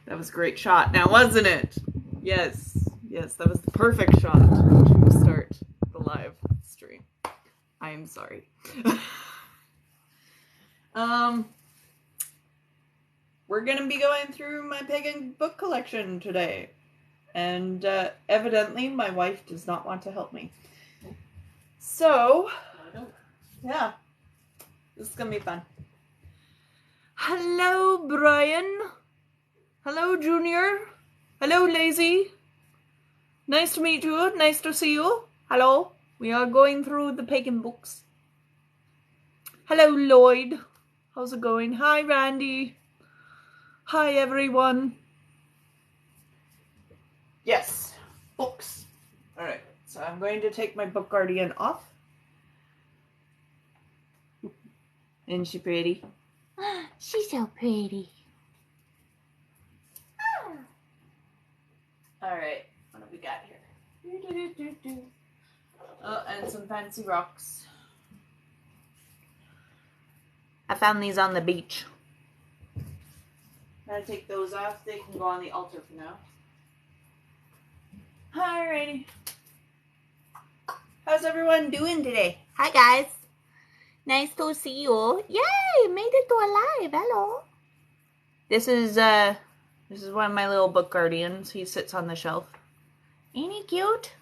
That was a great shot now, wasn't it? Yes. Yes, that was the perfect shot to start the live stream. I am sorry. We're going to be going through my Pagan book collection today. And evidently my wife does not want to help me. So, yeah. This is going to be fun. Hello, Brian. Hello, Junior. Hello, Lazy. Nice to meet you. Nice to see you. Hello. We are going through the Pagan books. Hello, Lloyd. How's it going? Hi, Randy. Hi, everyone. Yes, books. All right. So I'm going to take my book guardian off. Isn't she pretty? She's so pretty. All right, what have we got here? Oh, and some fancy rocks. I found these on the beach. Gotta take those off. They can go on the altar for now. Alrighty. How's everyone doing today? Hi, guys. Nice to see you. Yay! Made it to alive. Hello. This is one of my little book guardians. He sits on the shelf. Ain't he cute?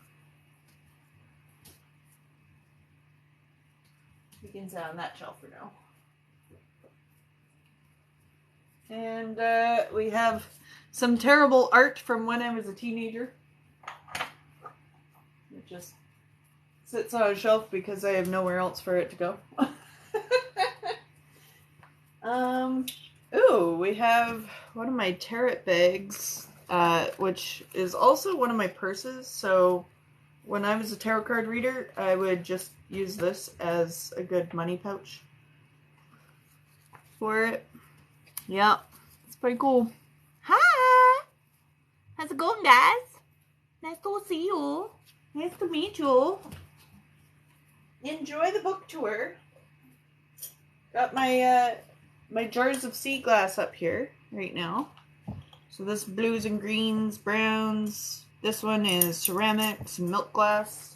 He can sit on that shelf for now. And we have some terrible art from when I was a teenager. It just sits on a shelf because I have nowhere else for it to go. Ooh, we have one of my tarot bags, which is also one of my purses. So when I was a tarot card reader, I would just use this as a good money pouch for it. Yeah, it's pretty cool. Hi. How's it going, guys? Nice to see you. Nice to meet you. Enjoy the book tour. Got my my jars of sea glass up here right now. So this blues and greens, browns. This one is ceramics and milk glass.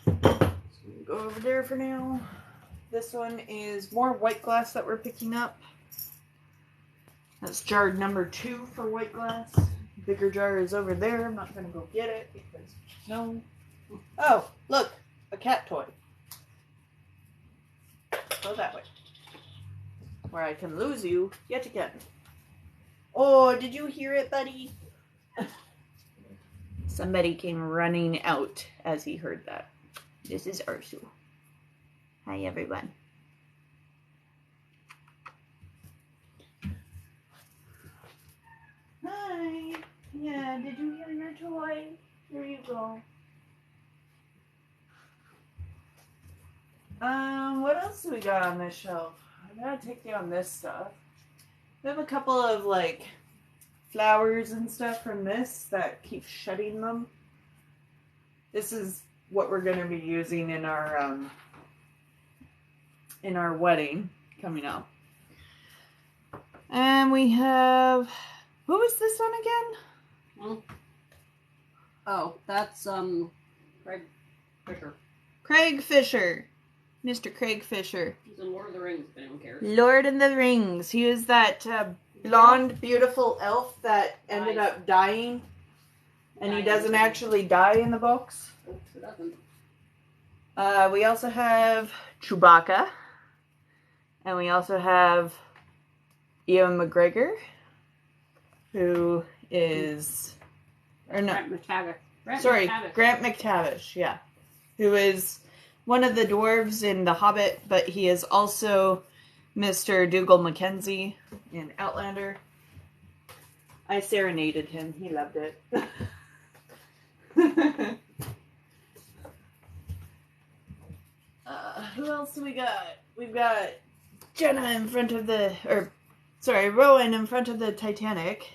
So we'll go over there for now. This one is more white glass that we're picking up. That's jar number 2 for white glass. The bigger jar is over there. I'm not going to go get it because no. Oh, look, a cat toy. Go that way. Where I can lose you yet again. Oh, did you hear it, buddy? Somebody came running out as he heard that. This is Ursu. Hi, everyone. Hi. Yeah, did you hear your toy? Here you go. What else do we got on this shelf? I gotta take down this stuff. We have a couple of, like, flowers and stuff from this that keep shutting them. This is what we're gonna be using in our wedding coming up. And we have, who was this one again? Oh, that's Craig Fisher. Craig Fisher. Mr. Craig Fisher. He's in Lord of the Rings, if anyone cares. Lord of the Rings. He was that blonde, beautiful elf that ended up dying. And he doesn't actually die in the books. Oh, sure doesn't. We also have Chewbacca. And we also have Ewan McGregor, who is... Or no. Grant McTavish. Grant McTavish, yeah. Who is one of the dwarves in The Hobbit, but he is also Mr. Dougal Mackenzie in Outlander. I serenaded him. He loved it. Who else do we got? We've got Jenna in front of the... Rowan in front of the Titanic.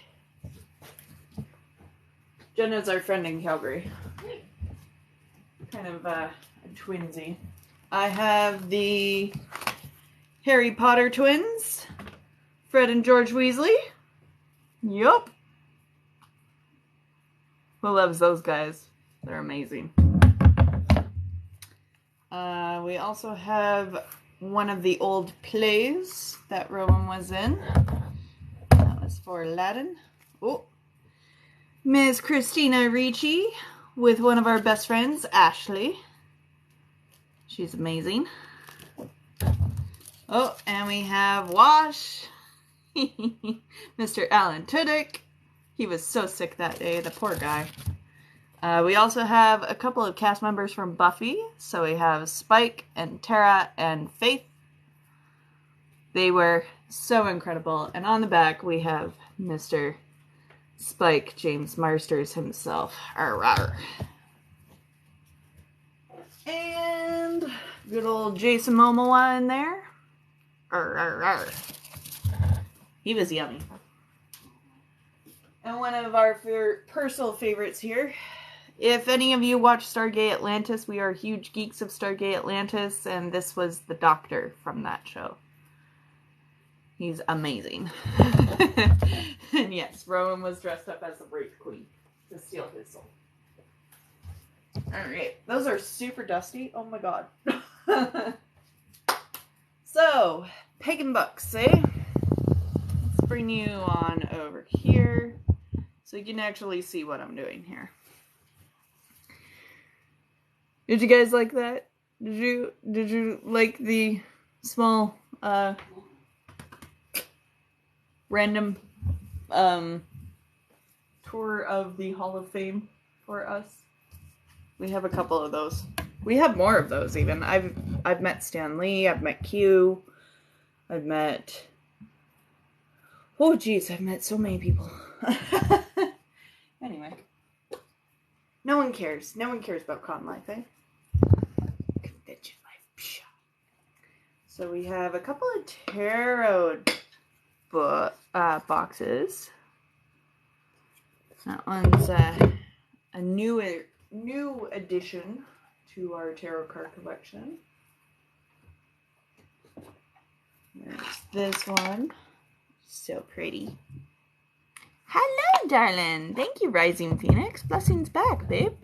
Jenna's our friend in Calgary. Kind of a twinsy. I have the Harry Potter twins, Fred and George Weasley. Yup. Who loves those guys? They're amazing. We also have one of the old plays that Rowan was in. That was for Aladdin. Oh, Miss Christina Ricci with one of our best friends, Ashley. She's amazing. Oh, and we have Wash. Mr. Alan Tudyk. He was so sick that day, the poor guy. We also have a couple of cast members from Buffy. So we have Spike and Tara and Faith. They were so incredible. And on the back we have Mr. Spike, James Marsters himself. Arr, arr. And good old Jason Momoa in there. Arr, arr, arr. He was yummy. And one of our personal favorites here. If any of you watch Stargate Atlantis, we are huge geeks of Stargate Atlantis, and this was the Doctor from that show. He's amazing. And yes, Rowan was dressed up as the Wraith Queen to steal his soul. Alright, those are super dusty. Oh my god. So, Pagan books, eh? Let's bring you on over here so you can actually see what I'm doing here. Did you guys like that? Did you like the small random tour of the Hall of Fame for us? We have a couple of those. We have more of those even. I've met Stan Lee, I've met Q, I've met... Oh geez, I've met so many people. Anyway. No one cares. No one cares about con life, eh? Convention life. So we have a couple of tarot boxes. That one's a new addition to our tarot card collection. There's this one. So pretty. Hello, darling. Thank you, Rising Phoenix. Blessings back, babe.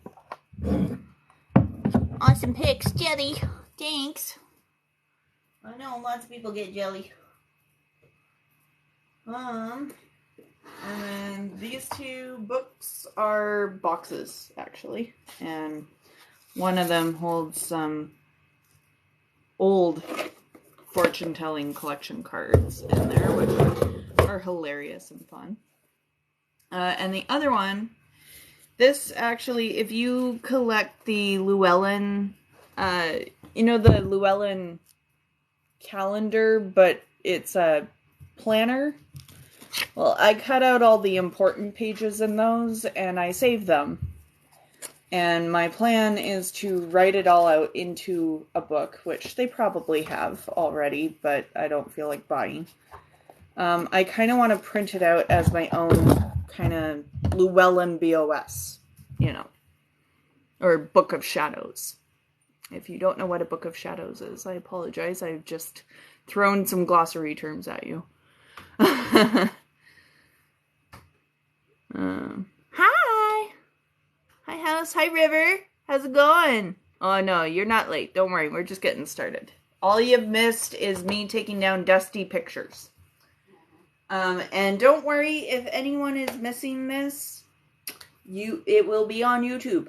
Awesome pics, jelly. Thanks. I know lots of people get jelly. And then these two books are boxes, actually. And one of them holds some old fortune-telling collection cards in there, which are hilarious and fun. And the other one, this actually, if you collect the Llewellyn, you know the Llewellyn calendar, but it's a planner? Well, I cut out all the important pages in those, and I saved them. And my plan is to write it all out into a book, which they probably have already, but I don't feel like buying. I kind of want to print it out as my own kind of Llewellyn BOS, you know, or Book of Shadows. If you don't know what a Book of Shadows is, I apologize. I've just thrown some glossary terms at you. Hi. Hi, house. Hi, River. How's it going? Oh, no, you're not late. Don't worry. We're just getting started. All you've missed is me taking down dusty pictures. And don't worry if anyone is missing this. It will be on YouTube.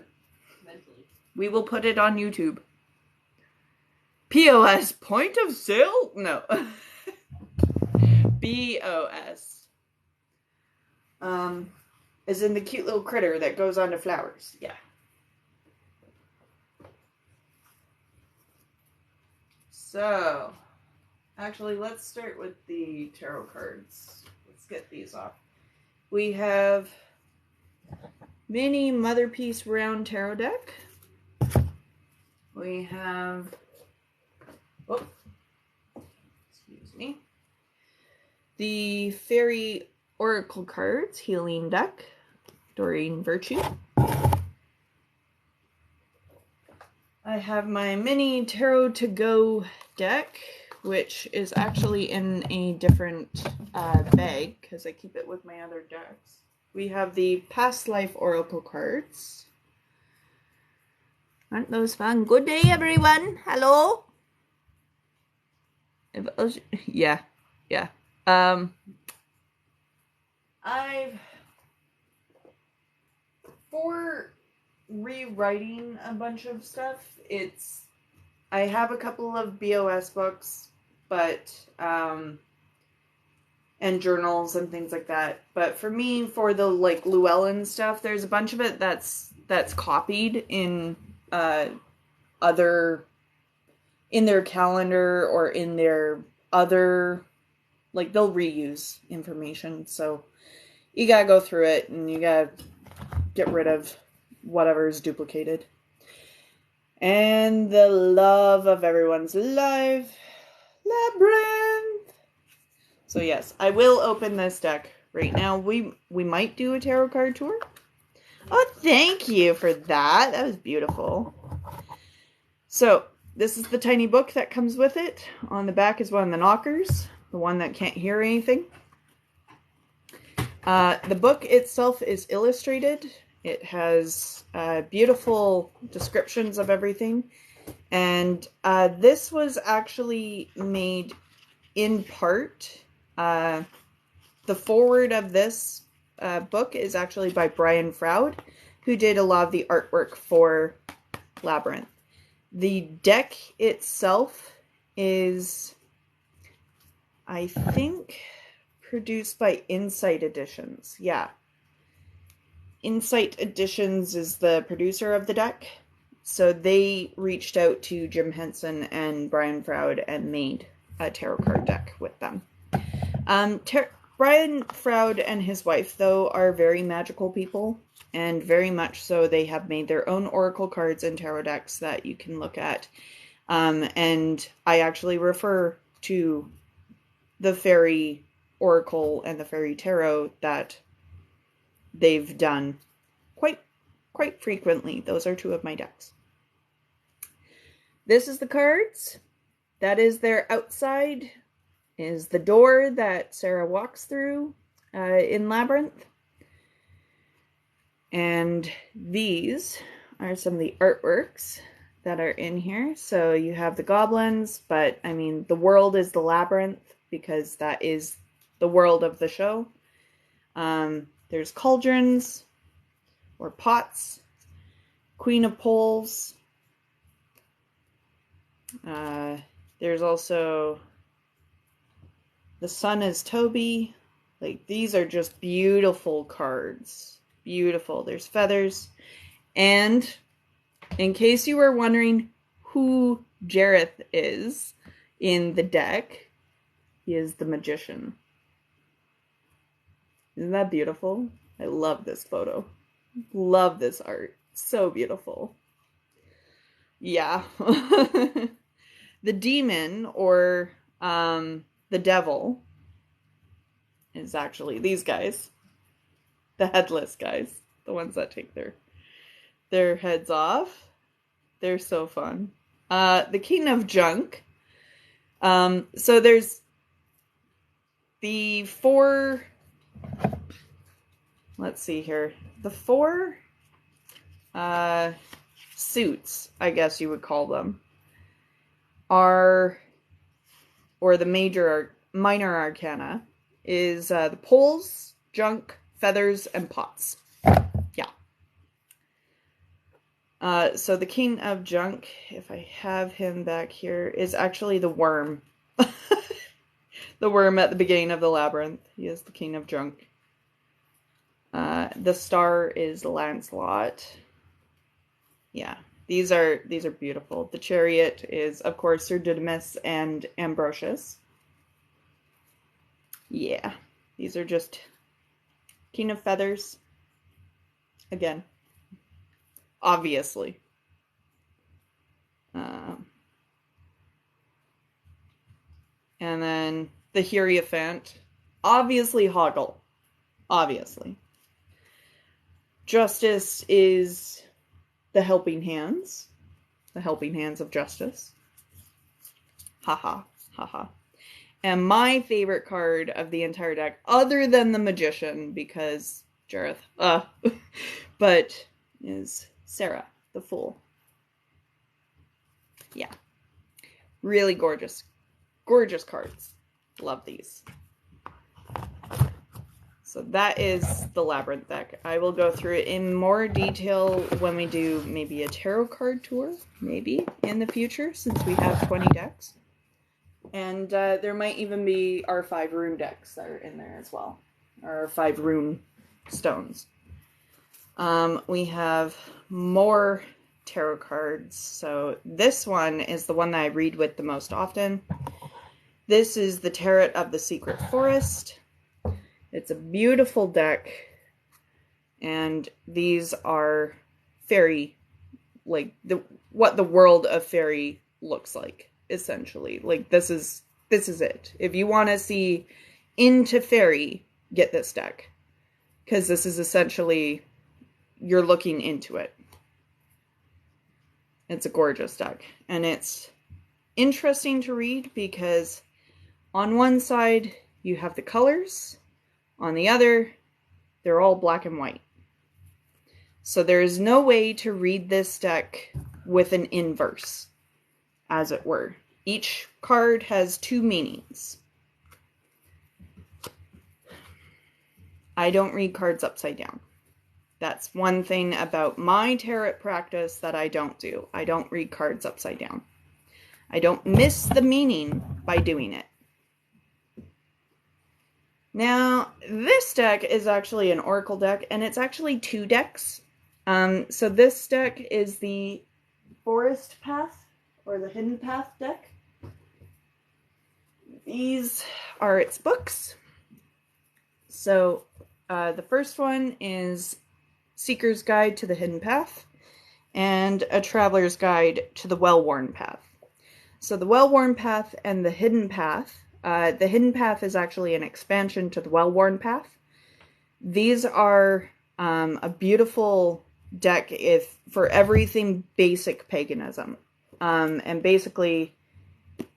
Eventually. We will put it on YouTube. POS, point of sale? No. BOS. Is in the cute little critter that goes onto flowers. Yeah. So, actually, let's start with the tarot cards. Let's get these off. We have mini Mother Piece round tarot deck. We have, oh, excuse me, the Fairy Oracle cards, Healing deck, Doreen Virtue. I have my mini Tarot to Go deck which is actually in a different bag because I keep it with my other decks. We have the Past Life Oracle cards. Aren't those fun? Good day, everyone. Hello. Yeah. For rewriting a bunch of stuff, I have a couple of BOS books, but and journals and things like that. But for me, for the like Llewellyn stuff, there's a bunch of it that's copied in in their calendar or in their other, like they'll reuse information. So you gotta go through it and you gotta get rid of whatever is duplicated. And the love of everyone's life, Labyrinth. So yes, I will open this deck right now. We might do a tarot card tour. Oh, thank you for that. That was beautiful. So this is the tiny book that comes with it. On the back is one of the knockers, the one that can't hear anything. The book itself is illustrated. It has beautiful descriptions of everything. And this was actually made in part. The forward of this book is actually by Brian Froud, who did a lot of the artwork for Labyrinth. The deck itself is, I think, produced by Insight Editions. Yeah. Insight Editions is the producer of the deck. So they reached out to Jim Henson and Brian Froud and made a tarot card deck with them. Brian Froud and his wife, though, are very magical people. And very much so, they have made their own oracle cards and tarot decks that you can look at. And I actually refer to the fairy oracle and the fairy tarot that they've done quite frequently. Those are two of my decks. This is the cards. That is their outside, is the door that Sarah walks through in Labyrinth. And these are some of the artworks that are in here. So you have the goblins, but I mean, the world is the labyrinth because that is the world of the show. There's cauldrons or pots, Queen of Poles. There's also the sun is Toby. Like, these are just beautiful cards. Beautiful. There's feathers. And in case you were wondering who Jareth is in the deck, he is the magician. Isn't that beautiful? I love this photo. Love this art. So beautiful. Yeah. The demon, or the devil, is actually these guys. The headless guys. The ones that take their heads off. They're so fun. The King of Junk. So there's the four... Let's see here. The four suits, I guess you would call them, are, or the minor arcana, is the poles, junk, feathers, and pots. Yeah. So the King of Junk, if I have him back here, is actually the worm. The worm at the beginning of the labyrinth. He is the King of Junk. The star is Lancelot. Yeah, these are beautiful. The chariot is, of course, Sir Didymus and Ambrosius. Yeah, these are just King of Feathers. Again, obviously. And then the Hierophant. Obviously Hoggle. Obviously. Justice is the Helping Hands. The Helping Hands of Justice. Haha. Haha. And my favorite card of the entire deck, other than the Magician, because Jareth, but is Sarah, the Fool. Yeah. Really gorgeous. Gorgeous cards. Love these. So that is the Labyrinth deck. I will go through it in more detail when we do maybe a tarot card tour, maybe, in the future, since we have 20 decks. And there might even be our 5 rune decks that are in there as well. Our 5 rune stones. We have more tarot cards. So this one is the one that I read with the most often. This is the Tarot of the Secret Forest. It's a beautiful deck. And these are fairy, like what the world of fairy looks like, essentially. Like this is it. If you want to see into fairy, get this deck. Because this is essentially, you're looking into it. It's a gorgeous deck. And it's interesting to read because on one side you have the colors. On the other, they're all black and white. So there is no way to read this deck with an inverse, as it were. Each card has 2 meanings. I don't read cards upside down. That's one thing about my tarot practice that I don't do. I don't read cards upside down. I don't miss the meaning by doing it. Now, this deck is actually an oracle deck, and it's actually 2 decks. So this deck is the Forest Path, or the Hidden Path deck. These are its books. So, the first one is Seeker's Guide to the Hidden Path, and A Traveler's Guide to the Well-Worn Path. So the Well-Worn Path and the Hidden Path. The Hidden Path is actually an expansion to the Well-Worn Path. These are a beautiful deck for everything basic paganism. And basically,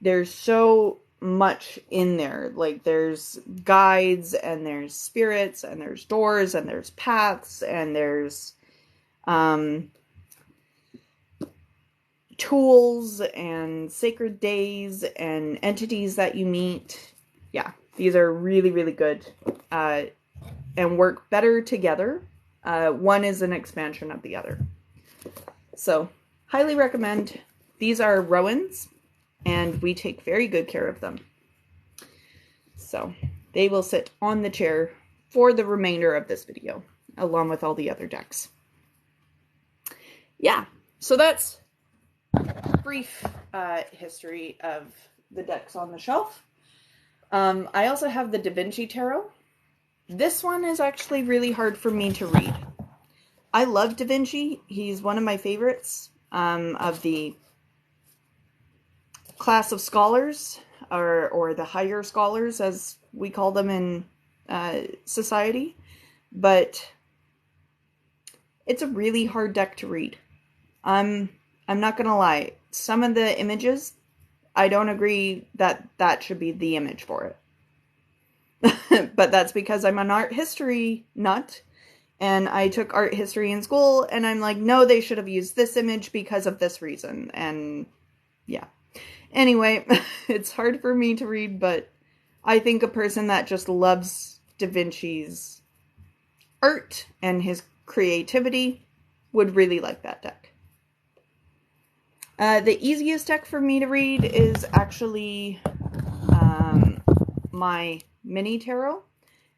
there's so much in there. Like, there's guides, and there's spirits, and there's doors, and there's paths, and there's tools and sacred days and entities that you meet. Yeah, these are really, really good and work better together. One is an expansion of the other. So, highly recommend. These are Rowans, and we take very good care of them. So, they will sit on the chair for the remainder of this video, along with all the other decks. Yeah, so that's brief history of the decks on the shelf. I also have the Da Vinci Tarot. This one is actually really hard for me to read. I love Da Vinci. He's one of my favorites of the class of scholars, or the higher scholars, as we call them in society. But it's a really hard deck to read. I'm not gonna lie. Some of the images, I don't agree that that should be the image for it. But that's because I'm an art history nut, and I took art history in school, and I'm like, no, they should have used this image because of this reason. And yeah. Anyway, it's hard for me to read, but I think a person that just loves Da Vinci's art and his creativity would really like that deck. The easiest deck for me to read is actually my mini tarot.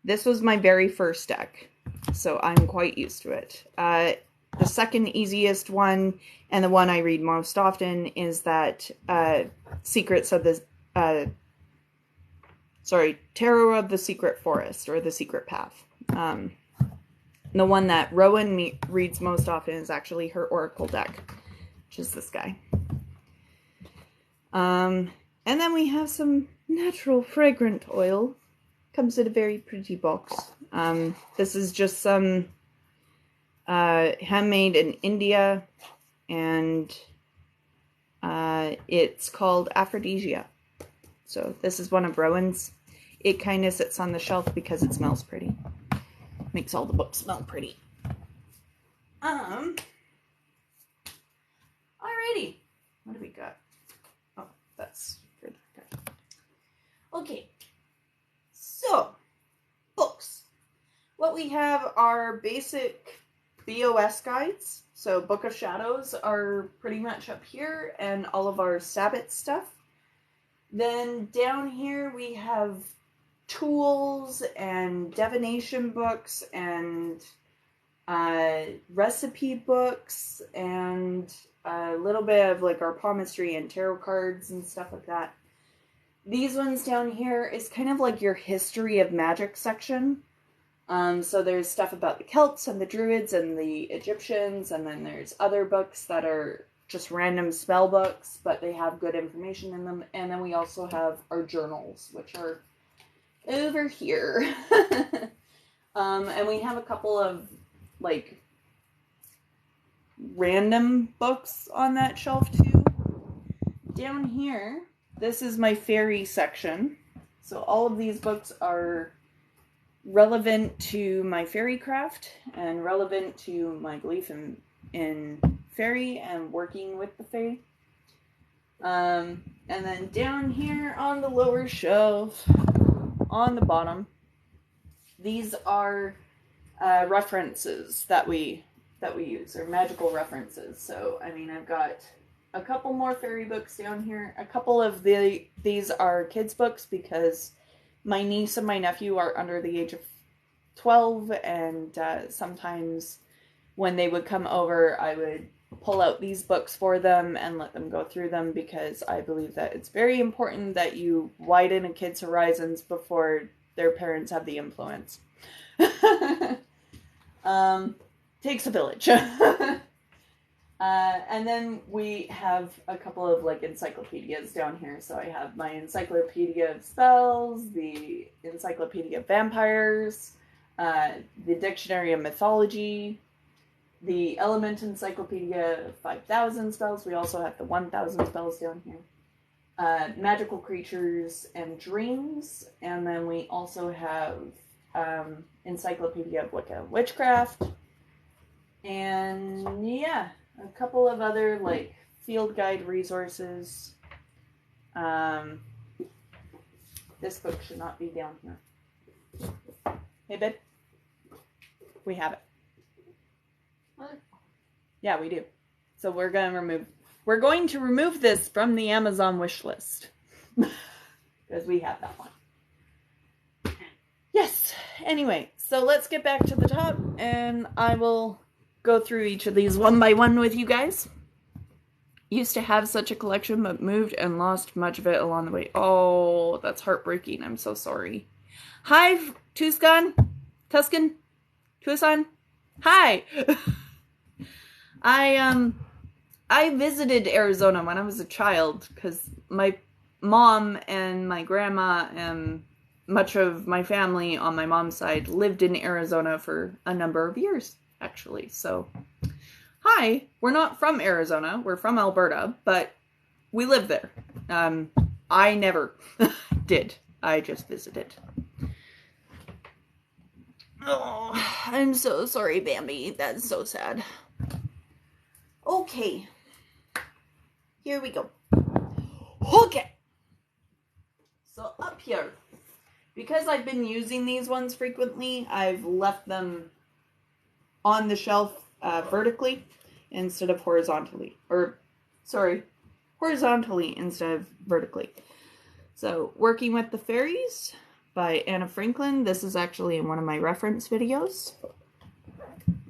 This was my very first deck, so I'm quite used to it. The second easiest one, and the one I read most often, is that Secrets of the Tarot of the Secret Forest, or the Secret Path. The one that Rowan reads most often is actually her Oracle deck, which is this guy. And then we have some natural fragrant oil. Comes in a very pretty box. This is just some handmade in India, and it's called Aphrodisia. So this is one of Rowan's. It kind of sits on the shelf because it smells pretty. Makes all the books smell pretty. Alrighty. What do we got? Oh, that's for that guy. Okay. So, books. What we have are basic BOS guides. So Book of Shadows are pretty much up here, and all of our Sabbath stuff. Then down here we have tools and divination books and recipe books and a little bit of like our palmistry and tarot cards and stuff like that. These ones down here is kind of like your history of magic section. So there's stuff about the Celts and the Druids and the Egyptians, and then there's other books that are just random spell books, but they have good information in them. And then we also have our journals, which are over here. And we have a couple of like random books on that shelf too. Down here, this is my fairy section. So all of these books are relevant to my fairy craft and relevant to my belief in fairy and working with the fae. And then down here on the lower shelf, on the bottom, these are references that we use, or magical references. So, I mean, I've got a couple more fairy books down here. A couple of these are kids' books because my niece and my nephew are under the age of 12, and sometimes when they would come over, I would pull out these books for them and let them go through them, because I believe that it's very important that you widen a kid's horizons before their parents have the influence. Takes a village. And then we have a couple of like encyclopedias down here. So I have my Encyclopedia of Spells, the Encyclopedia of Vampires, the Dictionary of Mythology, the Element Encyclopedia of 5,000 Spells. We also have the 1,000 Spells down here. Magical Creatures and Dreams. And then we also have Encyclopedia of Wicca and Witchcraft. And yeah, a couple of other like field guide resources. This book should not be down here. Hey, babe. We have it. What? Yeah, we do. So we're going to remove this from the Amazon wish list. Because we have that one. Yes. Anyway, so let's get back to the top, and I will go through each of these one by one with you guys. Used to have such a collection, but moved and lost much of it along the way. Oh, that's heartbreaking. I'm so sorry. Hi, Tucson. Hi. I visited Arizona when I was a child because my mom and my grandma and much of my family on my mom's side lived in Arizona for a number of years, actually. So, hi, we're not from Arizona. We're from Alberta, but we live there. I never did. I just visited. Oh, I'm so sorry, Bambi. That's so sad. Okay. Here we go. Okay. So up here, because I've been using these ones frequently, I've left them on the shelf vertically instead of horizontally. Horizontally instead of vertically. So, Working with the Fairies by Anna Franklin. This is actually in one of my reference videos.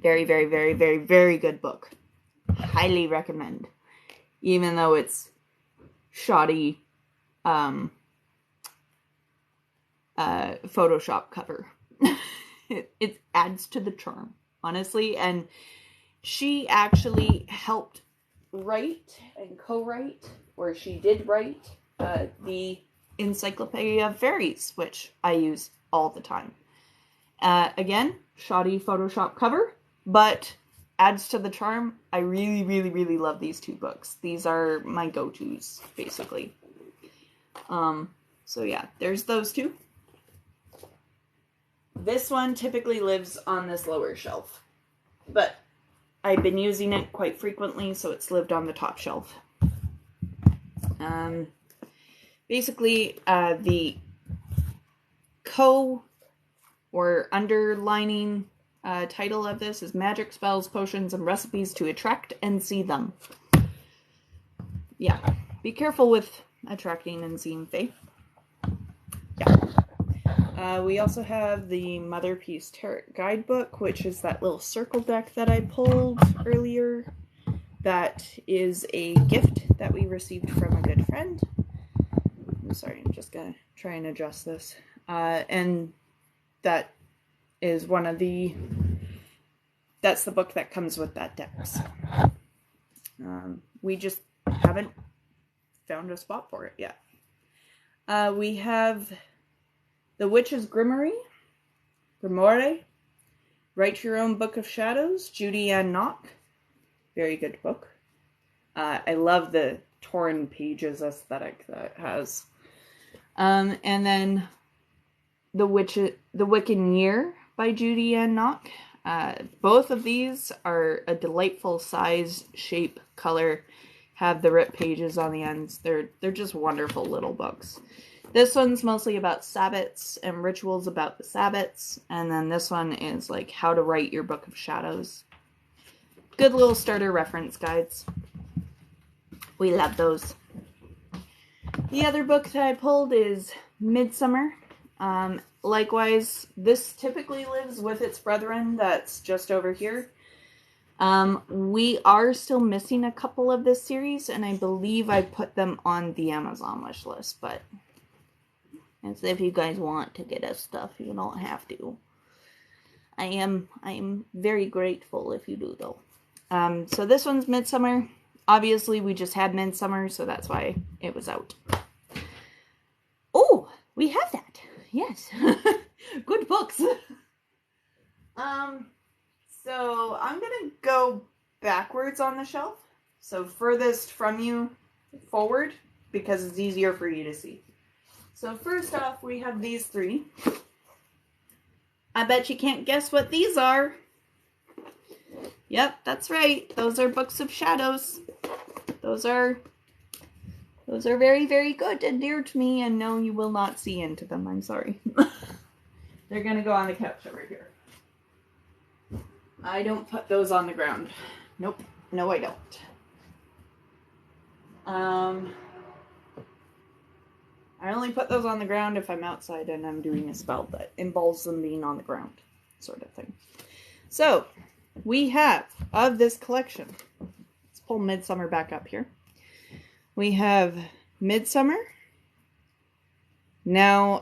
Very, very, very, very, very good book. Highly recommend. Even though it's shoddy Photoshop cover. it adds to the charm, honestly. And she actually helped write and co-write, or she did write, the Encyclopedia of Fairies, which I use all the time. Again, shoddy Photoshop cover, but adds to the charm. I really, really, really love these two books. These are my go-tos, basically. So yeah, there's those two. This one typically lives on this lower shelf, but I've been using it quite frequently, so it's lived on the top shelf. Basically, the or underlining title of this is Magic Spells, Potions, and Recipes to Attract and See Them. Yeah, be careful with attracting and seeing Fae. Yeah. We also have the Mother Peace Tarot Guidebook, which is that little circle deck that I pulled earlier. That is a gift that we received from a good friend. I'm sorry, I'm just gonna try and adjust this. And that is that's the book that comes with that deck. We just haven't found a spot for it yet. We have The Witch's Grimoire, Write Your Own Book of Shadows, Judy Ann Knock. Very good book. I love the torn pages aesthetic that it has. And then The Wiccan Year by Judy Ann Knock. Both of these are a delightful size, shape, color, have the ripped pages on the ends. They're just wonderful little books. This one's mostly about Sabbats and rituals about the Sabbats, and then this one is like how to write your Book of Shadows. Good little starter reference guides. We love those. The other book that I pulled is Midsummer. Likewise, this typically lives with its brethren that's just over here. We are still missing a couple of this series, and I believe I put them on the Amazon wish list, but as if you guys want to get us stuff, you don't have to. I am very grateful if you do, though. So this one's Midsummer. Obviously, we just had Midsummer, so that's why it was out. Oh, we have that. Yes. Good books. So I'm going to go backwards on the shelf. So furthest from you forward, because it's easier for you to see. So first off, we have these three. I bet you can't guess what these are. Yep, that's right. Those are Books of Shadows. Those are very, very good and dear to me, and no, you will not see into them. I'm sorry. They're gonna go on the couch over here. I don't put those on the ground. Nope. No, I don't. I only put those on the ground if I'm outside and I'm doing a spell that involves them being on the ground, sort of thing. So, we have, of this collection, let's pull Midsummer back up here. We have Midsummer. Now,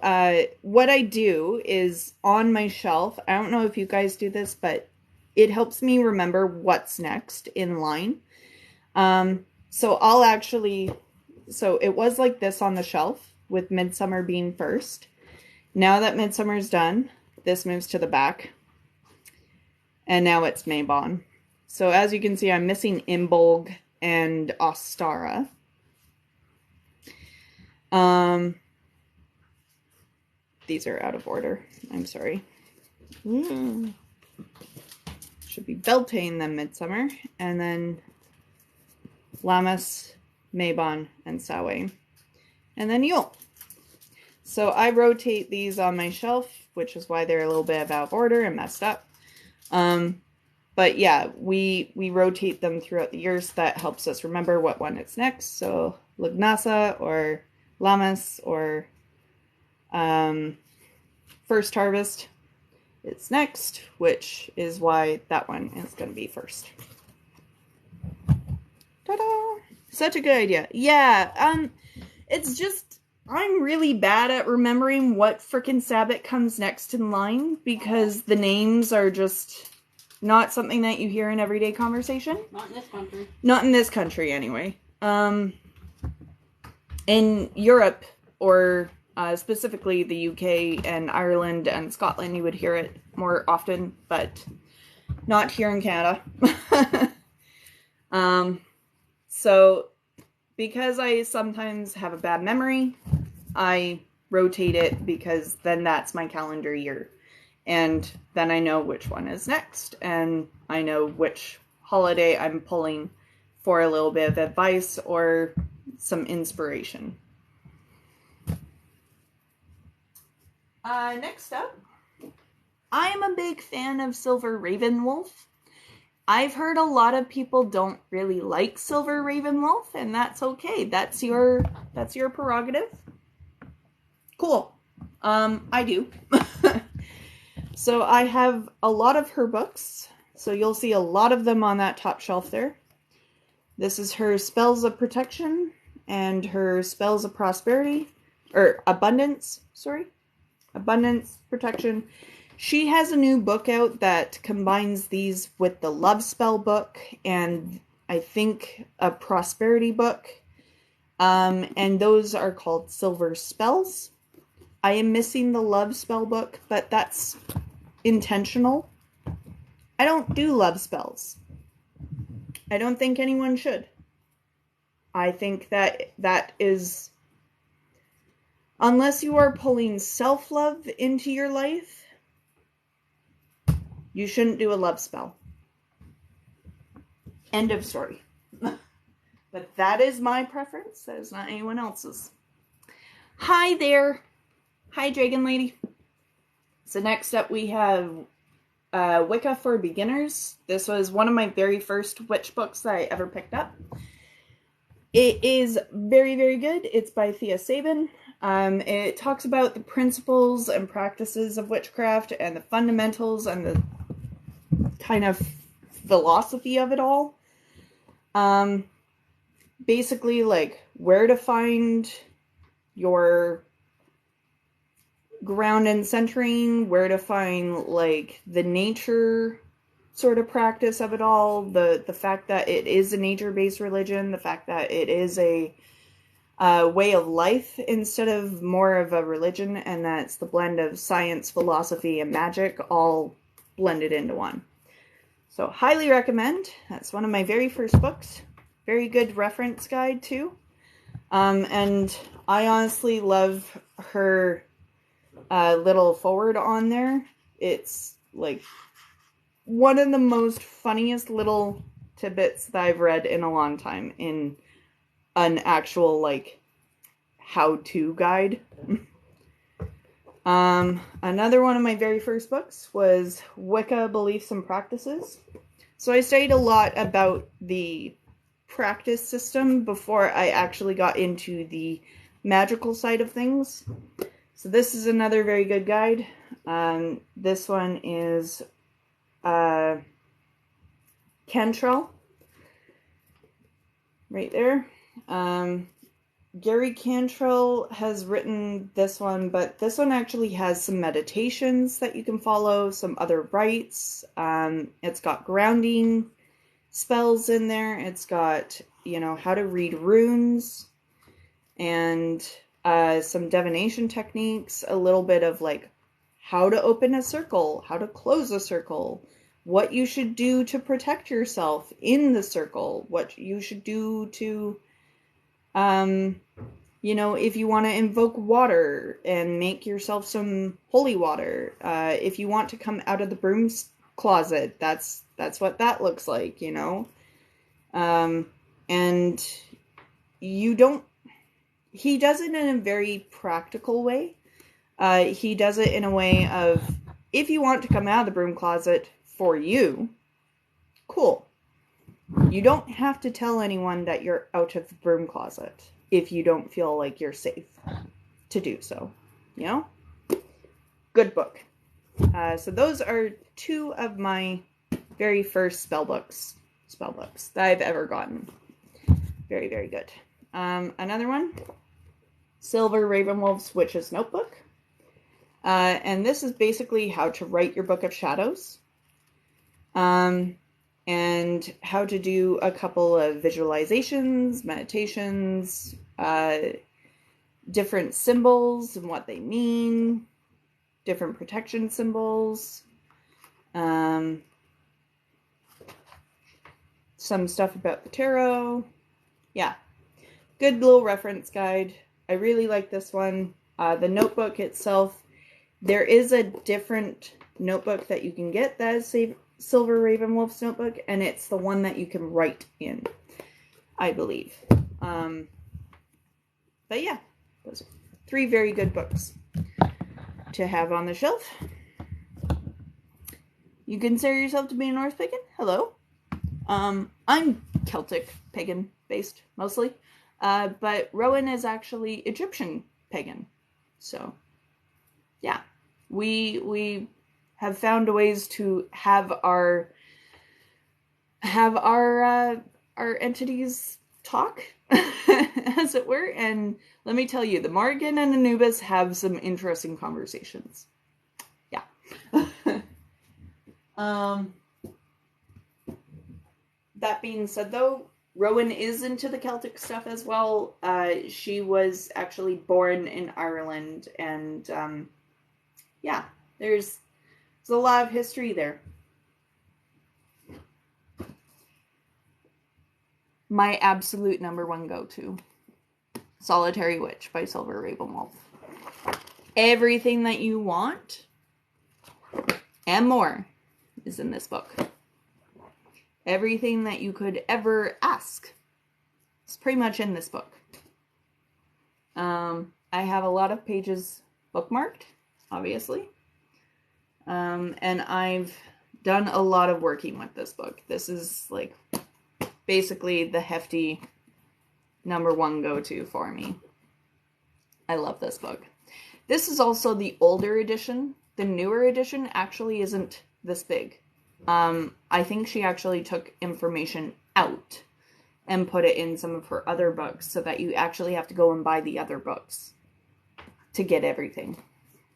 what I do is on my shelf, I don't know if you guys do this, but it helps me remember what's next in line. So I'll actually, so it was like this on the shelf with Midsummer being first. Now that Midsummer's done, this moves to the back. And now it's Mabon. So as you can see, I'm missing Imbolg and Ostara. These are out of order. I'm sorry. Should be Beltane, then Midsummer. And then Lammas, Mabon, and Samhain. And then Yule. So I rotate these on my shelf, which is why they're a little bit out of order and messed up. But yeah, we rotate them throughout the years. That helps us remember what one is next. So Lugnasa or Lammas or First Harvest is next, which is why that one is going to be first. Ta-da! Such a good idea. Yeah, it's just, I'm really bad at remembering what frickin' Sabbath comes next in line because the names are just not something that you hear in everyday conversation. Not in this country. Not in this country, anyway. In Europe, or specifically the UK and Ireland and Scotland, you would hear it more often, but not here in Canada. So, because I sometimes have a bad memory, I rotate it because then that's my calendar year. And then I know which one is next. And I know which holiday I'm pulling for a little bit of advice or some inspiration. Next up, I am a big fan of Silver Ravenwolf. I've heard a lot of people don't really like Silver Ravenwolf, and that's okay. That's your prerogative. Cool. I do. So I have a lot of her books. So you'll see a lot of them on that top shelf there. This is her Spells of Protection and her Spells of Prosperity, or Abundance, Abundance, Protection. She has a new book out that combines these with the Love Spell book and I think a Prosperity book. And those are called Silver Spells. I am missing the Love Spell book, but that's intentional. I don't do love spells. I don't think anyone should. I think that is, unless you are pulling self-love into your life, you shouldn't do a love spell. End of story. But that is my preference. That is not anyone else's. Hi there. Hi, Dragon Lady. So next up we have Wicca for Beginners. This was one of my very first witch books that I ever picked up. It is very, very good. It's by Thea Sabin. It talks about the principles and practices of witchcraft and the fundamentals and the kind of philosophy of it all. Basically, like, where to find your ground and centering, where to find, like, the nature sort of practice of it all, the fact that it is a nature-based religion, the fact that it is a way of life instead of more of a religion, and that's the blend of science, philosophy, and magic all blended into one. So, highly recommend. That's one of my very first books. Very good reference guide, too. And I honestly love her little forward on there. It's, like, one of the most funniest little tidbits that I've read in a long time in an actual, like, how-to guide. Another one of my very first books was Wicca Beliefs and Practices. So I studied a lot about the practice system before I actually got into the magical side of things. So this is another very good guide. This one is Cantrell. Right there. Gary Cantrell has written this one, but this one actually has some meditations that you can follow, some other rites. It's got grounding spells in there. It's got, you know, how to read runes and some divination techniques, a little bit of like how to open a circle, how to close a circle, what you should do to protect yourself in the circle, what you should do to, you know, if you want to invoke water and make yourself some holy water, if you want to come out of the broom closet, that's what that looks like, you know. And you don't, he does it in a very practical way. He does it in a way of, if you want to come out of the broom closet for you, cool. You don't have to tell anyone that you're out of the broom closet if you don't feel like you're safe to do so, you know? Good book. So those are two of my very first spell books that I've ever gotten. Very, very good. Another one, Silver Ravenwolf's Witch's Notebook. And this is basically how to write your Book of Shadows. And how to do a couple of visualizations, meditations, different symbols and what they mean, different protection symbols, some stuff about the tarot. Yeah, good little reference guide. I really like this one. The notebook itself, there is a different notebook that you can get that is Silver Ravenwolf's notebook, and it's the one that you can write in, I believe. But yeah, those are 3 very good books to have on the shelf. You consider yourself to be a Norse pagan? Hello. I'm Celtic pagan based mostly, but Rowan is actually Egyptian pagan. So, yeah, we have found ways to have our entities talk, as it were. And let me tell you, the Morrigan and Anubis have some interesting conversations. Yeah. That being said, though, Rowan is into the Celtic stuff as well. She was actually born in Ireland, and yeah, there's a lot of history there. My absolute #1 go-to, Solitary Witch by Silver Ravenwolf. Everything that you want and more is in this book. Everything that you could ever ask is pretty much in this book. I have a lot of pages bookmarked, obviously. And I've done a lot of working with this book. This is like basically the hefty #1 go-to for me. I love this book. This is also the older edition. The newer edition actually isn't this big. I think she actually took information out and put it in some of her other books so that you actually have to go and buy the other books to get everything.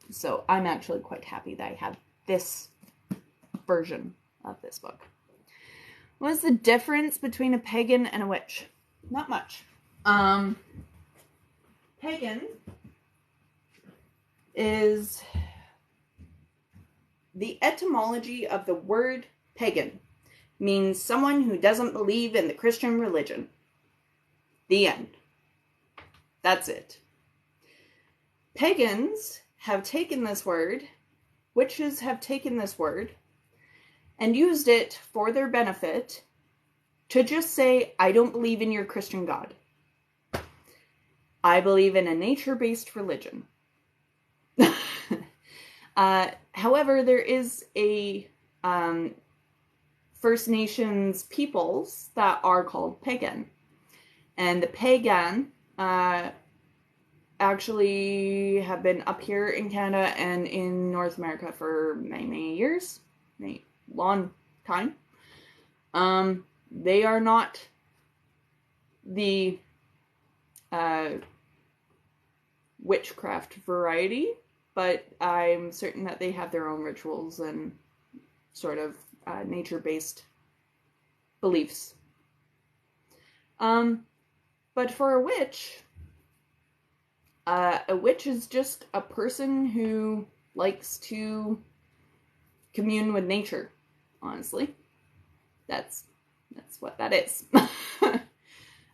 So I'm actually quite happy that I have this version of this book. What is the difference between a pagan and a witch? Not much. Pagan is the etymology of the word pagan means someone who doesn't believe in the Christian religion. The end. That's it. Pagans have taken this word, witches have taken this word, and used it for their benefit to just say, I don't believe in your Christian God. I believe in a nature-based religion. However, there is a First Nations peoples that are called Pagan. And the Pagan actually have been up here in Canada and in North America for many, many years. Long time. They are not the witchcraft variety, but I'm certain that they have their own rituals and sort of nature-based beliefs. But for a witch is just a person who likes to commune with nature, honestly. That's what that is.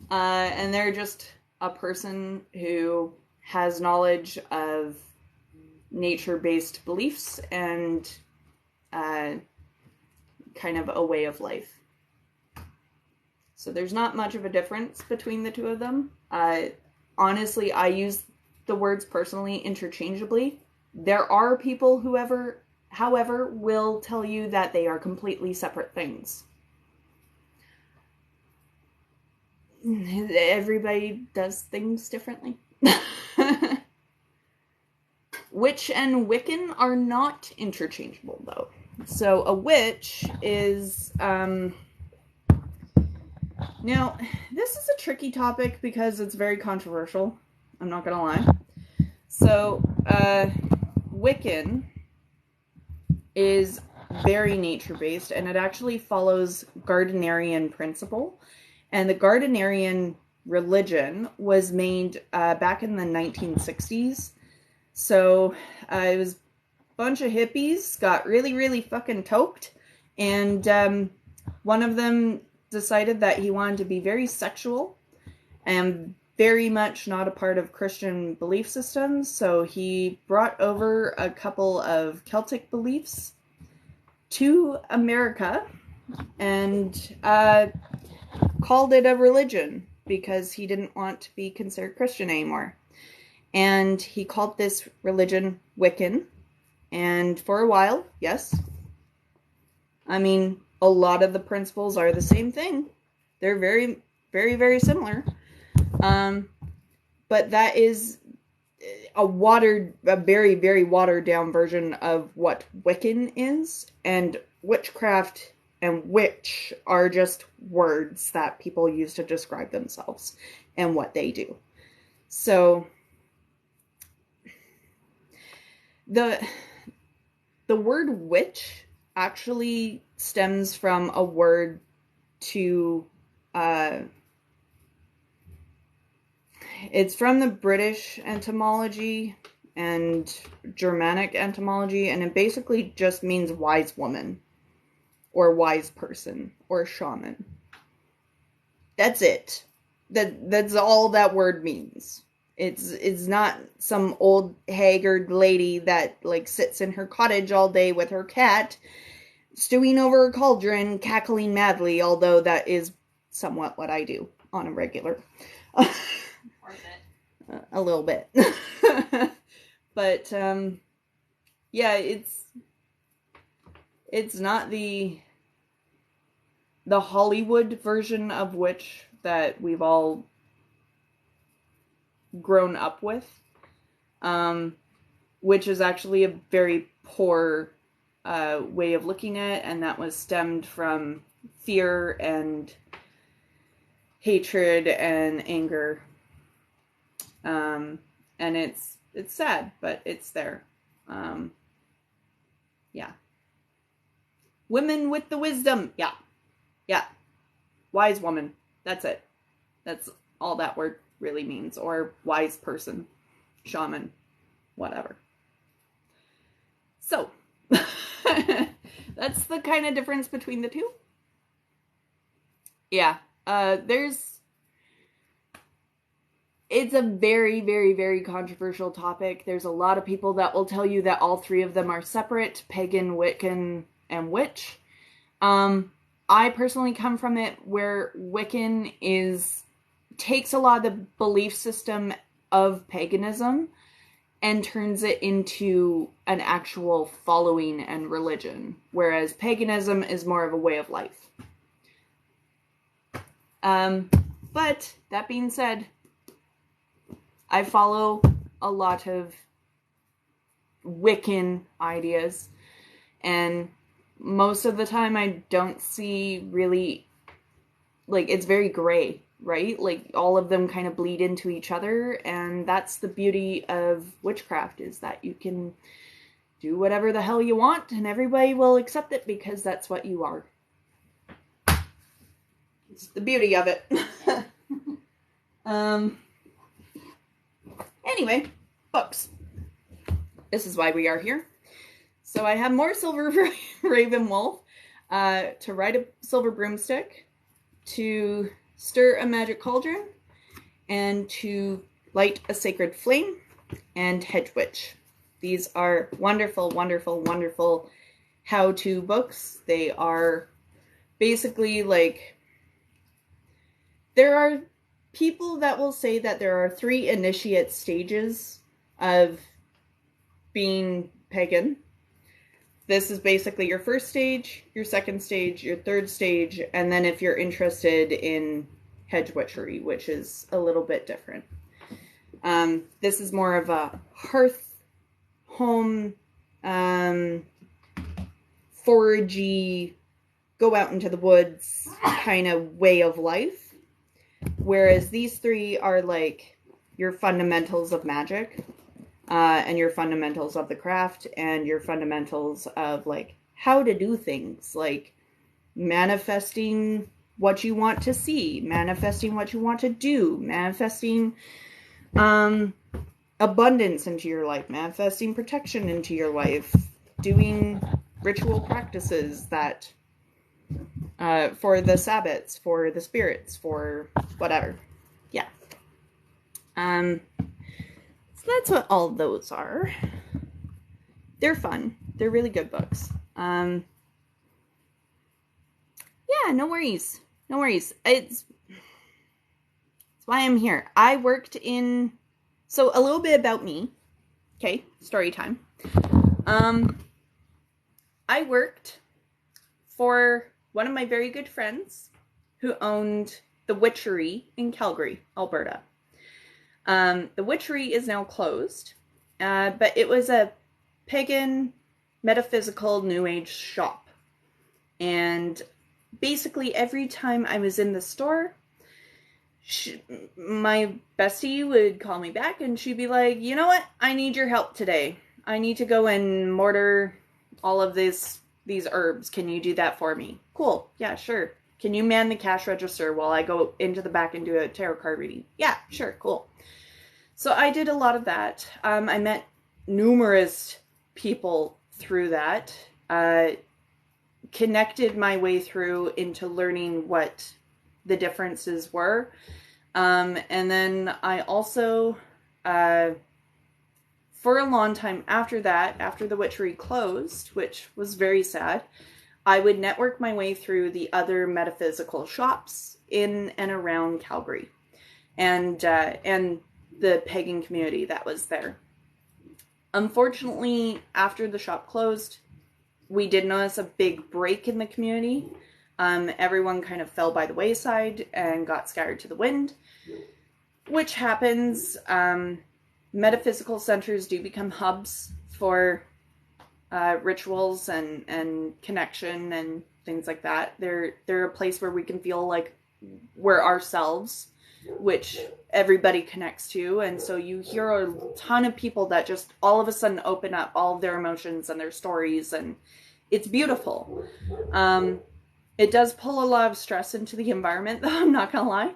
And they're just a person who has knowledge of nature-based beliefs and kind of a way of life. So there's not much of a difference between the two of them. Honestly, I use the words personally interchangeably. There are people who however, will tell you that they are completely separate things. Everybody does things differently. Witch and Wiccan are not interchangeable, though. So a witch is, now, this is a tricky topic because it's very controversial. I'm not gonna lie. So, Wiccan is very nature-based, and it actually follows Gardnerian principle. And the Gardnerian religion was made back in the 1960s. So it was a bunch of hippies got really, really fucking toked. And one of them decided that he wanted to be very sexual and very much not a part of Christian belief systems, so he brought over a couple of Celtic beliefs to America and called it a religion because he didn't want to be considered Christian anymore. And he called this religion Wiccan. And for a while, yes, I mean, a lot of the principles are the same thing. They're very, very, very similar. But that is a very, very watered down version of what Wiccan is. And witchcraft and witch are just words that people use to describe themselves and what they do. So the word witch actually stems from a word to it's from the British etymology and Germanic etymology, and it basically just means wise woman or wise person or shaman. That's it. That's all that word means. It's not some old haggard lady that like sits in her cottage all day with her cat, stewing over a cauldron, cackling madly, although that is somewhat what I do on a regular. A little bit. But yeah, it's not the Hollywood version of witch that we've all grown up with, which is actually a very poor way of looking at it, and that was stemmed from fear and hatred and anger. And it's sad, but it's there. Yeah. Women with the wisdom. Yeah. Yeah. Wise woman. That's it. That's all that word really means. Or wise person. Shaman. Whatever. So. That's the kind of difference between the two. Yeah. It's a very, very, very controversial topic. There's a lot of people that will tell you that all three of them are separate: pagan, Wiccan, and witch. I personally come from it where Wiccan takes a lot of the belief system of paganism and turns it into an actual following and religion, whereas paganism is more of a way of life. But that being said, I follow a lot of Wiccan ideas, and most of the time I don't see really, like, it's very gray, right? Like, all of them kind of bleed into each other, and that's the beauty of witchcraft, is that you can do whatever the hell you want, and everybody will accept it because that's what you are. It's the beauty of it. Anyway, books. This is why we are here. So I have more Silver Raven Wolf, to ride a silver broomstick, to stir a magic cauldron, and to light a sacred flame, and Hedge Witch. These are wonderful, wonderful, wonderful how-to books. They are basically like, there are people that will say that there are 3 initiate stages of being pagan. This is basically your first stage, your second stage, your third stage, and then if you're interested in hedge witchery, which is a little bit different. This is more of a hearth, home, foragey, go out into the woods kind of way of life. Whereas these 3 are like your fundamentals of magic, and your fundamentals of the craft, and your fundamentals of like how to do things, like manifesting what you want to see, manifesting what you want to do, manifesting abundance into your life, manifesting protection into your life, doing ritual practices that for the Sabbats, for the spirits, for whatever. Yeah. So that's what all those are. They're fun. They're really good books. Yeah, no worries. No worries. It's why I'm here. I worked in... So, a little bit about me. Okay, story time. I worked for one of my very good friends who owned the Witchery in Calgary, Alberta. The Witchery is now closed, but it was a pagan, metaphysical, new age shop. And basically every time I was in the store, my bestie would call me back and she'd be like, you know what? I need your help today. I need to go and mortar all of these herbs. Can you do that for me? Cool. Yeah, sure. Can you man the cash register while I go into the back and do a tarot card reading? Yeah, sure. Cool. So I did a lot of that. I met numerous people through that. Connected my way through into learning what the differences were. And then I also, for a long time after that, after the Witchery closed, which was very sad, I would network my way through the other metaphysical shops in and around Calgary and the pagan community that was there. Unfortunately, after the shop closed, we did notice a big break in the community. Everyone kind of fell by the wayside and got scattered to the wind, which happens. Metaphysical centers do become hubs for rituals and connection and things like that. They're a place where we can feel like we're ourselves, which everybody connects to. And so you hear a ton of people that just all of a sudden open up all of their emotions and their stories, and it's beautiful. It does pull a lot of stress into the environment, though, I'm not gonna lie,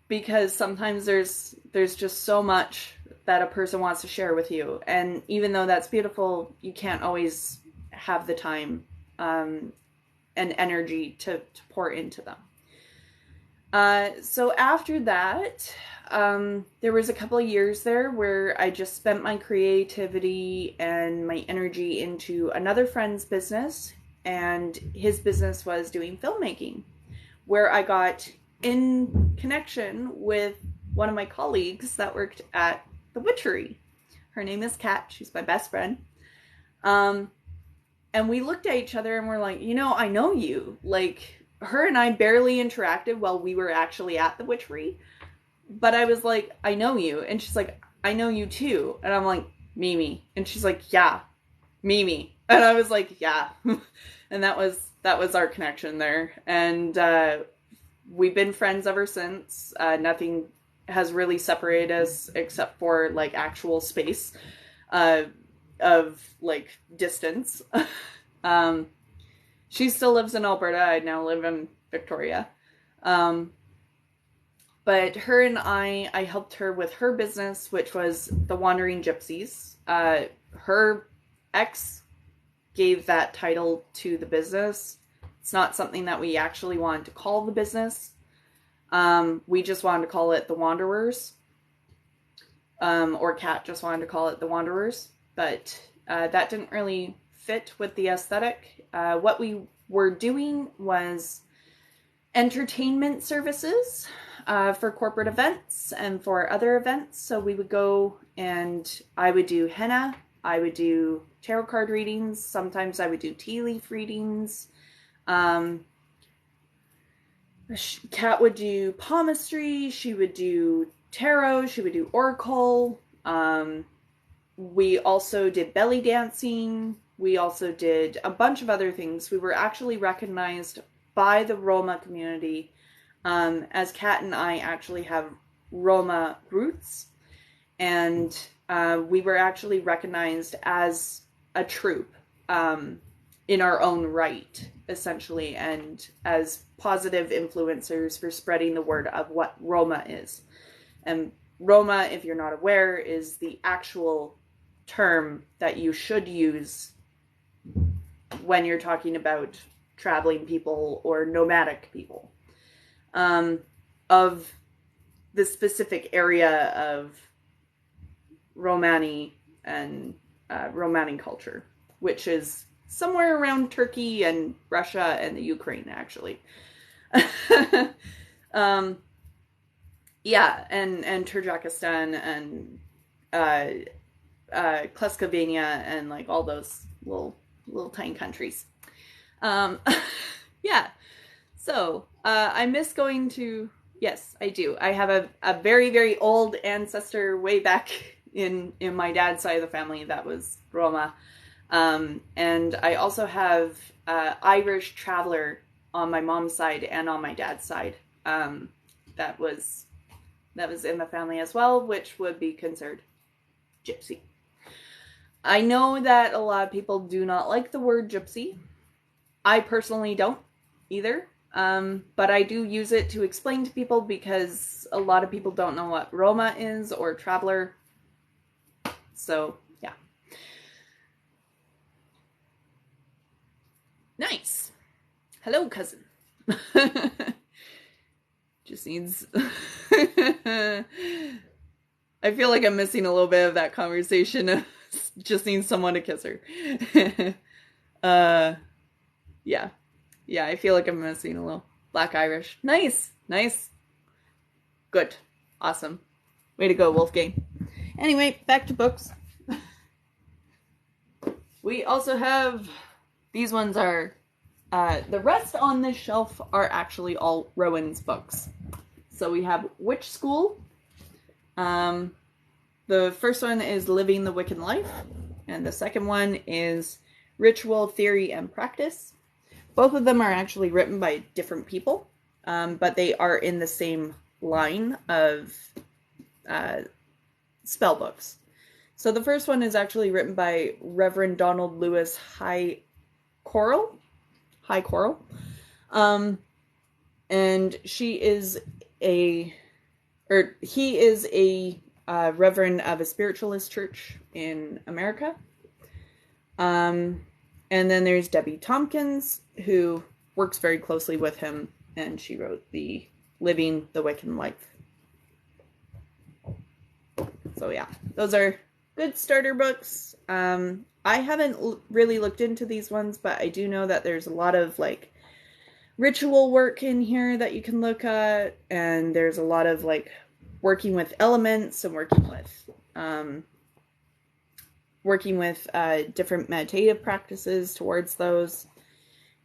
because sometimes there's just so much that a person wants to share with you, and even though that's beautiful, you can't always have the time and energy to pour into them. So after that, there was a couple of years there where I just spent my creativity and my energy into another friend's business, and his business was doing filmmaking, where I got in connection with one of my colleagues that worked at the Witchery. Her name is Kat. She's my best friend. And we looked at each other and we're like, you know, I know you. Like, her and I barely interacted while we were actually at the Witchery. But I was like, I know you. And she's like, I know you too. And I'm like, Mimi. And she's like, yeah, Mimi. And I was like, yeah. And that was our connection there. And we've been friends ever since. Nothing has really separated us except for like actual space of like distance. She still lives in Alberta. I now live in Victoria. But her and I helped her with her business, which was the Wandering Gypsies. Her ex gave that title to the business. It's not something that we actually wanted to call the business. We just wanted to call it the Wanderers. Or Kat just wanted to call it the Wanderers. But that didn't really fit with the aesthetic. What we were doing was entertainment services for corporate events and for other events. So we would go and I would do henna. I would do tarot card readings. Sometimes I would do tea leaf readings. Kat would do palmistry. She would do tarot. She would do oracle. We also did belly dancing. We also did a bunch of other things. We were actually recognized by the Roma community, as Kat and I actually have Roma roots, and we were actually recognized as a troupe in our own right, essentially, and as positive influencers for spreading the word of what Roma is. And Roma, if you're not aware, is the actual term that you should use when you're talking about traveling people or nomadic people. Of the specific area of Romani and Romani culture, which is somewhere around Turkey and Russia and the Ukraine, actually. Yeah, and Turkmenistan and Kleskovania and like all those little tiny countries. Yeah. So I miss going to. Yes, I do. I have a very, very old ancestor way back in my dad's side of the family that was Roma. And I also have Irish traveler on my mom's side and on my dad's side. That was in the family as well, which would be considered gypsy. I know that a lot of people do not like the word gypsy. I personally don't either. But I do use it to explain to people because a lot of people don't know what Roma is or traveler. So, yeah. Nice. Hello, cousin. Just needs... I feel like I'm missing a little bit of that conversation. Just needs someone to kiss her. Yeah. Yeah, I feel like I'm missing a little. Black Irish. Nice. Nice. Good. Awesome. Way to go, Wolfgang. Anyway, back to books. We also have... These ones are... the rest on this shelf are actually all Rowan's books. So we have Witch School. The first one is Living the Wiccan Life. And the second one is Ritual, Theory, and Practice. Both of them are actually written by different people, but they are in the same line of spell books. So the first one is actually written by Reverend Donald Lewis High Coral. And he is a reverend of a spiritualist church in America. And then there's Debbie Tompkins, who works very closely with him, and she wrote the Living the Wiccan Life. So yeah, those are good starter books. I haven't really looked into these ones, but I do know that there's a lot of like ritual work in here that you can look at, and there's a lot of like working with elements and working with different meditative practices towards those,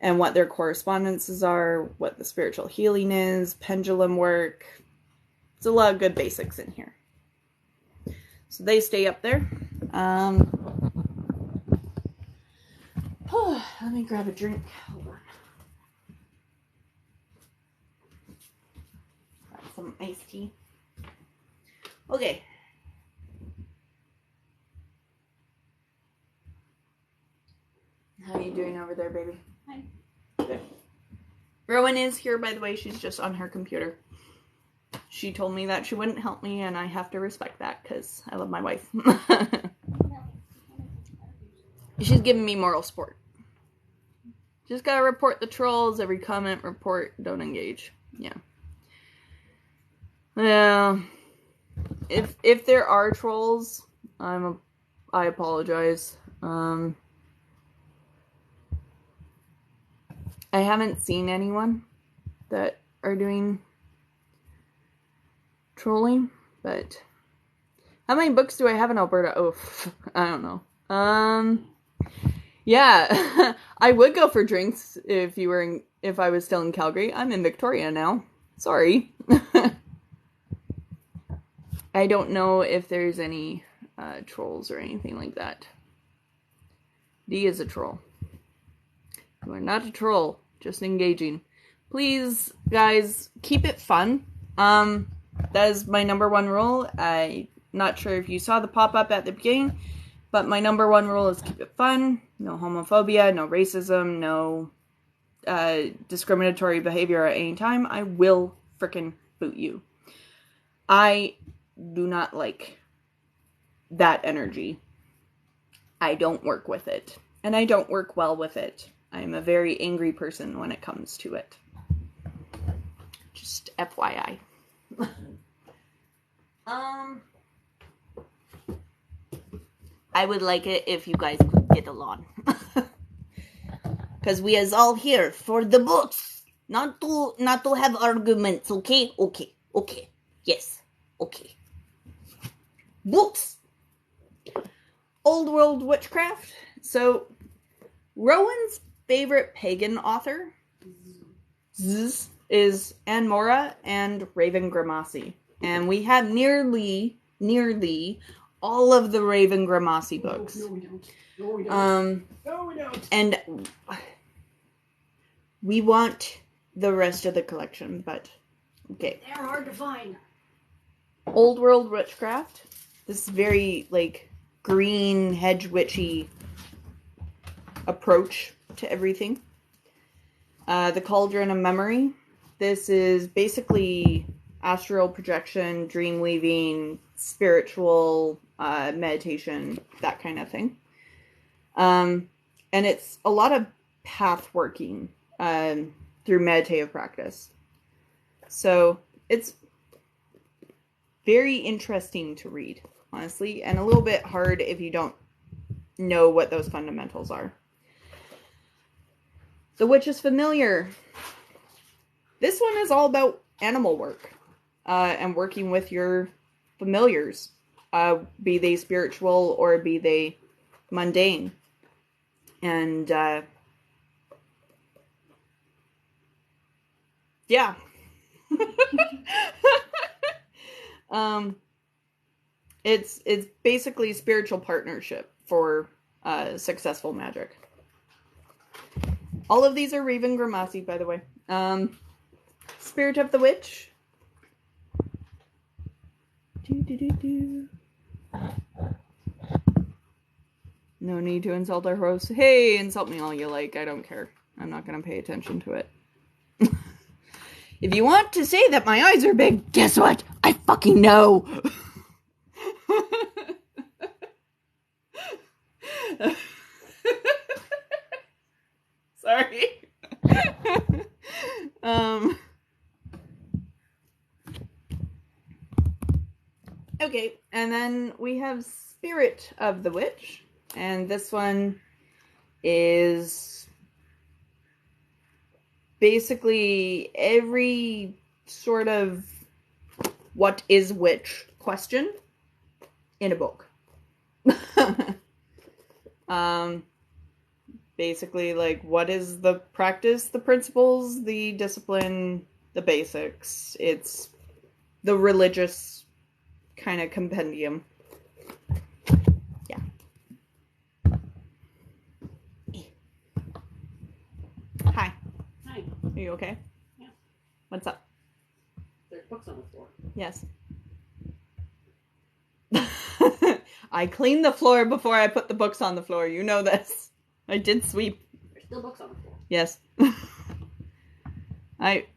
and what their correspondences are, what the spiritual healing is, pendulum work. There's a lot of good basics in here. So they stay up there. Let me grab a drink. Hold on. Got some iced tea. Okay. How are you doing over there, baby? Hi. Good. Rowan is here, by the way. She's just on her computer. She told me that she wouldn't help me, and I have to respect that because I love my wife. She's giving me moral support. Just gotta report the trolls. Every comment, report. Don't engage. Yeah. Yeah. If there are trolls, I apologize. I haven't seen anyone that are doing trolling, but how many books do I have in Alberta? Oh, I don't know. Yeah, I would go for drinks if I was still in Calgary. I'm in Victoria now. Sorry. I don't know if there's any trolls or anything like that. D is a troll. You are not a troll, just engaging. Please, guys, keep it fun. That is my number one rule. I'm not sure if you saw the pop-up at the beginning, but my number one rule is keep it fun. No homophobia, no racism, no discriminatory behavior at any time. I will frickin' boot you. I do not like that energy. I don't work with it. And I don't work well with it. I'm a very angry person when it comes to it. Just FYI. I would like it if you guys could get along. Because we is all here for the books. Not to have arguments, okay? Okay. Yes. Okay. Books. Old World Witchcraft. So, Rowan's favorite pagan author is Anne Mora and Raven Grimassi. And we have nearly all of the Raven Grimassi books. No, we don't. No, we don't. No, we don't. And we want the rest of the collection, but okay. They're hard to find. Old World Witchcraft. This is very, like, green, hedge witchy approach to everything. The Cauldron of Memory. This is basically astral projection, dream weaving, spiritual meditation, that kind of thing. And it's a lot of path working through meditative practice. So it's very interesting to read, honestly, and a little bit hard if you don't know what those fundamentals are. The Witch's Familiar. This one is all about animal work and working with your familiars, be they spiritual or be they mundane. And yeah. It's basically spiritual partnership for successful magic. All of these are Raven Grimassi, by the way. Spirit of the Witch. No need to insult our host. Hey, insult me all you like. I don't care. I'm not going to pay attention to it. If you want to say that my eyes are big, guess what? I fucking know. Sorry. Okay, and then we have Spirit of the Witch, and this one is basically every sort of what is witch question in a book. Basically, like, what is the practice, the principles, the discipline, the basics. It's the religious kind of compendium. Yeah. Hi. Hi. Are you okay? Yeah. What's up? There's books on the floor. Yes. I cleaned the floor before I put the books on the floor. You know this. I did sweep. There's still books on the floor. Yes.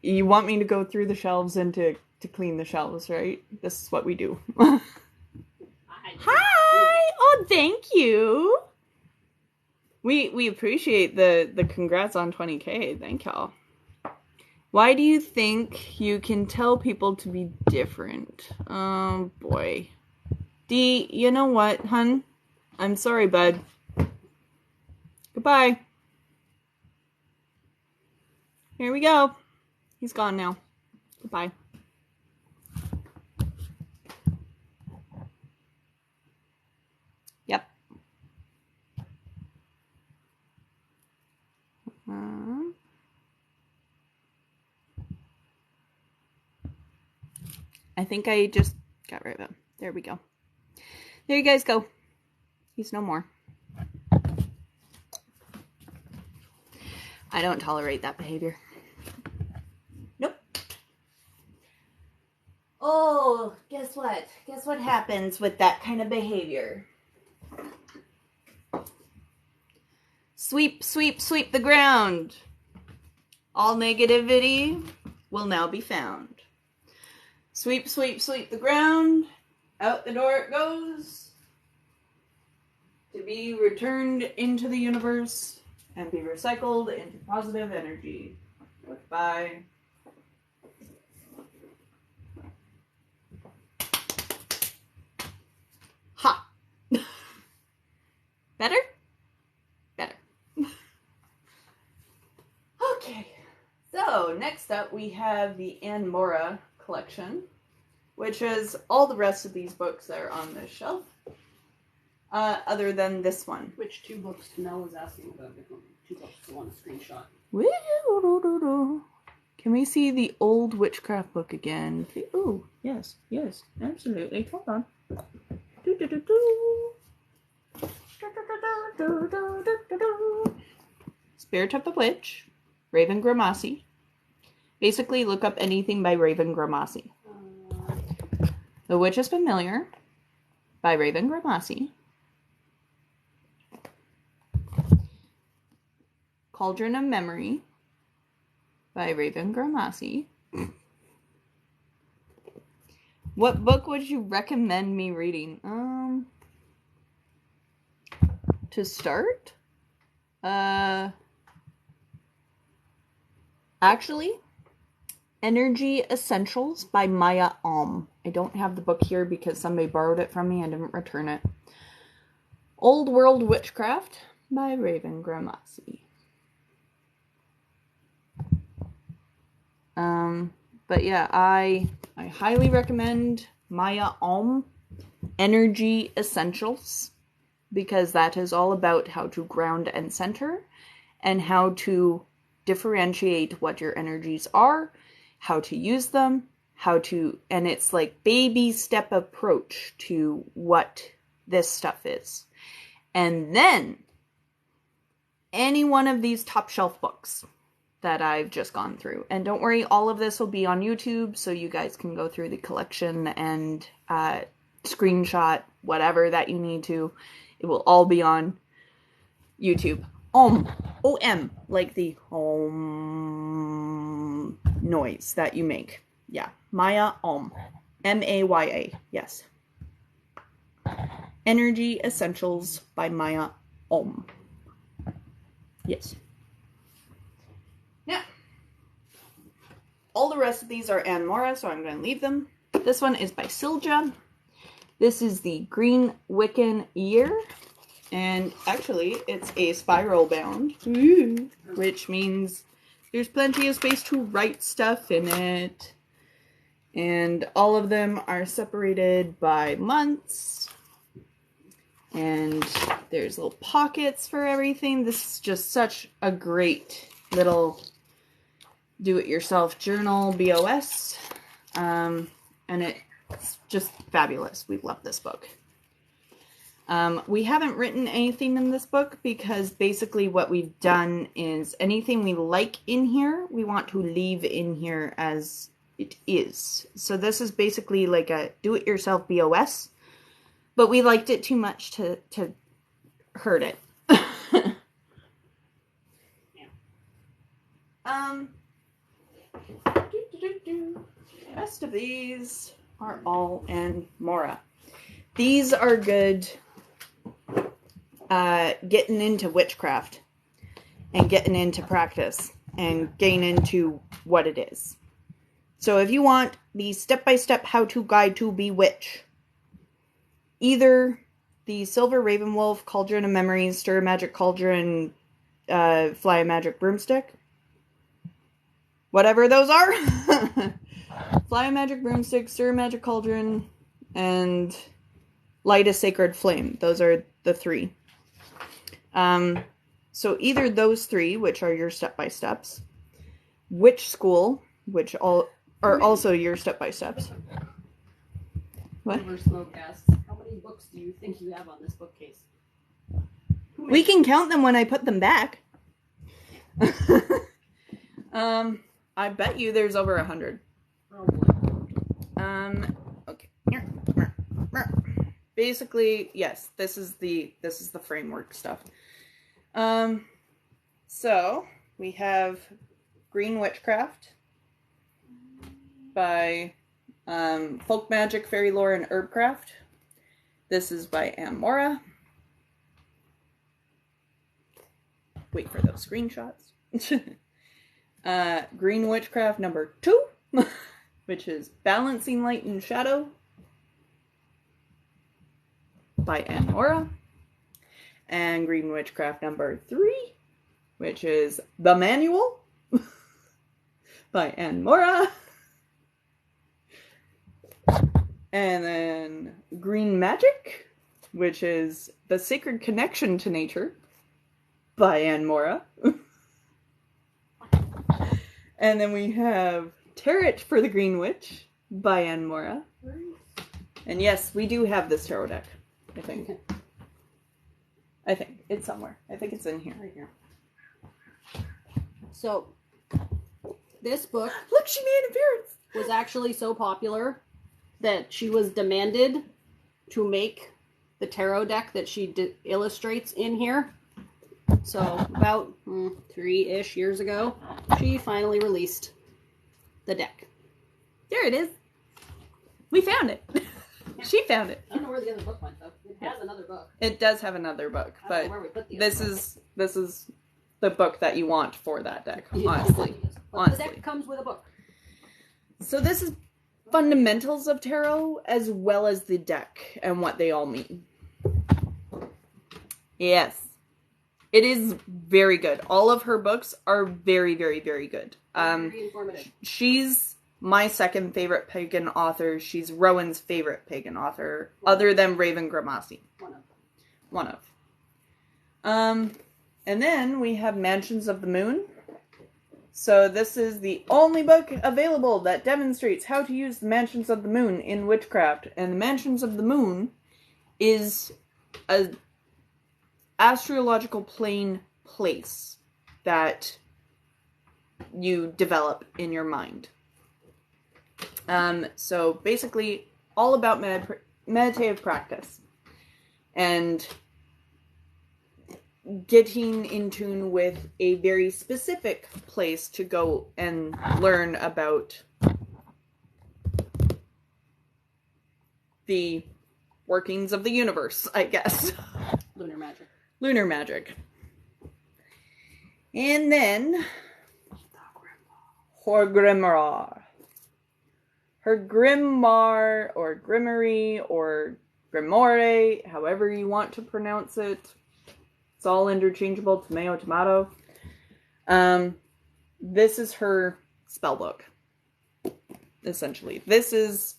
You want me to go through the shelves and to clean the shelves, right? This is what we do. Hi! Oh, thank you. We appreciate the congrats on 20K. Thank y'all. Why do you think you can tell people to be different? Oh, boy. D, you know what, hun? I'm sorry, bud. Goodbye. Here we go. He's gone now. Goodbye. Yep. I think I just got rid of him. There we go. There you guys go. He's no more. I don't tolerate that behavior. Nope. Oh, guess what? Guess what happens with that kind of behavior? Sweep, sweep, sweep the ground. All negativity will now be found. Sweep, sweep, sweep the ground. Out the door it goes. To be returned into the universe and be recycled into positive energy. Goodbye. Better? Better. Okay. So, next up we have the Anne Mora collection, which is all the rest of these books that are on this shelf, other than this one. Which 2 books Mel was asking about? 2 books to want a screenshot. Can we see the old witchcraft book again? Oh, yes, absolutely. Hold on. Spirit of the Witch, Raven Gramassi. Basically, look up anything by Raven Gramassi. The Witch is Familiar by Raven Gramassi. Cauldron of Memory by Raven Gramassi. What book would you recommend me reading? To start? Actually, Energy Essentials by Maya Alm. I don't have the book here because somebody borrowed it from me and didn't return it. Old World Witchcraft by Raven Gramassi. But yeah, I highly recommend Maya Alm Energy Essentials, because that is all about how to ground and center and how to differentiate what your energies are, how to use them, and it's like baby step approach to what this stuff is. And then any one of these top shelf books that I've just gone through. And don't worry, all of this will be on YouTube, so you guys can go through the collection and screenshot whatever that you need to. It will all be on YouTube. OM, like the om noise that you make. Yeah, Maya Om. M-A-Y-A, yes. Energy Essentials by Maya Om. Yes. Now, all the rest of these are Anne Mora, so I'm going to leave them. This one is by Silja. This is the Green Wiccan Year. And actually, it's a spiral bound, which means there's plenty of space to write stuff in it. And all of them are separated by months. And there's little pockets for everything. This is just such a great little do-it-yourself journal, BOS. And it's just fabulous. We love this book. We haven't written anything in this book because basically what we've done is anything we like in here, we want to leave in here as it is. So this is basically like a do-it-yourself BOS, but we liked it too much to hurt it. The rest of these are all Anne Mora. These are good getting into witchcraft and getting into practice and getting into what it is. So if you want the step-by-step how-to guide to bewitch, either the Silver Raven Wolf, Cauldron of Memories, Stir a Magic Cauldron, Fly a Magic Broomstick, whatever those are, Fly a Magic Broomstick, Stir a Magic Cauldron, and Light a Sacred Flame. Those are the 3. So either those 3, which are your step-by-steps, Witch School, which all are also your step-by-steps. What? Smoke asks, how many books do you think you have on this bookcase? We can count them when I put them back. I bet you there's over 100. Probably. Okay. Basically, yes, this is the framework stuff. So we have Green Witchcraft by Folk Magic, Fairy Lore, and Herbcraft. This is by Anne Mora. Wait for those screenshots. Green Witchcraft number 2, which is Balancing Light and Shadow by Anne Mora. and Green Witchcraft number 3, which is The Manual by Anne Mora. And then Green Magic, which is The Sacred Connection to Nature by Anne Mora. And then we have Tarot for the Green Witch by Anne Mora. And yes, we do have this tarot deck, I think. I think it's somewhere. I think it's in here. Right here. So, this book Look, she made an appearance! was actually so popular that she was demanded to make the tarot deck that she illustrates in here. So, about 3-ish years ago, she finally released the deck. There it is. We found it. She found it. I don't know where the other book went, though. It has another book. It does have another book, I don't but know where we put the this other is the book that you want for that deck, book. honestly. But Honestly. the deck comes with a book. So this is fundamentals of tarot as well as the deck and what they all mean. Yes. It is very good. All of her books are very, very, very good. Very informative. She's my second favorite pagan author. She's Rowan's favorite pagan author, other than Raven Gramassi. One of. And then we have Mansions of the Moon. So this is the only book available that demonstrates how to use the Mansions of the Moon in witchcraft. And the Mansions of the Moon is a astrological plane place that you develop in your mind. So basically all about meditative practice and getting in tune with a very specific place to go and learn about the workings of the universe, I guess. Lunar magic. Lunar magic. And then her grimoire. Her grimoire, or grimoire, or grimoire, however you want to pronounce it. It's all interchangeable, tomato. This is her spell book, essentially. This is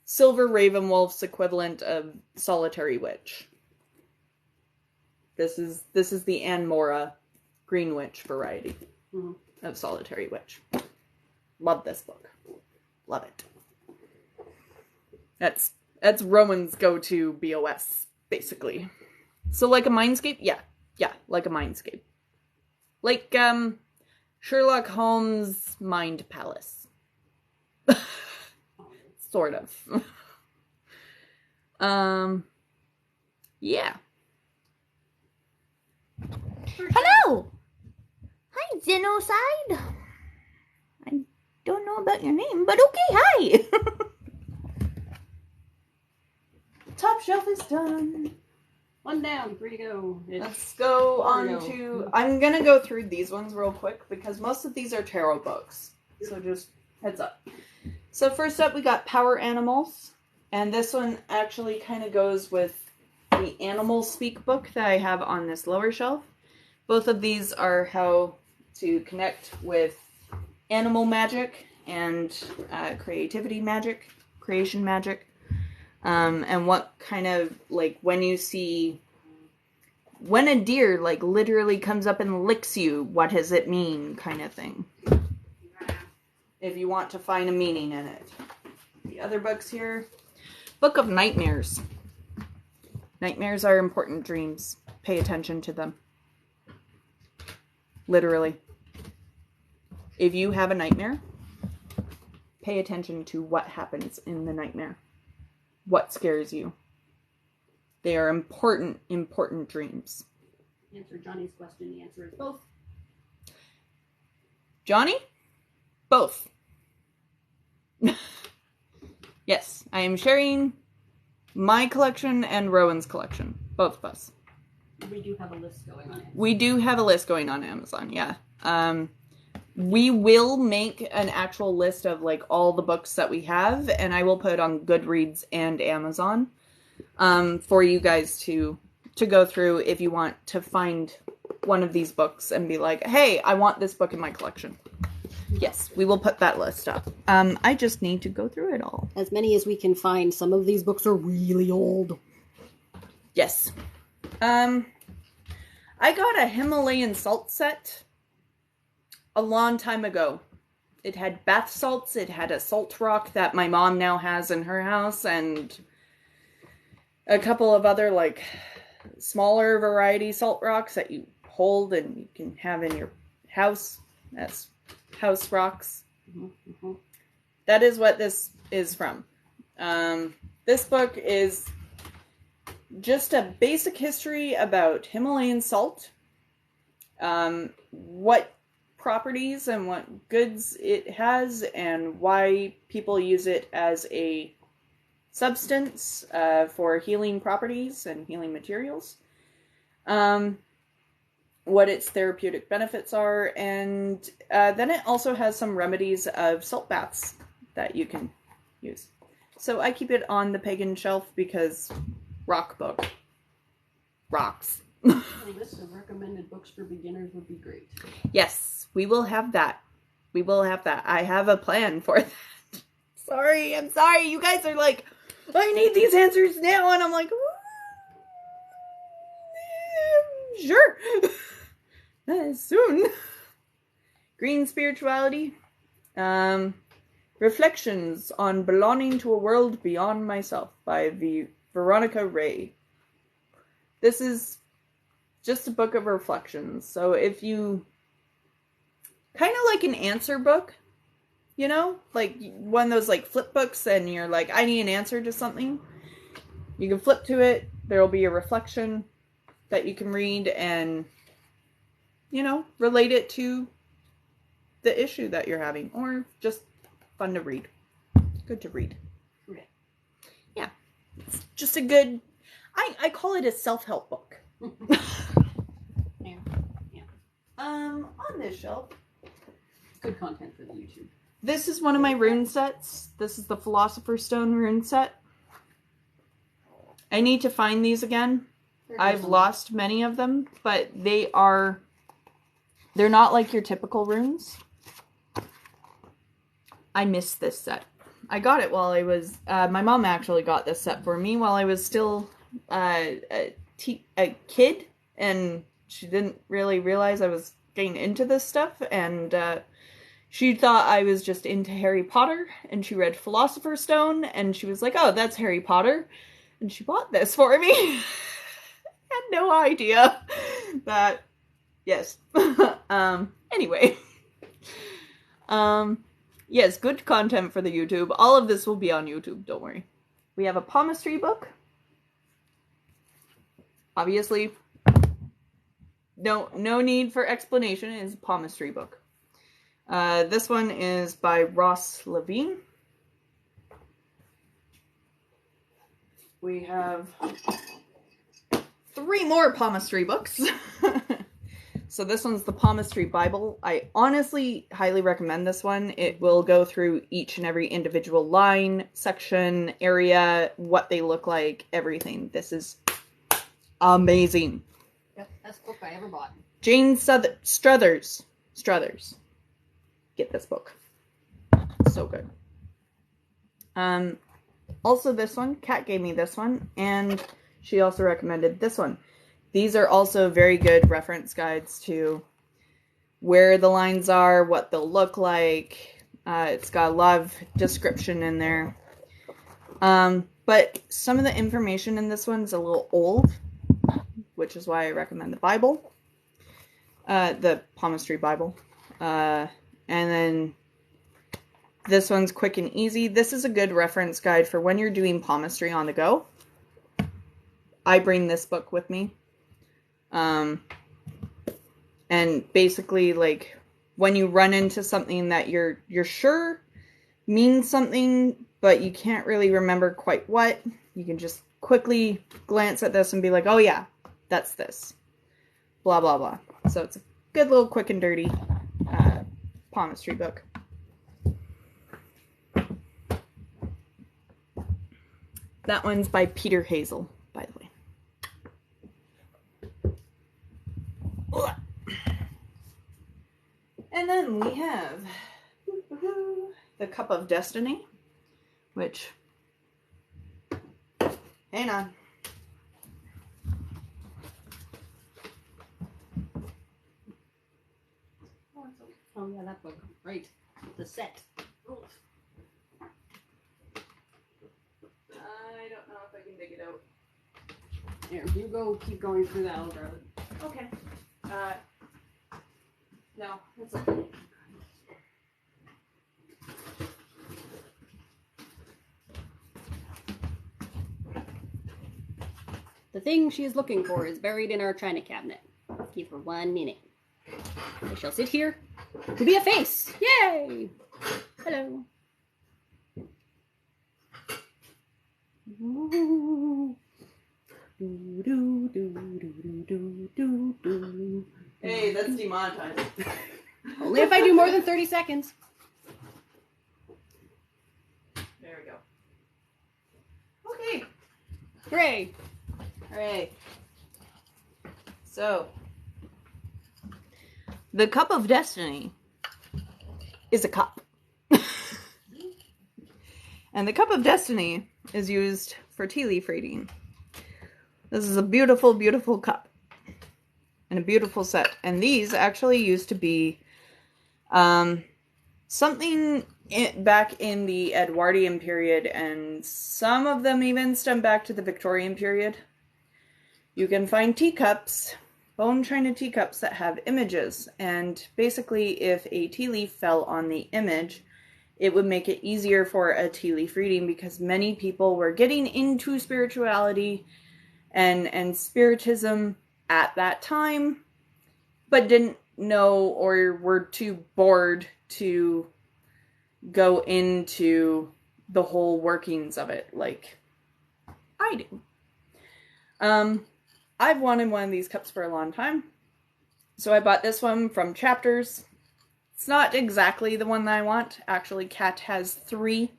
Silver Ravenwolf's equivalent of Solitary Witch. This is the Anne Mora Green Witch variety of Solitary Witch. Love this book. Love it. That's Rowan's go-to BOS, basically. So like a Mindscape? Yeah, like a Mindscape. Like, Sherlock Holmes' Mind Palace. Sort of. Yeah. Hello! Hi, Genocide! I don't know about your name, but okay, hi! Top shelf is done. One down, 3 to go. Let's go on to... I'm gonna go through these ones real quick because most of these are tarot books. So just heads up. So first up we got Power Animals. And this one actually kind of goes with the Animal Speak book that I have on this lower shelf. Both of these are how to connect with animal magic and creativity magic, creation magic. And what kind of, like, when a deer, like, literally comes up and licks you, what does it mean, kind of thing. If you want to find a meaning in it. The other books here. Book of Nightmares. Nightmares are important dreams. Pay attention to them. Literally. If you have a nightmare, pay attention to what happens in the nightmare. What scares you? They are important, important dreams. Answer Johnny's question. The answer is both. Johnny? Both. Yes, I am sharing my collection and Rowan's collection. Both of us. We do have a list going on it. We do have a list going on Amazon, yeah. We will make an actual list of, like, all the books that we have, and I will put it on Goodreads and Amazon, for you guys to to go through if you want to find one of these books and be like, hey, I want this book in my collection. Yes, we will put that list up. I just need to go through it all. As many as we can find. Some of these books are really old. Yes. I got a Himalayan salt set a long time ago. It had bath salts. It had a salt rock that my mom now has in her house, and a couple of other, like, smaller variety salt rocks that you hold and you can have in your house as house rocks. Mm-hmm. That is what this is from. This book is just a basic history about Himalayan salt, what properties and what goods it has, and why people use it as a substance for healing properties and healing materials, what its therapeutic benefits are, and then it also has some remedies of salt baths that you can use. So I keep it on the Pagan shelf because rock book. Rocks. A list of recommended books for beginners would be great. Yes, we will have that. We will have that. I have a plan for that. I'm sorry. You guys are like, I need these answers now. And I'm like, sure. Soon. Green Spirituality. Reflections on Belonging to a World Beyond Myself by Veronica Ray. This is just a book of reflections. So if you kind of like an answer book, you know, like one of those like flip books, and you're like, I need an answer to something. You can flip to it. There'll be a reflection that you can read and, you know, relate it to the issue that you're having, or just fun to read. Good to read. Yeah. It's just a good, I call it a self-help book. Yeah. On this shelf, Good content for the YouTube. this is one of my rune sets. This is the Philosopher's Stone rune set. I need to find these again. I've lost many of them, but they're not like your typical runes. I miss this set. I got it while I was, my mom actually got this set for me while I was still a kid, and she didn't really realize I was getting into this stuff, and she thought I was just into Harry Potter, and she read Philosopher's Stone, and she was like, oh, that's Harry Potter, and she bought this for me. Had no idea that, yes. Anyway. Yes, good content for the YouTube. All of this will be on YouTube, don't worry. We have a palmistry book. Obviously, no need for explanation. It is a palmistry book. This one is by Ross Levine. We have 3 more palmistry books. So this one's the Palmistry Bible. I honestly highly recommend this one. It will go through each and every individual line, section, area, what they look like, everything. This is amazing. Yep, best book I ever bought. Jane Struthers. Get this book. So good. Also this one, Kat gave me this one, and she also recommended this one. These are also very good reference guides to where the lines are, what they'll look like. It's got a lot of description in there. But some of the information in this one's a little old, which is why I recommend the Bible. The Palmistry Bible. And then this one's quick and easy. This is a good reference guide for when you're doing palmistry on the go. I bring this book with me. And basically, like, when you run into something that you're sure means something, but you can't really remember quite what, you can just quickly glance at this and be like, oh yeah, that's this. Blah, blah, blah. So it's a good little quick and dirty palmistry book. That one's by Peter Hazel, by the way. the Cup of Destiny, which, hang on. Oh yeah, that book. Right. The set. I don't know if I can dig it out. Here, you go. Keep going through that. I'll grab it. Okay. No, it's okay. The thing she is looking for is buried in our china cabinet. Give her 1 minute. I shall sit here to be a face. Yay! Hello. Hey, that's demonetized. Only if I do more than 30 seconds. There we go. Okay. Hooray! Hooray. So, the Cup of Destiny is a cup. And the Cup of Destiny is used for tea leaf reading. This is a beautiful, beautiful cup. And a beautiful set. And these actually used to be something back in the Edwardian period, and some of them even stem back to the Victorian period. You can find teacups, bone china teacups that have images, and basically if a tea leaf fell on the image, it would make it easier for a tea leaf reading, because many people were getting into spirituality and spiritism at that time, but didn't know or were too bored to go into the whole workings of it like I do. I've wanted one of these cups for a long time, so I bought this one from Chapters. It's not exactly the one that I want. Actually, Kat has 3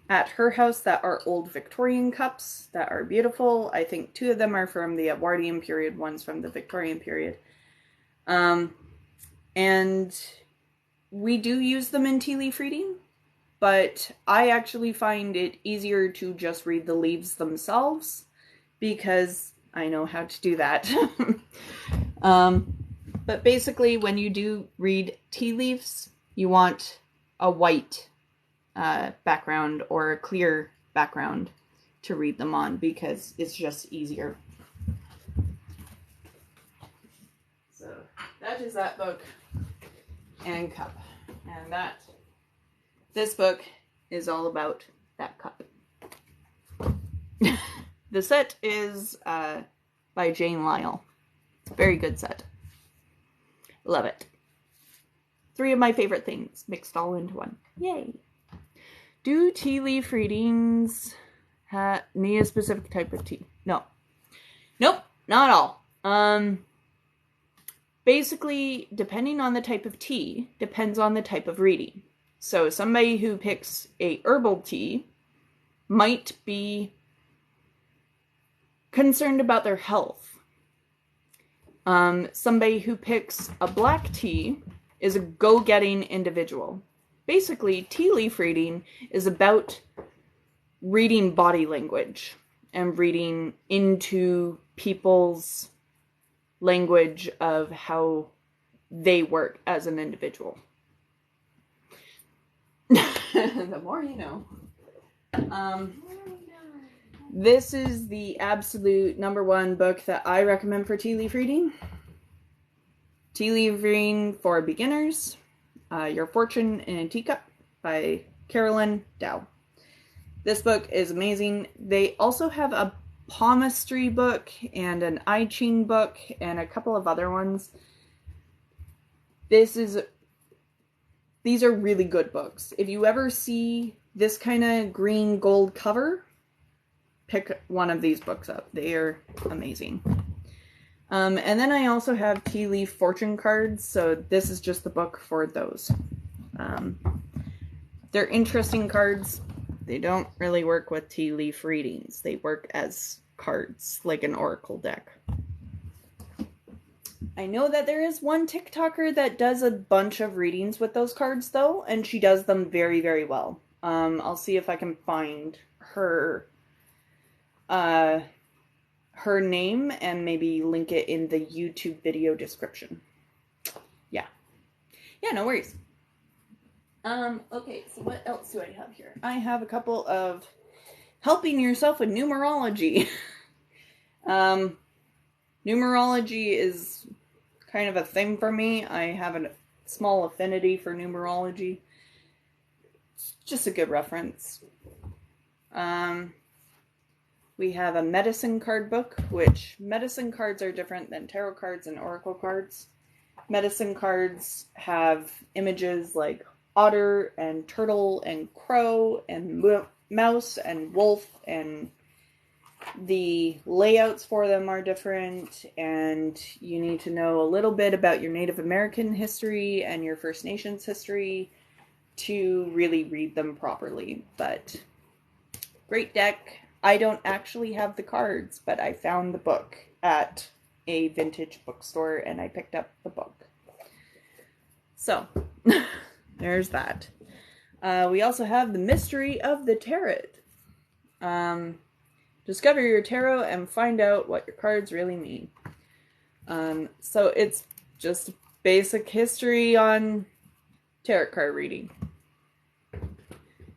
at her house that are old Victorian cups that are beautiful. I think 2 of them are from the Edwardian period, one's from the Victorian period. And we do use them in tea leaf reading, but I actually find it easier to just read the leaves themselves, because I know how to do that. But basically, when you do read tea leaves, you want a white background or a clear background to read them on, because it's just easier. So that is that book and cup. And this book is all about that cup. The set is by Jane Lyle. It's a very good set. Love it. 3 of my favorite things mixed all into one. Yay. Do tea leaf readings need a specific type of tea? No. Nope, not all. Basically, depending on the type of tea, depends on the type of reading. So somebody who picks a herbal tea might be concerned about their health. Somebody who picks a black tea is a go-getting individual. Basically, tea leaf reading is about reading body language and reading into people's language of how they work as an individual. The more you know. This is the absolute #1 book that I recommend for tea leaf reading. Tea leaf reading for beginners. Your Fortune in a Teacup by Carolyn Dow. This book is amazing. They also have a palmistry book and an I Ching book and a couple of other ones. These are really good books. If you ever see this kind of green gold cover, pick one of these books up. They are amazing. And then I also have tea leaf fortune cards, so this is just the book for those. They're interesting cards. They don't really work with tea leaf readings. They work as cards, like an oracle deck. I know that there is one TikToker that does a bunch of readings with those cards, though, and she does them very, very well. I'll see if I can find her her name and maybe link it in the YouTube video description. Yeah. Yeah, no worries. Okay, so what else do I have here? I have a couple of helping yourself with numerology. Numerology is kind of a thing for me. I have a small affinity for numerology. It's just a good reference. We have a medicine card book, which medicine cards are different than tarot cards and oracle cards. Medicine cards have images like otter and turtle and crow and mouse and wolf, and the layouts for them are different, and you need to know a little bit about your Native American history and your First Nations history to really read them properly. But great deck. I don't actually have the cards, but I found the book at a vintage bookstore and I picked up the book. So, there's that. We also have the Mystery of the Tarot. Discover your tarot and find out what your cards really mean. So it's just basic history on tarot card reading.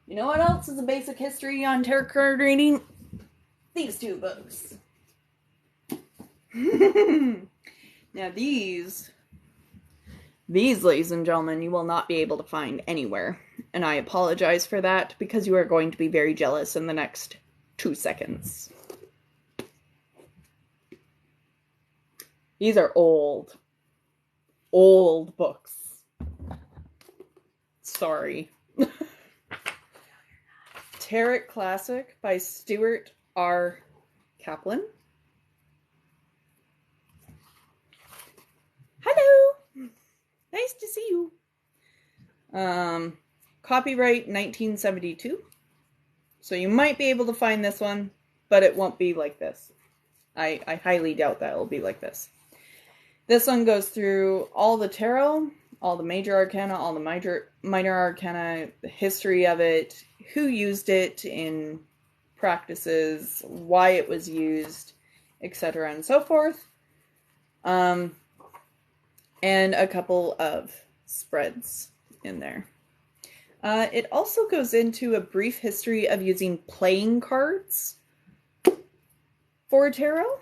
You know what else is a basic history on tarot card reading? These two books. Now these, ladies and gentlemen, you will not be able to find anywhere. And I apologize for that because you are going to be very jealous in the next 2 seconds. These are old books. Sorry. Tarot Classic by Stuart R. Kaplan. Hello! Nice to see you. Copyright 1972. So you might be able to find this one, but it won't be like this. I highly doubt that it'll be like this. This one goes through all the tarot, all the major arcana, all the minor arcana, the history of it, who used it in practices, why it was used, etc. and so forth. And a couple of spreads in there. It also goes into a brief history of using playing cards for tarot.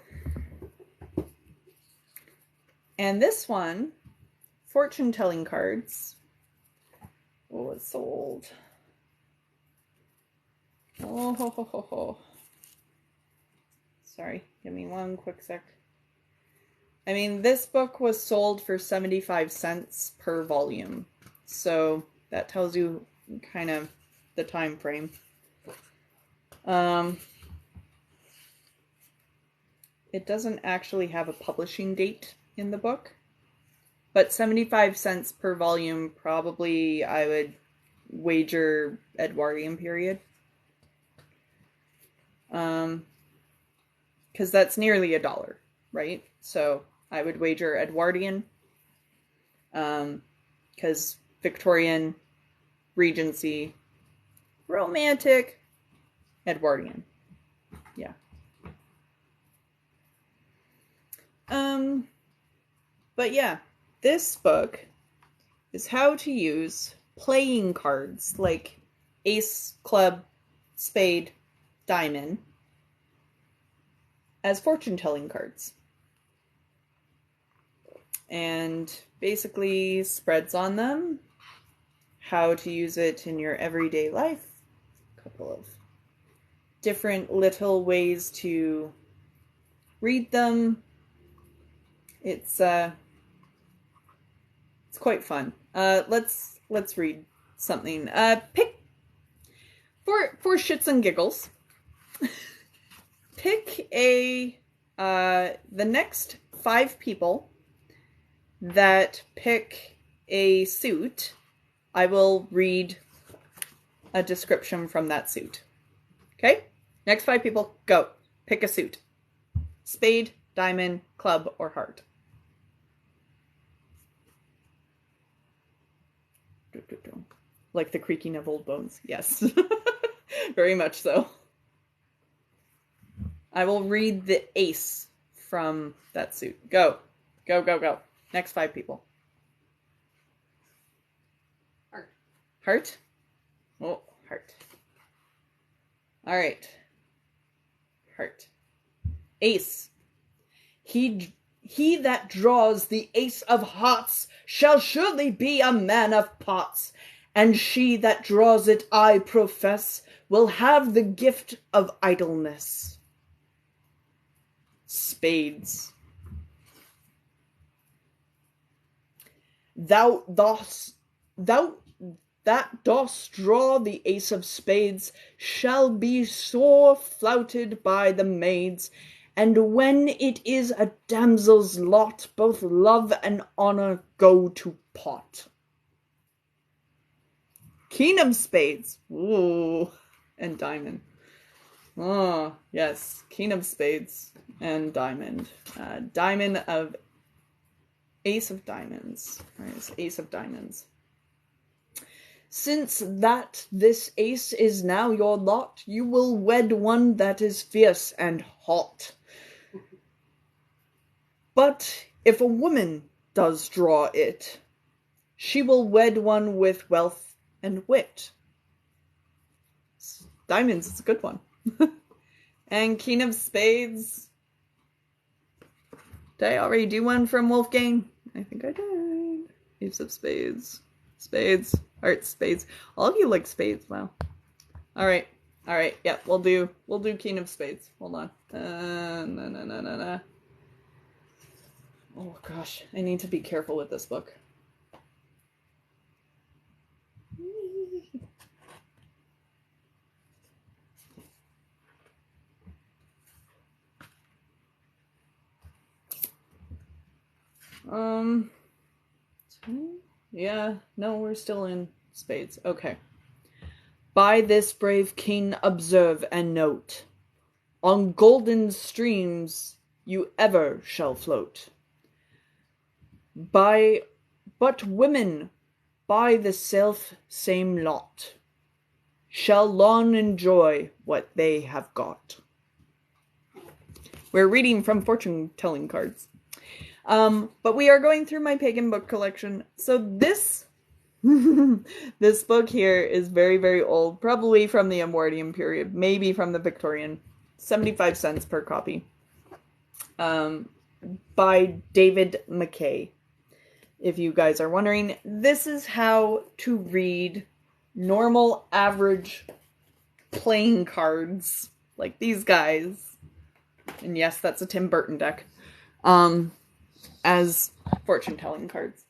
And this one, fortune-telling cards. Oh, it's so old. Oh, ho, ho, ho, ho. Sorry, give me one quick sec. I mean, this book was sold for 75 cents per volume. So that tells you kind of the time frame. It doesn't actually have a publishing date in the book, but 75 cents per volume, probably I would wager Edwardian period. Because that's nearly $1, right? So I would wager Edwardian, because Victorian, Regency, Romantic, Edwardian. Yeah. But yeah, this book is how to use playing cards like ace, club, spade, diamond as fortune-telling cards. And basically spreads on them, how to use it in your everyday life, a couple of different little ways to read them. It's quite fun. Let's read something. Pick for shits and giggles. Pick the next 5 people that pick a suit. I will read a description from that suit. Okay? Next 5 people, go. Pick a suit. Spade, diamond, club, or heart. Like the creaking of old bones. Yes. Very much so. I will read the ace from that suit. Go. Go, go, go. Next 5 people. Heart. Heart? Oh, heart. All right. Heart. Ace. He that draws the ace of hearts shall surely be a man of parts, and she that draws it, I profess, will have the gift of idleness. Spades. Thou that dost draw the ace of spades shall be sore flouted by the maids, and when it is a damsel's lot, both love and honour go to pot. King of spades. Ooh, and diamond. Oh, yes. King of spades and diamond. Diamond of ace of diamonds. Right, ace of diamonds. Since that this ace is now your lot, you will wed one that is fierce and hot. But if a woman does draw it, she will wed one with wealth and wit. Diamonds is a good one. And King of Spades. Did I already do one from Wolfgang? I think I did. Ace of Spades. Spades. Hearts, spades. All of you like spades. Wow. All right. Yeah, we'll do King of Spades. Hold on. No. Oh gosh, I need to be careful with this book. Yeah, no, we're still in spades. Okay. By this brave king observe and note, on golden streams you ever shall float. But women by the self same lot shall long enjoy what they have got. We're reading from fortune-telling cards. But we are going through my pagan book collection. So this this book here is very, very old, probably from the Edwardian period, maybe from the Victorian. 75 cents per copy. By David McKay. If you guys are wondering, this is how to read normal, average playing cards like these guys. And yes, that's a Tim Burton deck. As fortune-telling cards.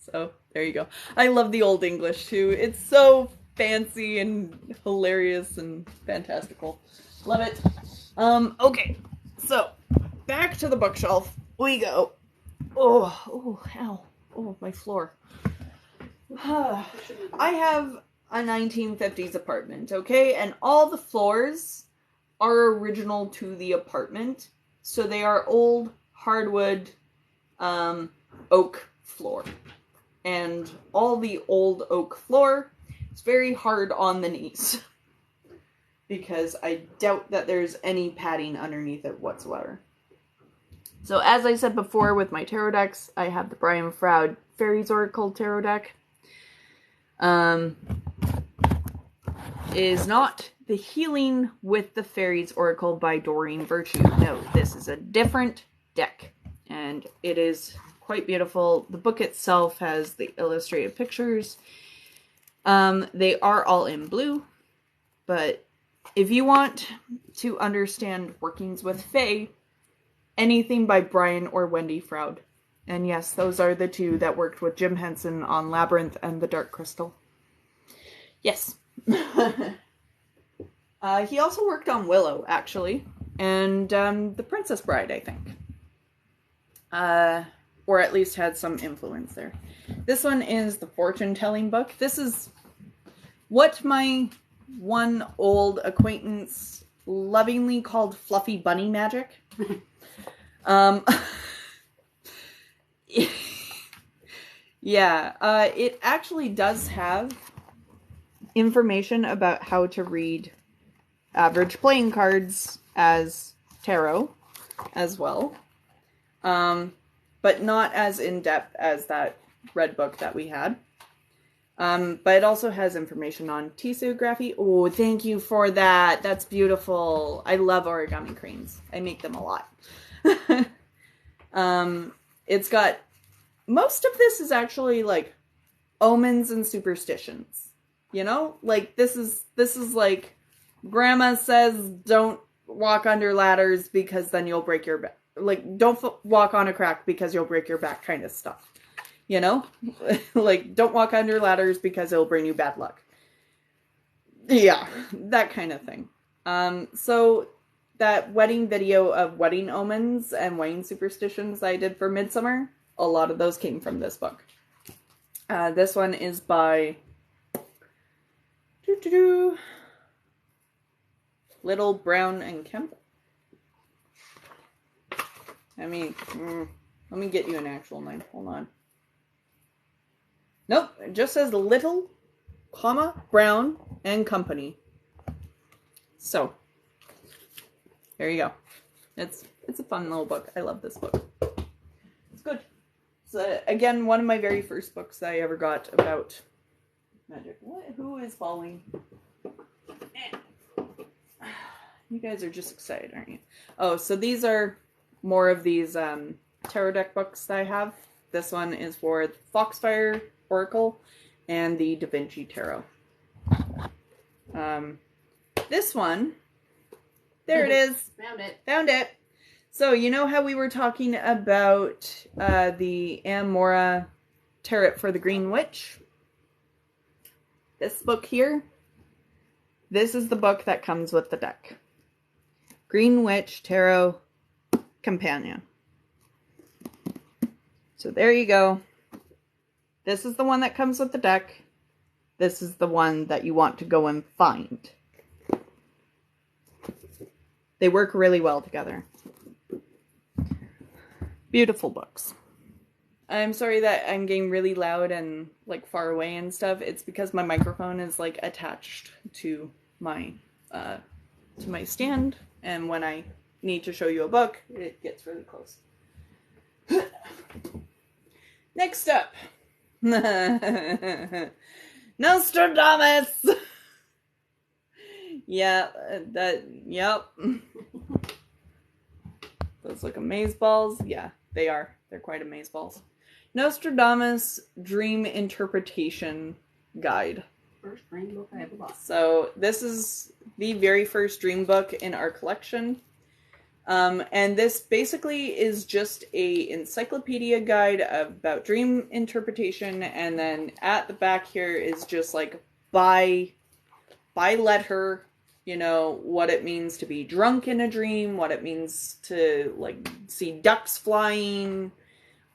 So, there you go. I love the Old English, too. It's so fancy and hilarious and fantastical. Love it. Okay. So, back to the bookshelf we go. Oh, ow. Oh, my floor. I have a 1950s apartment, okay? And all the floors are original to the apartment. So they are old hardwood oak floor. And all the old oak floor is very hard on the knees. Because I doubt that there's any padding underneath it whatsoever. So as I said before with my tarot decks, I have the Brian Froud Fairies Oracle tarot deck. Is not the Healing with the Fairies Oracle by Doreen Virtue. No, this is a different deck. And it is quite beautiful. The book itself has the illustrated pictures. They are all in blue. But if you want to understand workings with Fae, anything by Brian or Wendy Froud. And yes, those are the two that worked with Jim Henson on Labyrinth and the Dark Crystal. Yes. He also worked on Willow, actually. And The Princess Bride, I think. Or at least had some influence there. This one is the fortune-telling book. This is what my one old acquaintance lovingly called Fluffy Bunny Magic. Yeah, it actually does have information about how to read average playing cards as tarot as well. But not as in-depth as that red book that we had. But it also has information on tissography. Oh, thank you for that. That's beautiful. I love origami cranes. I make them a lot. It's got, most of this is actually like omens and superstitions. You know? Like this is like grandma says don't walk under ladders because then you'll break your back. Like don't walk on a crack because you'll break your back kind of stuff. You know? Like, don't walk under ladders because it'll bring you bad luck. Yeah, that kind of thing. So, that wedding video of wedding omens and wedding superstitions I did for Midsummer, a lot of those came from this book. This one is by Little, Brown, and Kemp. Let me get you an actual name. Hold on. Nope, it just says Little, Brown, and Company. So, there you go. It's a fun little book. I love this book. It's good. It's, again, one of my very first books that I ever got about magic. Who is falling? You guys are just excited, aren't you? Oh, so these are more of these tarot deck books that I have. This one is for Foxfire Oracle and the Da Vinci Tarot. This one, there it is. Found it. So you know how we were talking about the Amora Tarot for the Green Witch? This book here, this is the book that comes with the deck. Green Witch Tarot Companion. So there you go. This is the one that comes with the deck. This is the one that you want to go and find. They work really well together. Beautiful books. I'm sorry that I'm getting really loud and like far away and stuff. It's because my microphone is like attached to my stand, and when I need to show you a book, it gets really close. Next up. Nostradamus! Yeah, yep. Those look amazeballs. Yeah, they are. They're quite amazeballs. Nostradamus Dream Interpretation Guide. First dream book I ever bought. So, this is the very first dream book in our collection. And this basically is just a encyclopedia guide about dream interpretation, and then at the back here is just like by letter, you know, what it means to be drunk in a dream, what it means to like see ducks flying,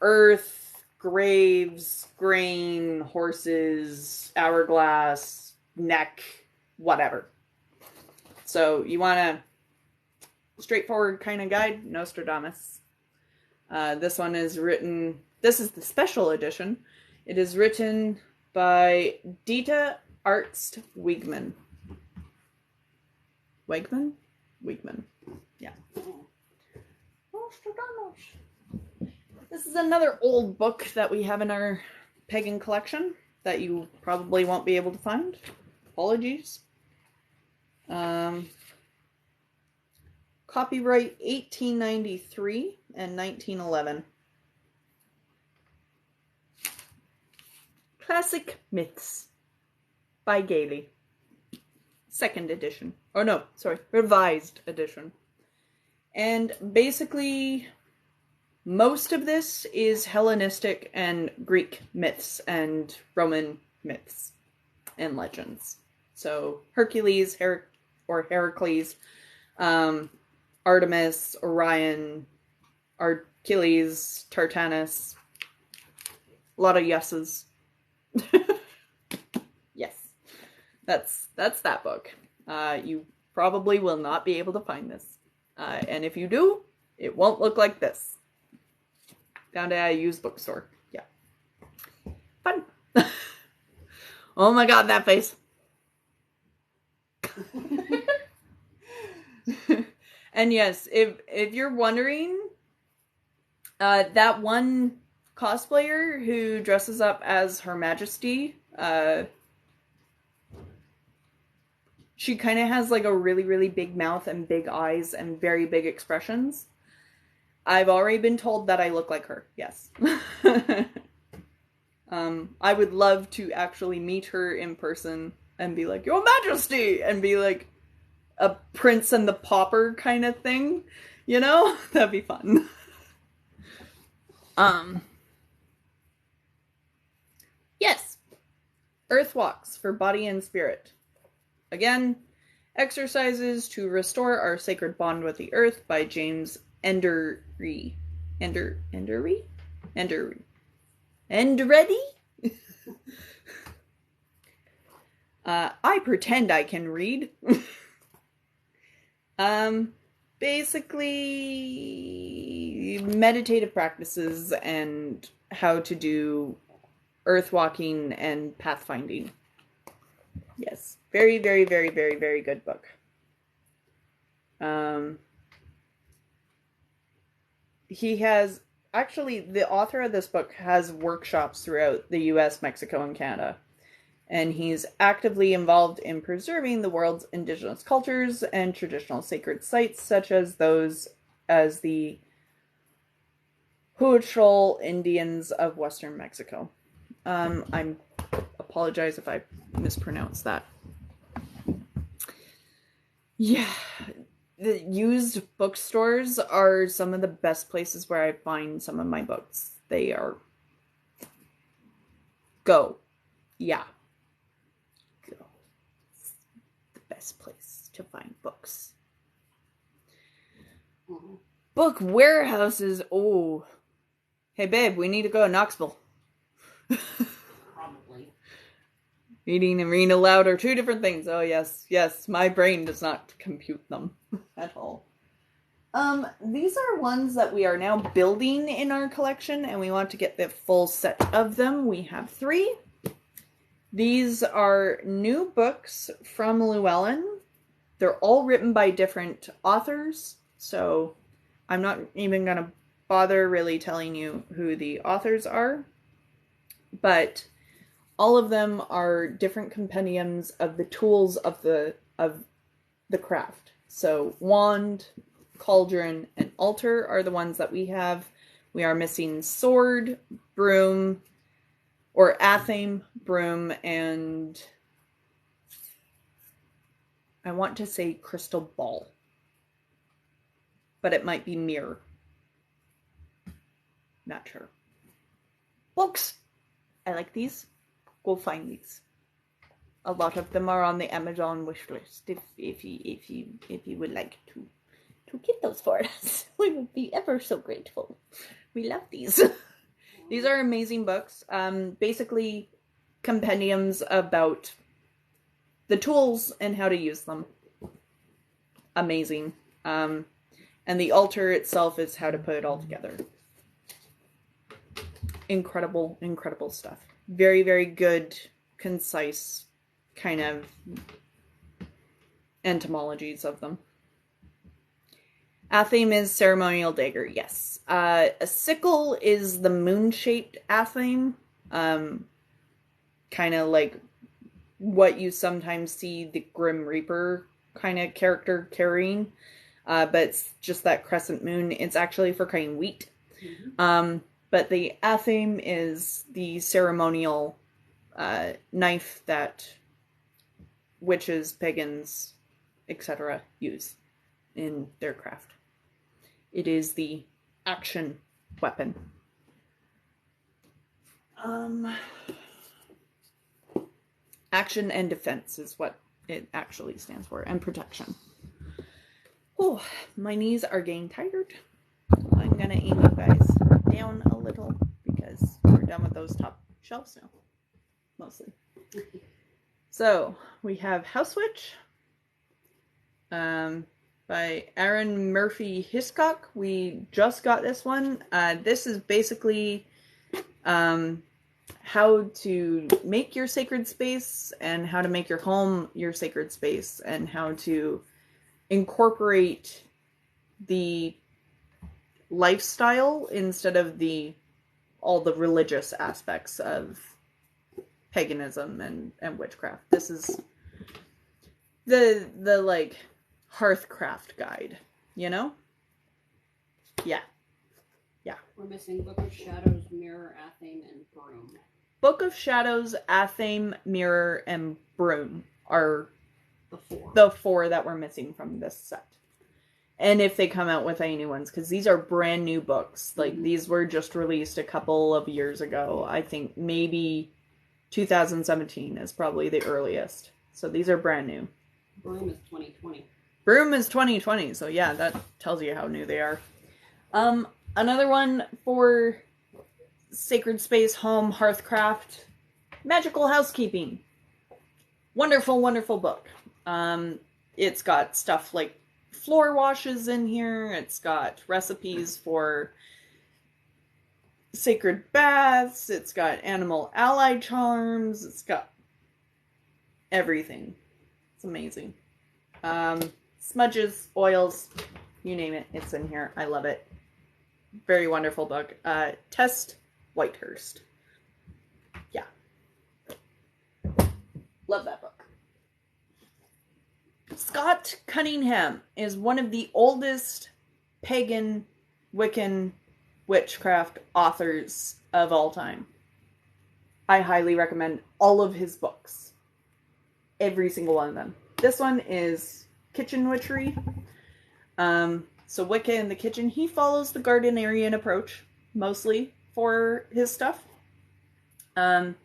earth, graves, grain, horses, hourglass, neck, whatever. So you want to straightforward kind of guide, Nostradamus. This one is written, this is the special edition. It is written by Dita Arzt Wiegman. Wiegman. Yeah. Nostradamus. This is another old book that we have in our Pagan collection that you probably won't be able to find. Apologies. Copyright 1893 and 1911. Classic Myths by Gailey. Second edition. Oh no, sorry, revised edition. And basically, most of this is Hellenistic and Greek myths and Roman myths and legends. So Hercules, Heracles, Artemis, Orion, Achilles, Tartanus. A lot of yeses. Yes. That's that book. You probably will not be able to find this. And if you do, it won't look like this. Found at a used bookstore. Yeah. Oh my god, that face. And yes, if you're wondering, that one cosplayer who dresses up as Her Majesty, she kind of has like a really, really big mouth and big eyes and very big expressions. I've already been told that I look like her, yes. I would love to actually meet her in person and be like, Your Majesty! And be like a Prince and the Pauper kind of thing, you know? That'd be fun. Yes. Earth walks for body and spirit. Again, exercises to restore our sacred bond with the earth by James Endery. Endery? I pretend I can read. Basically, meditative practices and how to do earth walking and pathfinding. Yes. Very, very, very, very, very good book. He has, actually, the author of this book has workshops throughout the US, Mexico, and Canada. And he's actively involved in preserving the world's indigenous cultures and traditional sacred sites, such as those as the Huichol Indians of Western Mexico. I apologize if I mispronounced that. Yeah, the used bookstores are some of the best places where I find some of my books. They are... Go. Yeah. Go. It's the best place to find books. Mm-hmm. Book warehouses. Oh. Hey, babe, we need to go to Knoxville. Probably. Reading and reading aloud are two different things. Oh, yes, yes. My brain does not compute them at all. These are ones that we are now building in our collection, and we want to get the full set of them. We have 3. These are new books from Llewellyn. They're all written by different authors, so I'm not even going to bother really telling you who the authors are. But all of them are different compendiums of the tools of the craft. So wand, cauldron, and altar are the ones that we have. We are missing sword, broom, or athame, broom, and I want to say crystal ball. But it might be mirror. Not sure. Books. I like these. Go find these. A lot of them are on the Amazon wish list. If you would like to get those for us, we would be ever so grateful. We love these. These are amazing books. Basically, compendiums about the tools and how to use them. Amazing. And the altar itself is how to put it all together. Incredible, incredible stuff. Very, very good, concise kind of entomologies of them. Athame is ceremonial dagger, yes. A sickle is the moon-shaped athame. Kind of like what you sometimes see the Grim Reaper kind of character carrying. But it's just that crescent moon. It's actually for cutting wheat. Mm-hmm. But the athame is the ceremonial knife that witches, pagans, etc. use in their craft. It is the action weapon. Action and defense is what it actually stands for, and protection. Oh, my knees are getting tired. I'm gonna aim you guys down a little because we're done with those top shelves now, mostly. So we have House Witch by Aaron Murphy Hiscock. We just got this one. This is basically how to make your sacred space and how to make your home your sacred space and how to incorporate the lifestyle instead of all the religious aspects of paganism and witchcraft. This is the like hearthcraft guide, you know? Yeah. We're missing Book of Shadows, Mirror, Athame, and Broom. Book of Shadows, Athame, Mirror, and Broom are The 4. the 4 that we're missing from this set. And if they come out with any new ones, because these are brand new books. Like, these were just released a couple of years ago. I think maybe 2017 is probably the earliest. So these are brand new. Broom is 2020. Broom is 2020, so yeah, that tells you how new they are. Another one for Sacred Space, Home, Hearthcraft, Magical Housekeeping. Wonderful, wonderful book. It's got stuff like floor washes in here. It's got recipes for sacred baths. It's got animal ally charms. It's got everything. It's amazing. Smudges, oils, you name it, it's in here. I love it. Very wonderful book. Test Whitehurst. Yeah. Love that book. Scott Cunningham is one of the oldest pagan, Wiccan, witchcraft authors of all time. I highly recommend all of his books. Every single one of them. This one is Kitchen Witchery. So Wicca in the kitchen. He follows the Gardnerian approach, mostly, for his stuff. But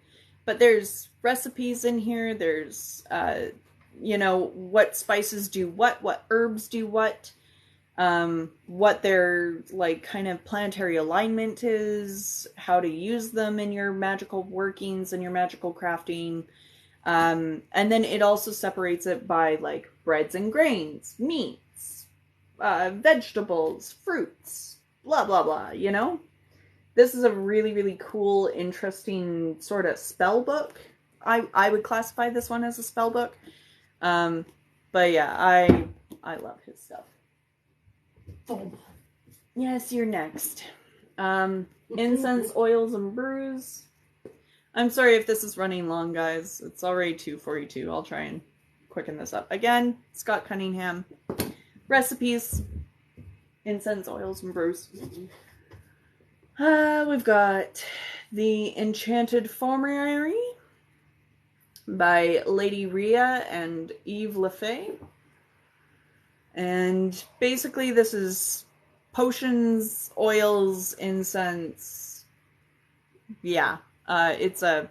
there's recipes in here. There's, what spices do what herbs do what their, like, kind of planetary alignment is, how to use them in your magical workings and your magical crafting. And then it also separates it by, like, breads and grains, meats, vegetables, fruits, blah, blah, blah, you know? This is a really, really cool, interesting sort of spell book. I would classify this one as a spell book. But yeah, I love his stuff. Oh. Yes, you're next. Incense, oils, and brews. I'm sorry if this is running long, guys. It's already 2:42. I'll try and quicken this up. Again, Scott Cunningham. Recipes. Incense, oils, and brews. We've got The Enchanted Formulary by Lady Rhea and Eve LaFay. And basically this is potions, oils, incense. Yeah. It's a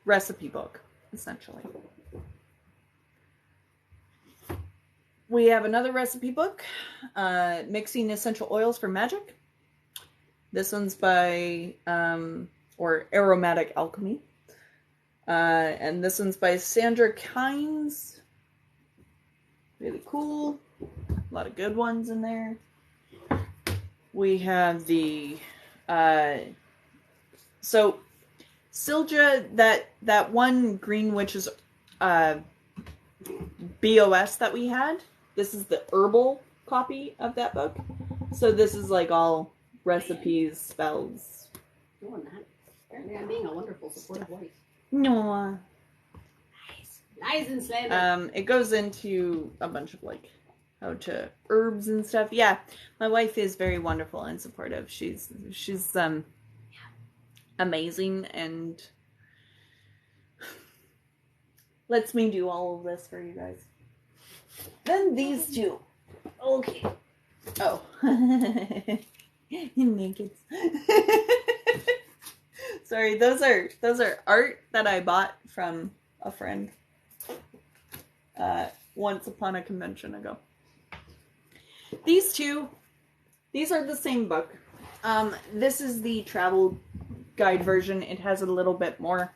recipe book, essentially. We have another recipe book, Mixing Essential Oils for Magic. This one's by, Aromatic Alchemy. And this one's by Sandra Kynes. Really cool. A lot of good ones in there. We have the, so Sylja, that one Green Witch's, BOS that we had, this is the herbal copy of that book. So this is like all recipes, spells. Doing that. Apparently I'm being a wonderful supportive voice. No. Nice and slander. It goes into a bunch of, like, how to herbs and stuff. Yeah, my wife is very wonderful and supportive. She's amazing and lets me do all of this for you guys. Then these two. Okay. Oh. Naked. Sorry, those are art that I bought from a friend once upon a convention ago. These are the same book. This is the travel guide version. It has a little bit more.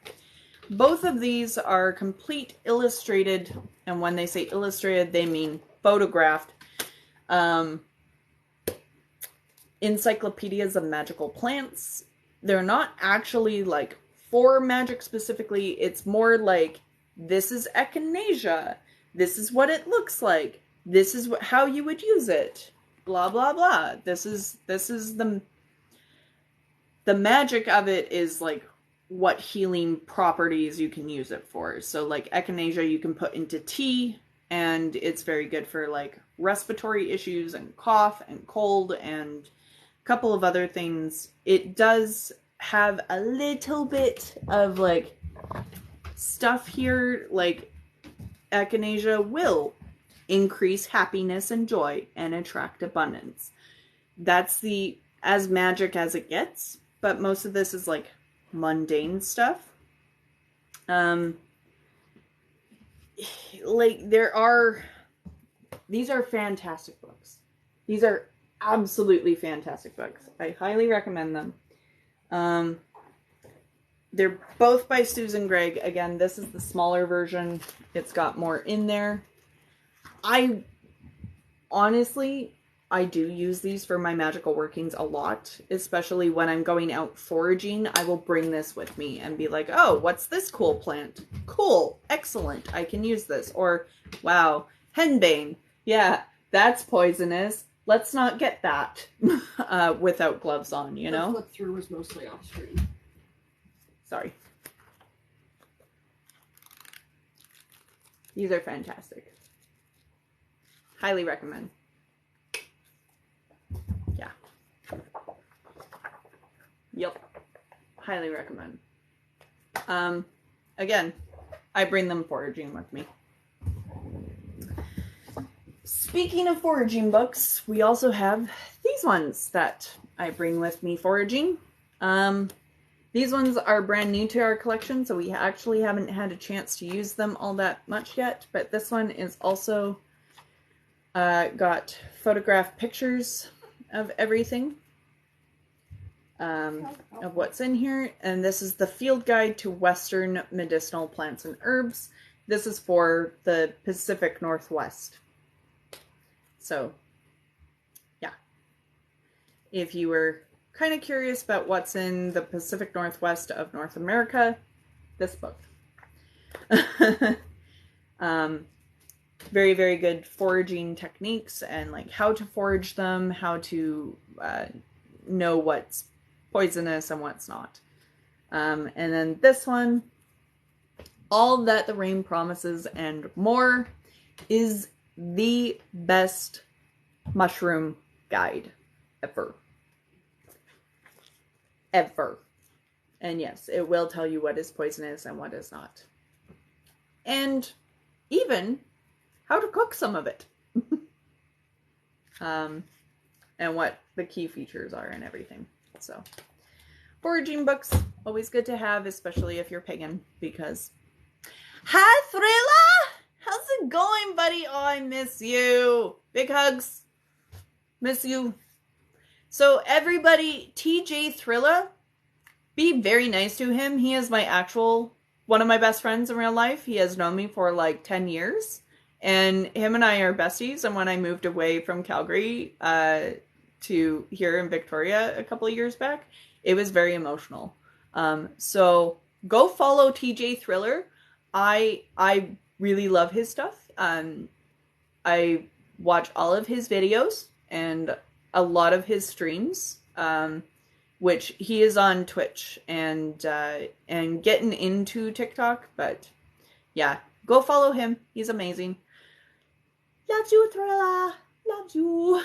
Both of these are complete illustrated, and when they say illustrated, they mean photographed. Encyclopedias of magical plants they're not actually like for magic specifically. It's more like, this is echinacea. This is what it looks like. This is how you would use it. Blah, blah, blah. This is the magic of it is like what healing properties you can use it for. So like echinacea you can put into tea, and it's very good for like respiratory issues and cough and cold and a couple of other things. It does have a little bit of like stuff here, like echinacea will increase happiness and joy and attract abundance. That's as magic as it gets, but most of this is like mundane stuff. Like these are fantastic books. These are absolutely fantastic books. I highly recommend them. They're both by Susan Gregg. Again, this is the smaller version. It's got more in there. I do use these for my magical workings a lot, especially when I'm going out foraging. I will bring this with me and be like, oh, what's this cool plant? Cool, excellent, I can use this. Or, wow, henbane. Yeah, that's poisonous. Let's not get that without gloves on, you know? The flip through was mostly off screen. Sorry. These are fantastic. Highly recommend. Yeah. Yep. Highly recommend. Again, I bring them foraging with me. Speaking of foraging books, we also have these ones that I bring with me foraging. These ones are brand new to our collection, so we actually haven't had a chance to use them all that much yet, but this one is also got photographed pictures of everything, of what's in here, and this is the Field Guide to Western Medicinal Plants and Herbs. This is for the Pacific Northwest. So, yeah. If you were kind of curious about what's in the Pacific Northwest of North America, this book. Very, very good foraging techniques and like how to forage them, how to know what's poisonous and what's not. And then this one, All That the Rain Promises and More, is the best mushroom guide ever. Ever. And yes, it will tell you what is poisonous and what is not. And even how to cook some of it. And what the key features are and everything. So, foraging books, always good to have, especially if you're pagan, because... Hi, Thrilla! How's it going, buddy? Oh, I miss you. Big hugs. Miss you. So, everybody, TJ Thrilla, be very nice to him. He is one of my best friends in real life. He has known me for like 10 years. And him and I are besties. And when I moved away from Calgary to here in Victoria a couple of years back, it was very emotional. So go follow TJ Thriller. I really love his stuff. I watch all of his videos and a lot of his streams, which he is on Twitch and getting into TikTok. But yeah, go follow him. He's amazing. Loves you, Thrilla. Loves you.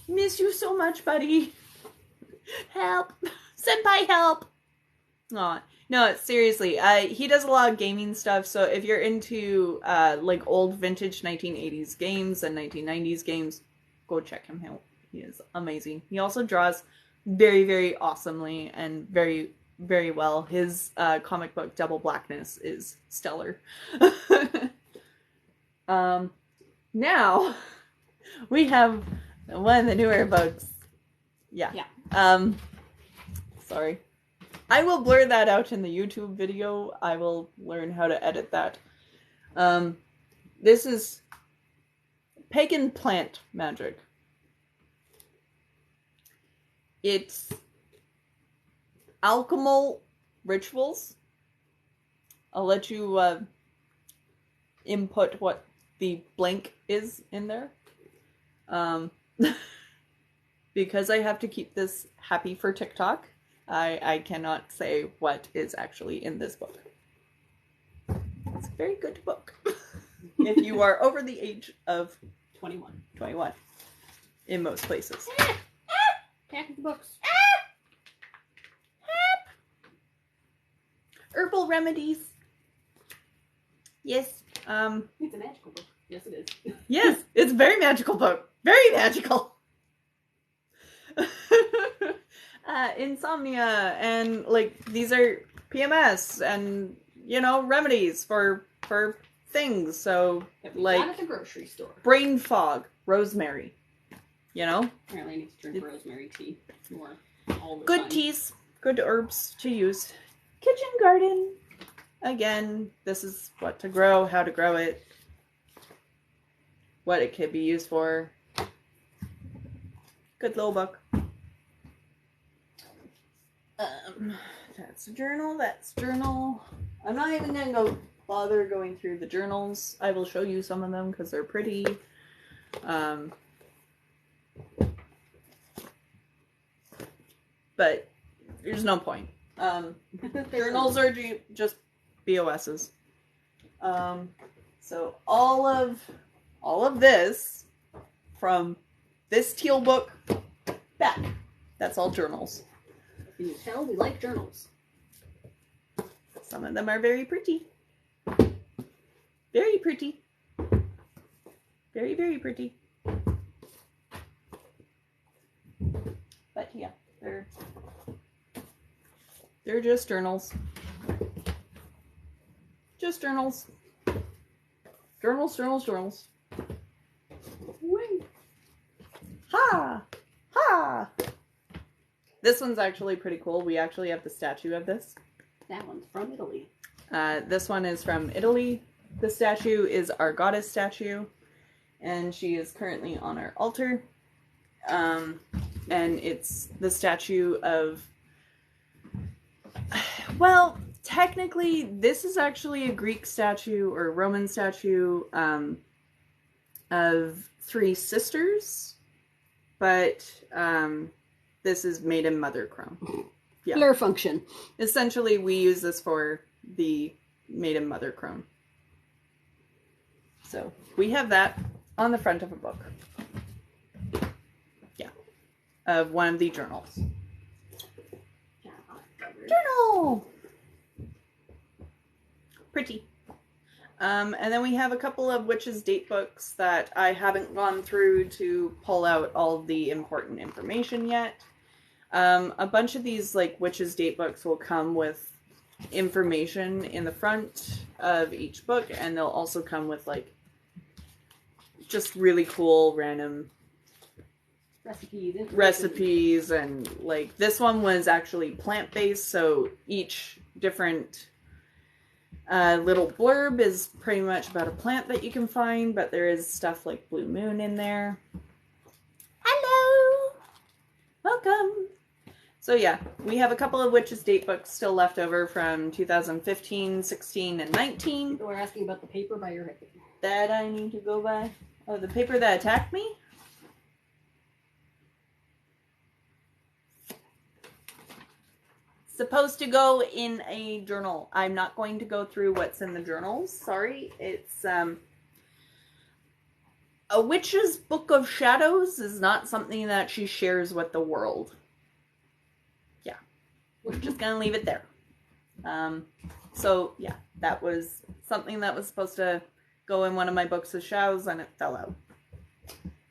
Miss you so much, buddy. Help. Senpai, help. Aw. No, seriously. He does a lot of gaming stuff, so if you're into like old vintage 1980s games and 1990s games, go check him out. He is amazing. He also draws very, very awesomely and very, very well. His comic book, Double Blackness, is stellar. Now, we have one of the newer books. Yeah. Sorry. I will blur that out in the YouTube video. I will learn how to edit that. This is Pagan Plant Magic. It's alchemical rituals. I'll let you input what the blank is in there. Because I have to keep this happy for TikTok, I cannot say what is actually in this book. It's a very good book. If you are over the age of 21 in most places. Pack of books. Herbal remedies. Yes. It's a magical book. Yes, it is. Yes, it's a very magical book. Very magical. Insomnia and like these are PMS and remedies for things. So like not at the grocery store. Brain fog, rosemary. Apparently I need to drink rosemary tea more all the Good time. teas, good herbs to use. Kitchen garden. Again, this is what to grow, how to grow it, what it could be used for. Good little book. That's a journal, that's journal. I'm not even gonna bother going through the journals. I will show you some of them because they're pretty. But there's no point. Journals are just BOSs. So all of this from this teal book back, that's all journals. Can you tell we like journals? Some of them are very pretty. Very pretty. Very, very pretty. But yeah, they're just journals. Just journals. Journals. Wait. Ha! Ha! This one's actually pretty cool. We actually have the statue of this. That one's from Italy. This one is from Italy. The statue is our goddess statue, and she is currently on our altar. And it's the statue of... Well, technically, this is actually a Greek statue or Roman statue of three sisters, but this is made in mother chrome. Yeah. Blur function. Essentially, we use this for the made in mother chrome. So we have that on the front of a book. Yeah. Of one of the journals. Journal! Pretty. And then we have a couple of witches' date books that I haven't gone through to pull out all of the important information yet. A bunch of these like witches' date books will come with information in the front of each book, and they'll also come with like just really cool random recipes, and like this one was actually plant-based, so each different little blurb is pretty much about a plant that you can find, but there is stuff like Blue Moon in there. Hello! Welcome! So yeah, we have a couple of witches' date books still left over from 2015, 16, and 19. People are asking about the paper by your head. That I need to go by. Oh, the paper that attacked me? Supposed to go in a journal. I'm not going to go through what's in the journals. Sorry. It's, a witch's book of shadows is not something that she shares with the world. Yeah. We're just gonna leave it there. So, yeah. That was something that was supposed to go in one of my books of shadows, and it fell out.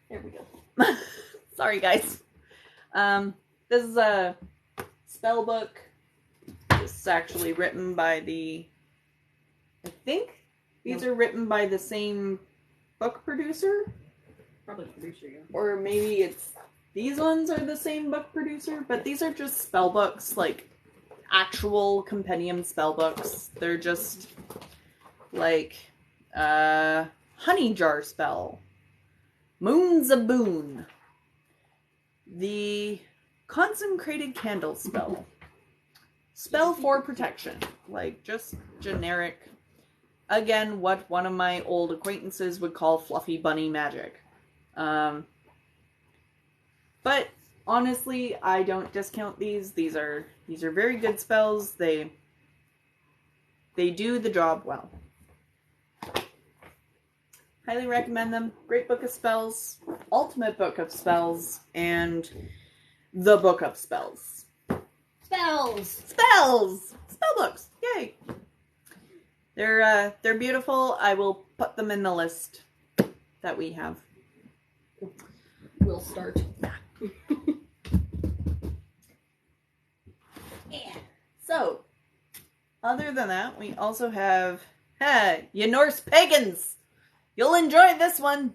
There we go. Sorry, guys. This is a spell book. This is actually written by I think these are written by the same book producer. Probably the producer, yeah. Or maybe these ones are the same book producer, but these are just spell books, like actual compendium spell books. They're just like honey jar spell, moon's a boon, the consecrated candle spell, spell for protection. Like, just generic. Again, what one of my old acquaintances would call fluffy bunny magic. But honestly, I don't discount these. These are very good spells. They do the job well. Highly recommend them. Great book of spells, ultimate book of spells, and the book of spells. Spells! Spell books! Yay! They're beautiful. I will put them in the list that we have. We'll start. Yeah. So, other than that, we also have, you Norse pagans! You'll enjoy this one!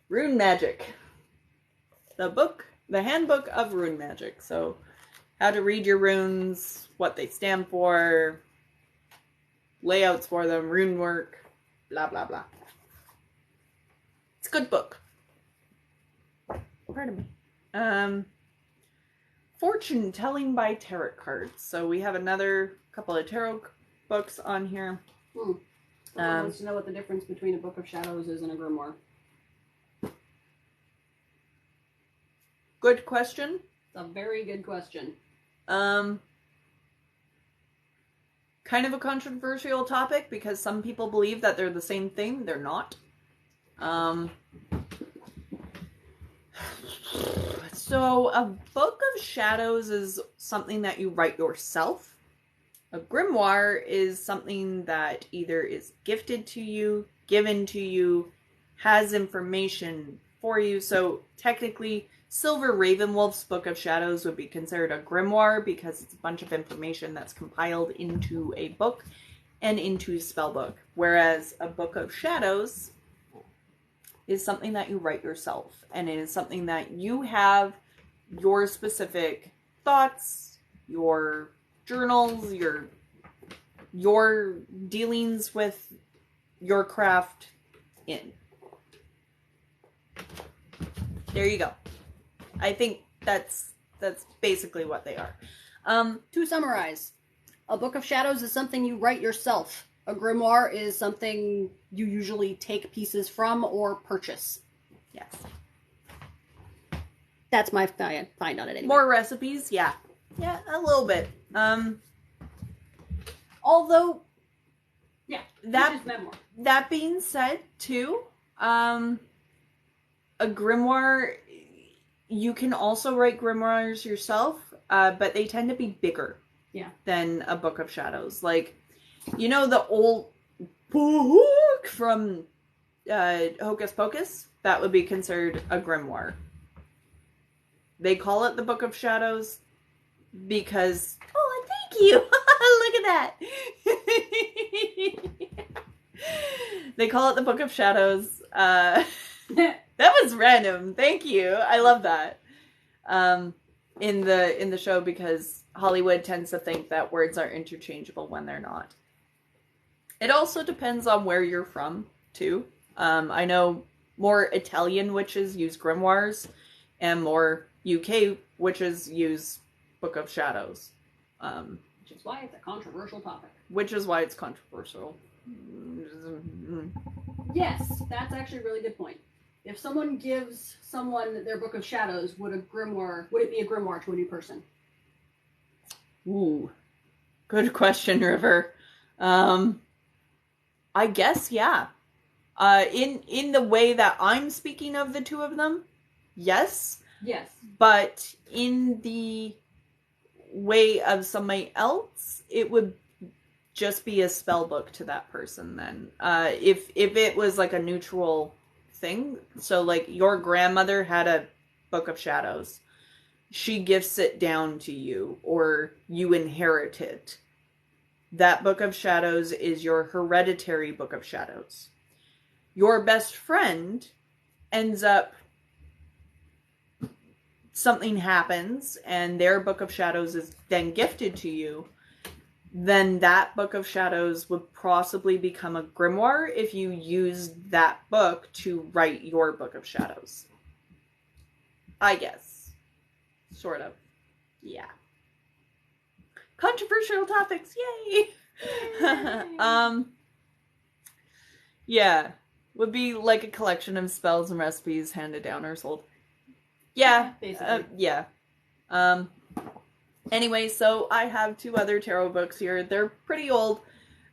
Rune Magic. The handbook of rune magic. So, how to read your runes, what they stand for, layouts for them, rune work, blah, blah, blah. It's a good book. Pardon me. Fortune telling by tarot cards. So we have another couple of tarot books on here. I want to know what the difference between a Book of Shadows is and a grimoire. Good question. It's a very good question. Kind of a controversial topic because some people believe that they're the same thing. They're not. So a Book of Shadows is something that you write yourself. A grimoire is something that either is gifted to you, given to you, has information for you. So technically, Silver Ravenwolf's Book of Shadows would be considered a grimoire because it's a bunch of information that's compiled into a book and into a spell book. Whereas a Book of Shadows is something that you write yourself. And it is something that you have your specific thoughts, your journals, your dealings with your craft in. There you go. I think that's basically what they are. To summarize, a Book of Shadows is something you write yourself. A grimoire is something you usually take pieces from or purchase. Yes. That's my find on it anyway. More recipes, yeah. Yeah, a little bit. Although, yeah, that being said, too, a grimoire, you can also write grimoires yourself, but they tend to be bigger than a Book of Shadows. Like, you know the old book from Hocus Pocus? That would be considered a grimoire. They call it the Book of Shadows because... Oh, thank you! Look at that! They call it the Book of Shadows. That was random. Thank you. I love that. In the show because Hollywood tends to think that words are interchangeable when they're not. It also depends on where you're from, too. I know more Italian witches use grimoires, and more UK witches use Book of Shadows. Which is why it's a controversial topic. Which is why it's controversial. Yes, that's actually a really good point. If someone gives someone their Book of Shadows, would it be a grimoire to a new person? Ooh. Good question, River. I guess, yeah. In the way that I'm speaking of the two of them, yes. Yes. But in the way of somebody else, it would just be a spell book to that person then. If it was like a neutral thing, so like your grandmother had a Book of Shadows, she gifts it down to you, or you inherit it. That Book of Shadows is your hereditary Book of Shadows. Your best friend ends up, something happens, and their Book of Shadows is then gifted to you, then that Book of Shadows would possibly become a grimoire if you used that book to write your Book of Shadows. I guess. Sort of. Yeah. Controversial topics, yay! Yeah, would be like a collection of spells and recipes handed down or sold. Yeah, basically. yeah. Anyway, so I have 2 other tarot books here. They're pretty old.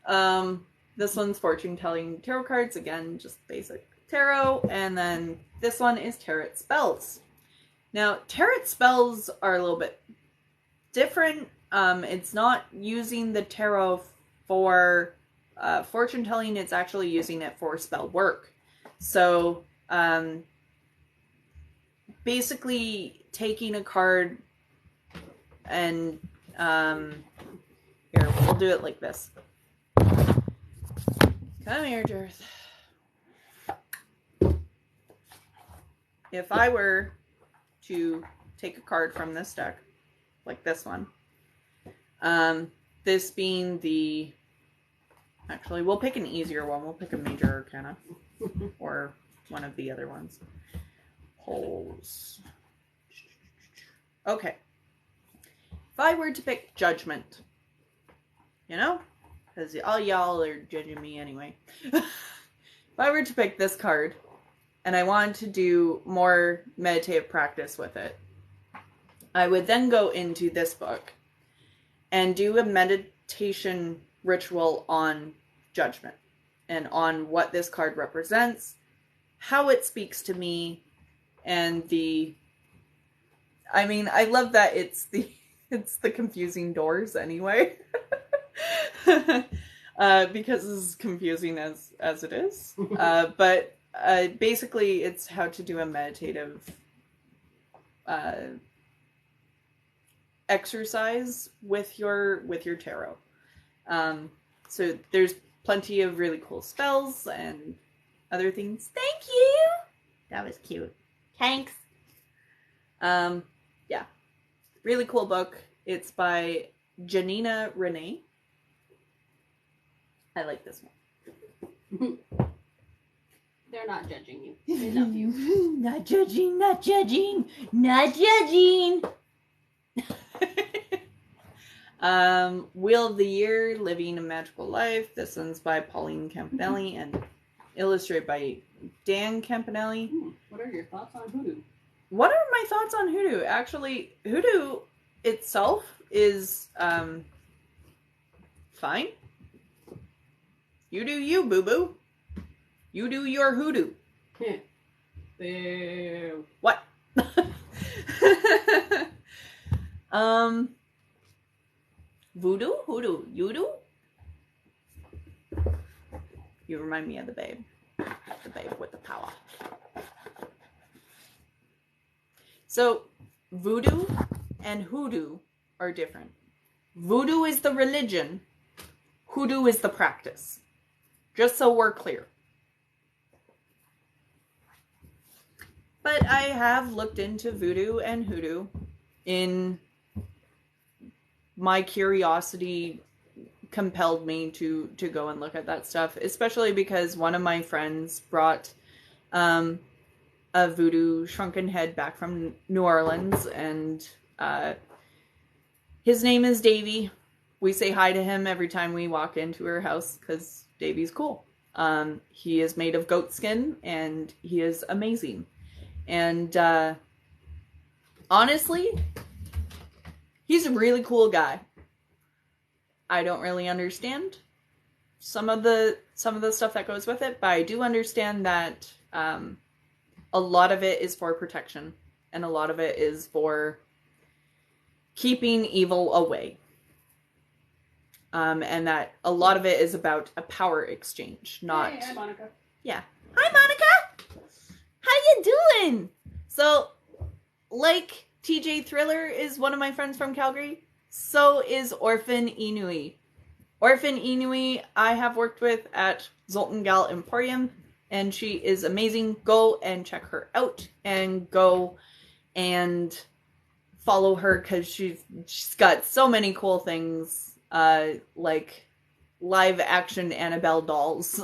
This one's fortune telling tarot cards, again, just basic tarot, and then this one is tarot spells. Now, tarot spells are a little bit different. It's not using the tarot for fortune telling, it's actually using it for spell work. So, basically taking a card and, here, we'll do it like this. Come here, Jareth. If I were to take a card from this deck, like this one, this being the, actually, we'll pick an easier one. We'll pick a major arcana, or one of the other ones. Holes. Okay. If I were to pick Judgment, you know? Because all y'all are judging me anyway. If I were to pick this card, and I wanted to do more meditative practice with it, I would then go into this book and do a meditation ritual on Judgment and on what this card represents, how it speaks to me, and I love that it's the confusing doors anyway. Because it's as confusing as it is. But basically it's how to do a meditative exercise with your tarot. So there's plenty of really cool spells and other things. Thank you! That was cute. Thanks. Yeah. Really cool book. It's by Janina Renee. I like this one. They're not judging you. They love you. Not judging, not judging, not judging. Wheel of the Year, Living a Magical Life. This one's by Pauline Campanelli and illustrated by Dan Campanelli. What are your thoughts on hoodoo? What are my thoughts on hoodoo? Actually, hoodoo itself is fine. You do you, boo-boo. You do your hoodoo. Boo. What? Voodoo? Hoodoo? You do? You remind me of the babe. The babe with the power. So, voodoo and hoodoo are different. Voodoo is the religion. Hoodoo is the practice. Just so we're clear. But I have looked into voodoo and hoodoo. In my curiosity compelled me to go and look at that stuff, especially because one of my friends brought a voodoo shrunken head back from New Orleans, and his name is Davy. We say hi to him every time we walk into her house because Davy's cool. He is made of goat skin and he is amazing. And honestly, he's a really cool guy. I don't really understand some of the stuff that goes with it, but I do understand that a lot of it is for protection and a lot of it is for keeping evil away. And that a lot of it is about a power exchange, not... Hey, hi, Monica. Yeah. Hi, Monica! How you doing? So, like TJ Thriller is one of my friends from Calgary, so is Orphan Inui. Orphan Inui I have worked with at Zoltan Gal Emporium, and she is amazing. Go and check her out, and go and follow her, because she's got so many cool things. Like live action Annabelle dolls.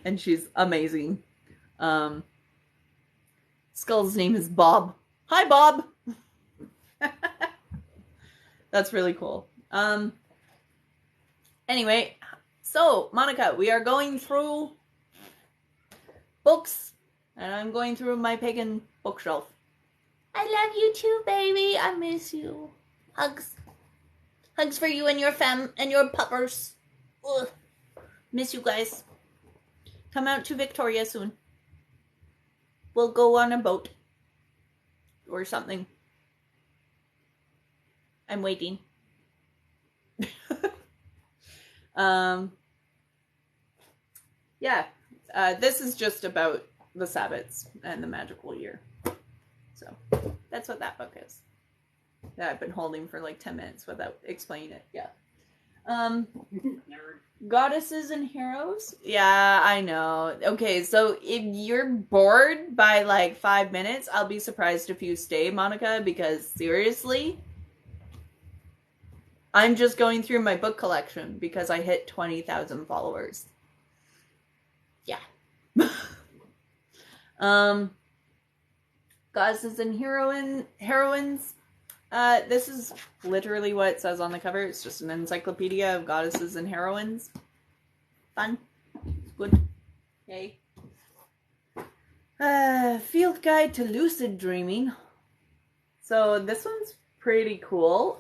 And she's amazing. Skull's name is Bob. Hi, Bob! That's really cool. Anyway, so Monica, we are going through books, and I'm going through my Pagan bookshelf. I love you too, baby. I miss you. Hugs. Hugs for you and your fam and your puppers. Ugh. Miss you guys. Come out to Victoria soon. We'll go on a boat. Or something. I'm waiting. Yeah. This is just about the Sabbats and the magical year. So, that's what that book is. That I've been holding for like 10 minutes without explaining it. Yeah. Goddesses and heroes? Yeah, I know. Okay, so if you're bored by like 5 minutes, I'll be surprised if you stay, Monica, because seriously, I'm just going through my book collection because I hit 20,000 followers. Yeah. Goddesses and heroines. This is literally what it says on the cover. It's just an encyclopedia of goddesses and heroines. Fun. Good. Yay. Field guide to lucid dreaming. So this one's pretty cool.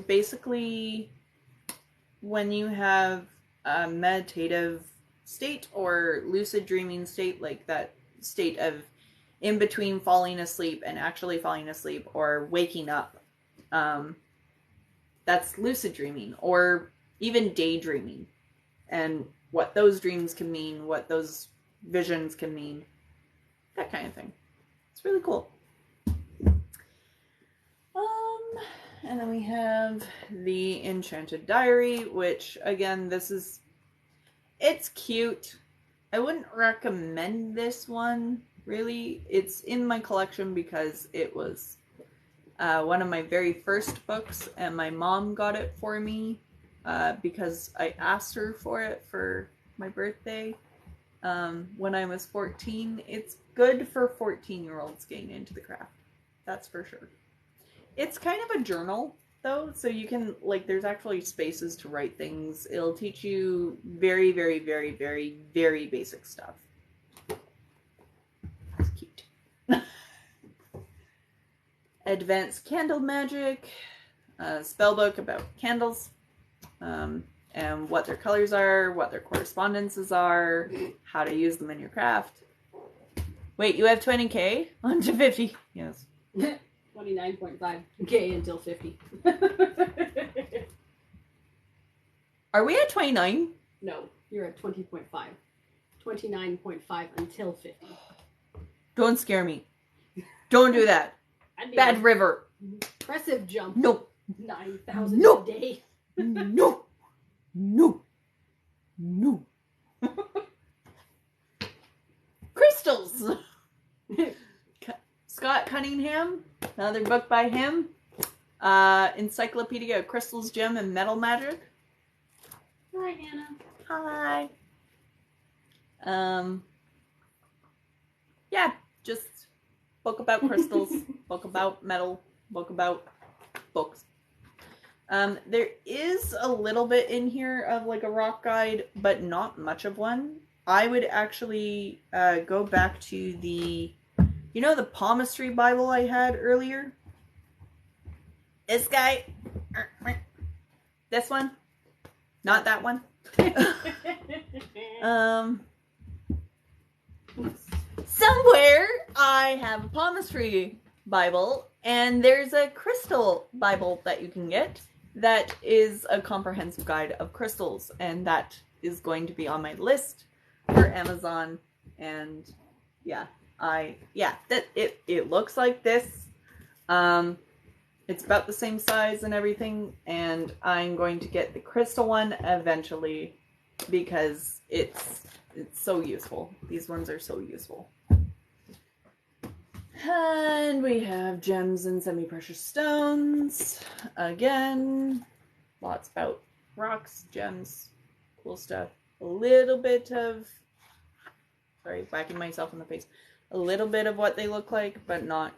Basically, when you have a meditative state or lucid dreaming state, like that state of in between falling asleep and actually falling asleep or waking up, that's lucid dreaming, or even daydreaming, and what those dreams can mean, what those visions can mean, that kind of thing. It's really cool. And then we have the Enchanted Diary, which again, it's cute. I wouldn't recommend this one, really. It's in my collection because it was one of my very first books, and my mom got it for me because I asked her for it for my birthday when I was 14. It's good for 14-year-olds getting into the craft. That's for sure. It's kind of a journal, though, so you can, like, there's actually spaces to write things. It'll teach you very, very, very, very, very basic stuff. It's cute. Advanced Candle Magic, a spell book about candles, and what their colors are, what their correspondences are, how to use them in your craft. Wait, you have 20k? On to 50. Yes. 29.5k until 50. Are we at 29? No, you're at 20.5. 29.5 until 50. Don't scare me. Don't do that. Bad river. Impressive jump. No. 9,000 No. a day. No. No. No. Crystals. Scott Cunningham, another book by him. Encyclopedia of Crystals, Gem, and Metal Magic. Hi, Hannah. Hi. Yeah, just book about crystals, book about metal, book about books. There is a little bit in here of like a rock guide, but not much of one. I would actually go back to the, you know, the palmistry Bible I had earlier? This guy. This one. Not that one. Somewhere I have a palmistry Bible, and there's a crystal Bible that you can get that is a comprehensive guide of crystals, and that is going to be on my list for Amazon. And yeah, it looks like this. It's about the same size and everything, and I'm going to get the crystal one eventually because it's so useful. These ones are so useful. And we have gems and semi-precious stones. Again, lots about rocks, gems, cool stuff. A little bit of, sorry, whacking myself in the face. A little bit of what they look like, but not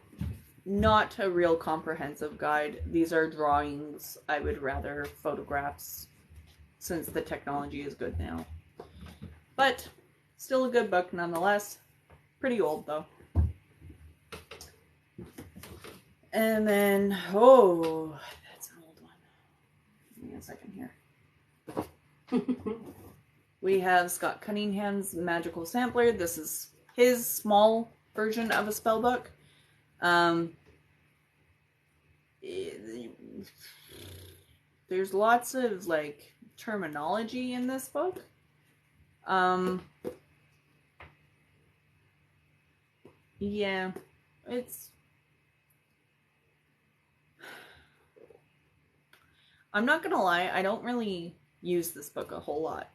not a real comprehensive guide. These are drawings. I would rather photographs, since the technology is good now. But still a good book nonetheless. Pretty old though. And then, oh, that's an old one. Give me a second here. We have Scott Cunningham's Magical Sampler. This is his small version of a spell book. There's lots of like terminology in this book. Yeah, I'm not gonna lie, I don't really use this book a whole lot.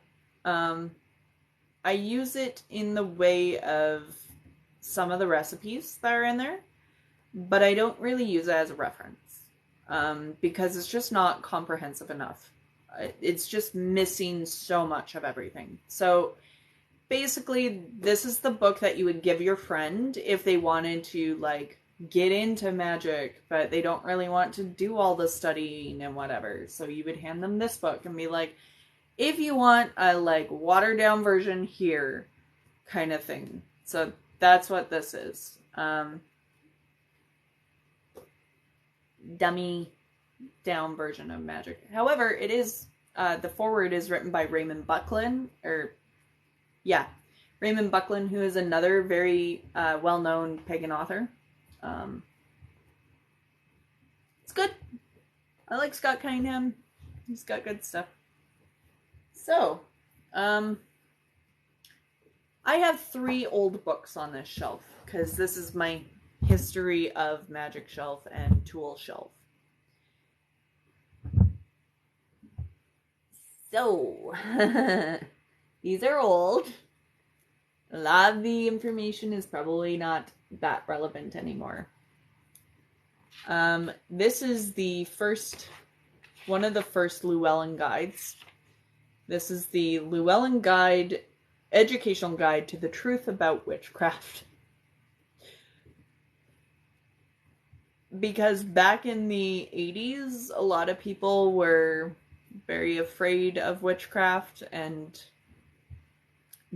I use it in the way of some of the recipes that are in there, but I don't really use it as a reference, because it's just not comprehensive enough. It's just missing so much of everything. So basically, this is the book that you would give your friend if they wanted to, like, get into magic, but they don't really want to do all the studying and whatever. So you would hand them this book and be like, if you want a, like, watered-down version here, kind of thing. So that's what this is. Dummy down version of magic. However, it is, the foreword is written by Raymond Buckland, Raymond Buckland, who is another very well-known pagan author. It's good. I like Scott Cunningham. He's got good stuff. So, I have 3 old books on this shelf, because this is my history of magic shelf and tool shelf. So, these are old. A lot of the information is probably not that relevant anymore. This is one of the first Llewellyn guides. This is the Llewellyn Guide, Educational Guide to the Truth About Witchcraft. Because back in the 80s, a lot of people were very afraid of witchcraft and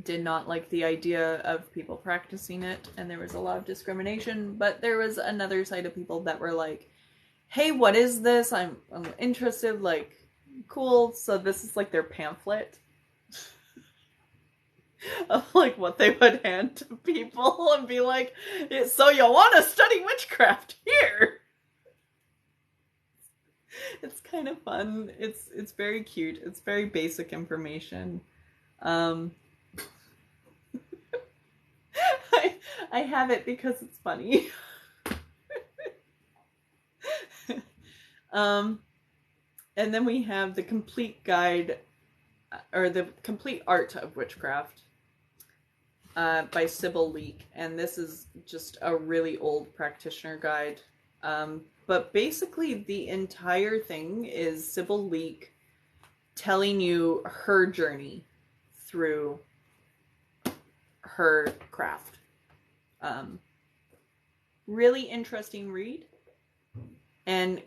did not like the idea of people practicing it, and there was a lot of discrimination. But there was another side of people that were like, hey, what is this? I'm interested, like, cool. So this is like their pamphlet of like what they would hand to people and be like, so you want to study witchcraft here? It's kind of fun. It's very cute. It's very basic information. I have it because it's funny. And then we have the complete guide, or the complete art of witchcraft, by Sybil Leek. And this is just a really old practitioner guide. But basically the entire thing is Sybil Leek telling you her journey through her craft. Really interesting read, and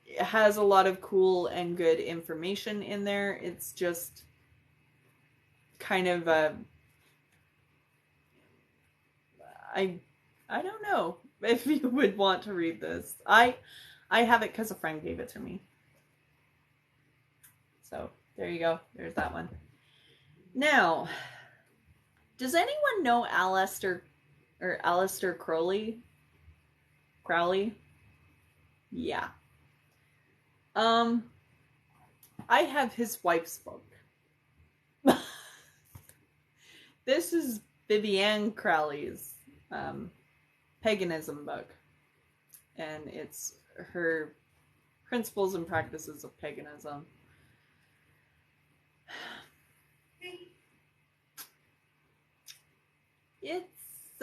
it has a lot of cool and good information in there. It's just kind of I don't know if you would want to read this. I have it because a friend gave it to me. So there you go. There's that one. Now, does anyone know Aleister Crowley? Yeah. I have his wife's book. This is Vivienne Crowley's paganism book. And it's her principles and practices of paganism. It's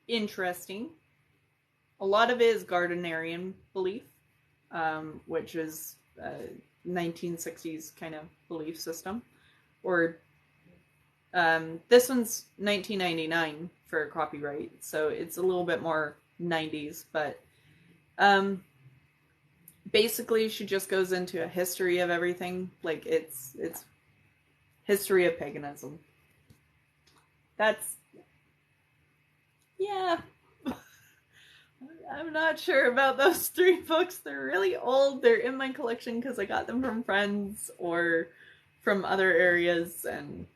interesting. A lot of it is Gardnerian belief, which is 1960s kind of belief system. Or this one's 1999 for copyright, so it's a little bit more 90s, but basically she just goes into a history of everything. Like it's history of paganism. That's, yeah. I'm not sure about those 3 books. They're really old. They're in my collection because I got them from friends or from other areas, and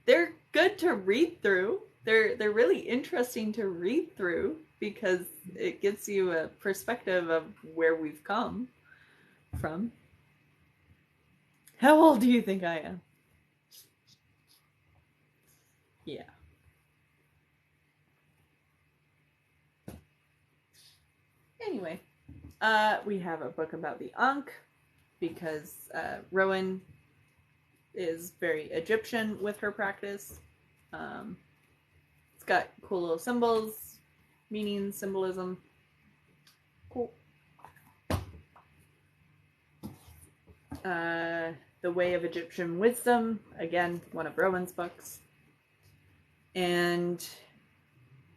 they're good to read through. They're really interesting to read through because it gives you a perspective of where we've come from. How old do you think I am? Yeah. Anyway, we have a book about the Ankh because Rowan is very Egyptian with her practice. It's got cool little symbols, meaning, symbolism. Cool. The Way of Egyptian Wisdom, again, one of Rowan's books. And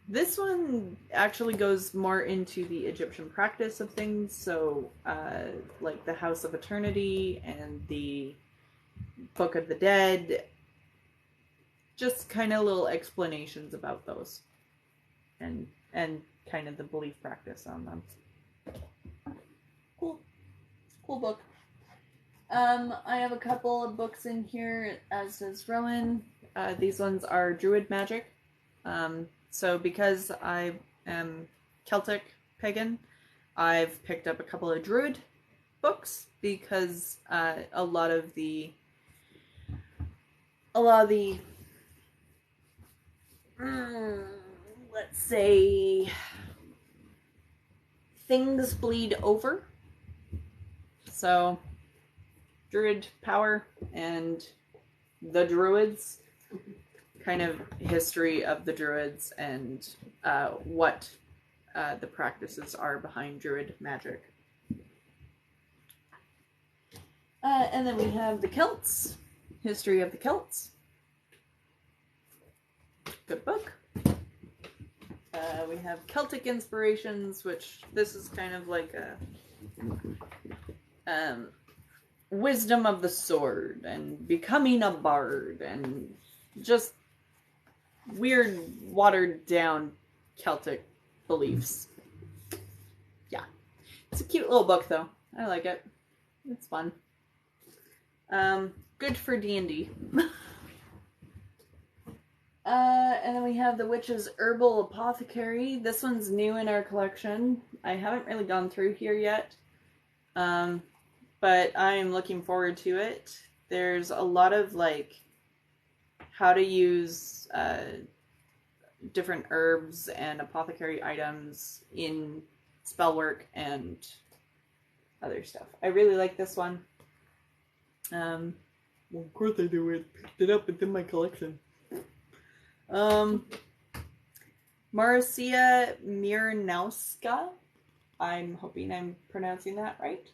this one actually goes more into the Egyptian practice of things, so like the House of Eternity and the Book of the Dead, just kind of little explanations about those, and kind of the belief practice on them. Cool book. I have a couple of books in here, as does Rowan. These ones are Druid magic. So because I am Celtic pagan, I've picked up a couple of Druid books because a lot of the let's say things bleed over. So Druid power and the Druids, kind of history of the Druids and what the practices are behind Druid magic. And then we have the Celts, history of the Celts. Good book. We have Celtic inspirations, which this is kind of like a wisdom of the sword and becoming a bard and just weird, watered down Celtic beliefs. Yeah. It's a cute little book, though. I like it. It's fun. Good for D&D. And then we have The Witch's Herbal Apothecary. This one's new in our collection. I haven't really gone through here yet. But I'm looking forward to it. There's a lot of, like, how to use different herbs and apothecary items in spell work and other stuff. I really like this one. Well, of course I do. I picked it up. It's in my collection. Marcia Mirnowska. I'm hoping I'm pronouncing that right.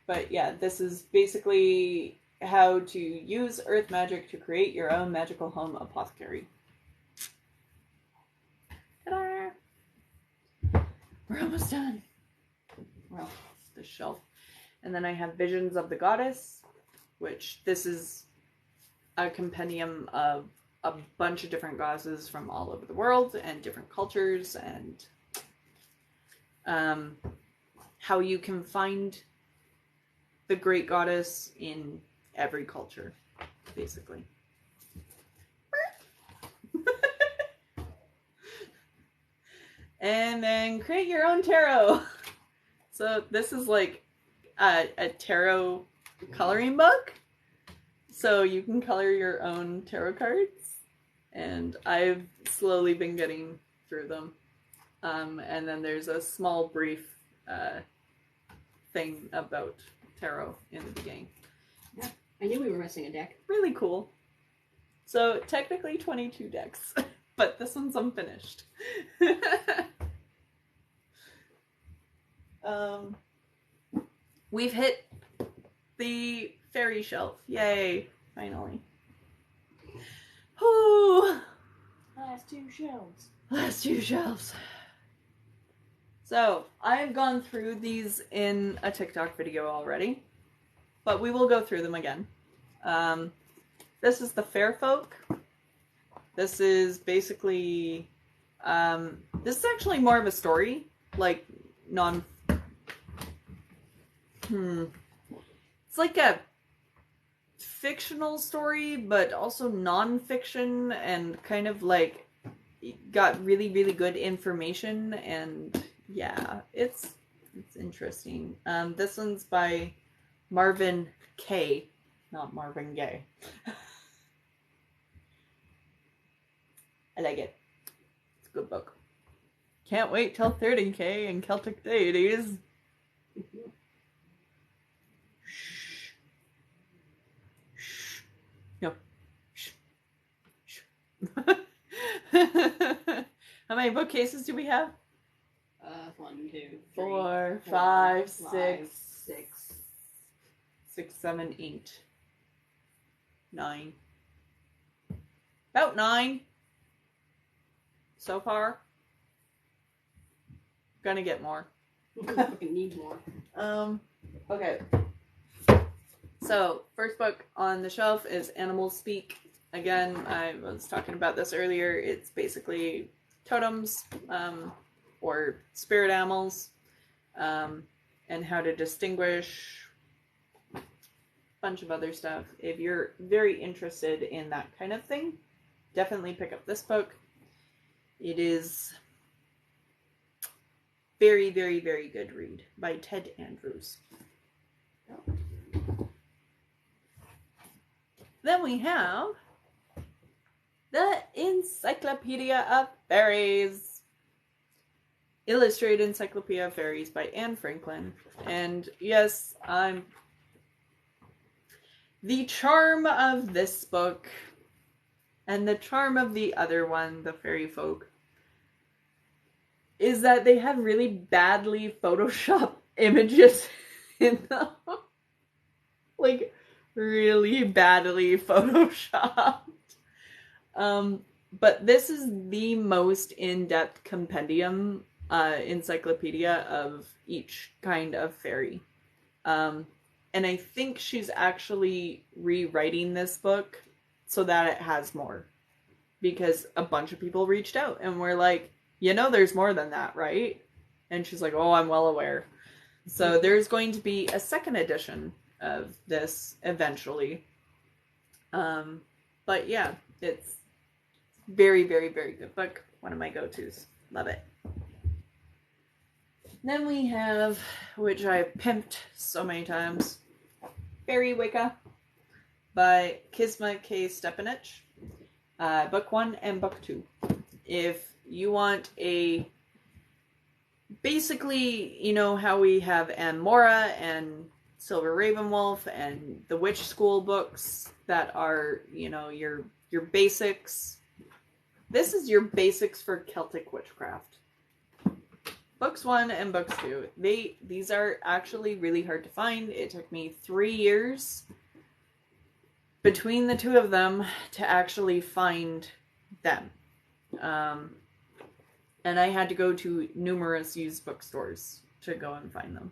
But yeah, this is basically how to use earth magic to create your own magical home apothecary. Ta-da! We're almost done. Well, it's the shelf. And then I have Visions of the Goddess, which this is a compendium of a bunch of different goddesses from all over the world and different cultures, and how you can find the great goddess in every culture, basically. And then create your own tarot. So this is like a tarot coloring book. So you can color your own tarot cards. And I've slowly been getting through them. And then there's a small brief thing about tarot in the beginning. Yeah, I knew we were missing a deck. Really cool. So technically 22 decks, but this one's unfinished. We've hit the fairy shelf. Yay, finally. Whew. Last two shelves. Last two shelves. So, I have gone through these in a TikTok video already, but we will go through them again. This is the Fair Folk. This is basically, this is actually more of a story, like, it's like a fictional story, but also non-fiction, and kind of like, got really, really good information, and yeah, it's interesting. This one's by Marvin K, not Marvin Gaye. I like it. It's a good book. Can't wait till 30K and Celtic deities. Shh. Shh. No. Shh. Shh. How many bookcases do we have? 1, 2, 3, 4, 4, 5, 6, 6, 7, 8, 9. About 9 so far. Gonna get more. We need more. Okay. So, first book on the shelf is Animals Speak. Again, I was talking about this earlier. It's basically totems, or spirit animals, and how to distinguish a bunch of other stuff. If you're very interested in that kind of thing, definitely pick up this book. It is very, very, very good read by Ted Andrews. Then we have the Encyclopedia of Fairies. Illustrated Encyclopedia of Fairies by Anne Franklin. And yes, the charm of this book and the charm of the other one, the Fairy Folk, is that they have really badly photoshopped images in them. Like, really badly photoshopped. But this is the most in-depth compendium encyclopedia of each kind of fairy. And I think she's actually rewriting this book so that it has more. Because a bunch of people reached out and were like, you know there's more than that, right? And she's like, oh, I'm well aware. So there's going to be a second edition of this eventually. But yeah, it's very, very, very good book. One of my go-tos. Love it. Then we have, which I pimped so many times, Fairy Wicca by Kisma K. Stepanich. Book 1 and Book 2. If you want a, basically, you know how we have Anne Mora and Silver Ravenwolf and the Witch School books that are, you know, your basics. This is your basics for Celtic witchcraft. Books 1 and Books 2. These are actually really hard to find. It took me 3 years between the two of them to actually find them. And I had to go to numerous used bookstores to go and find them.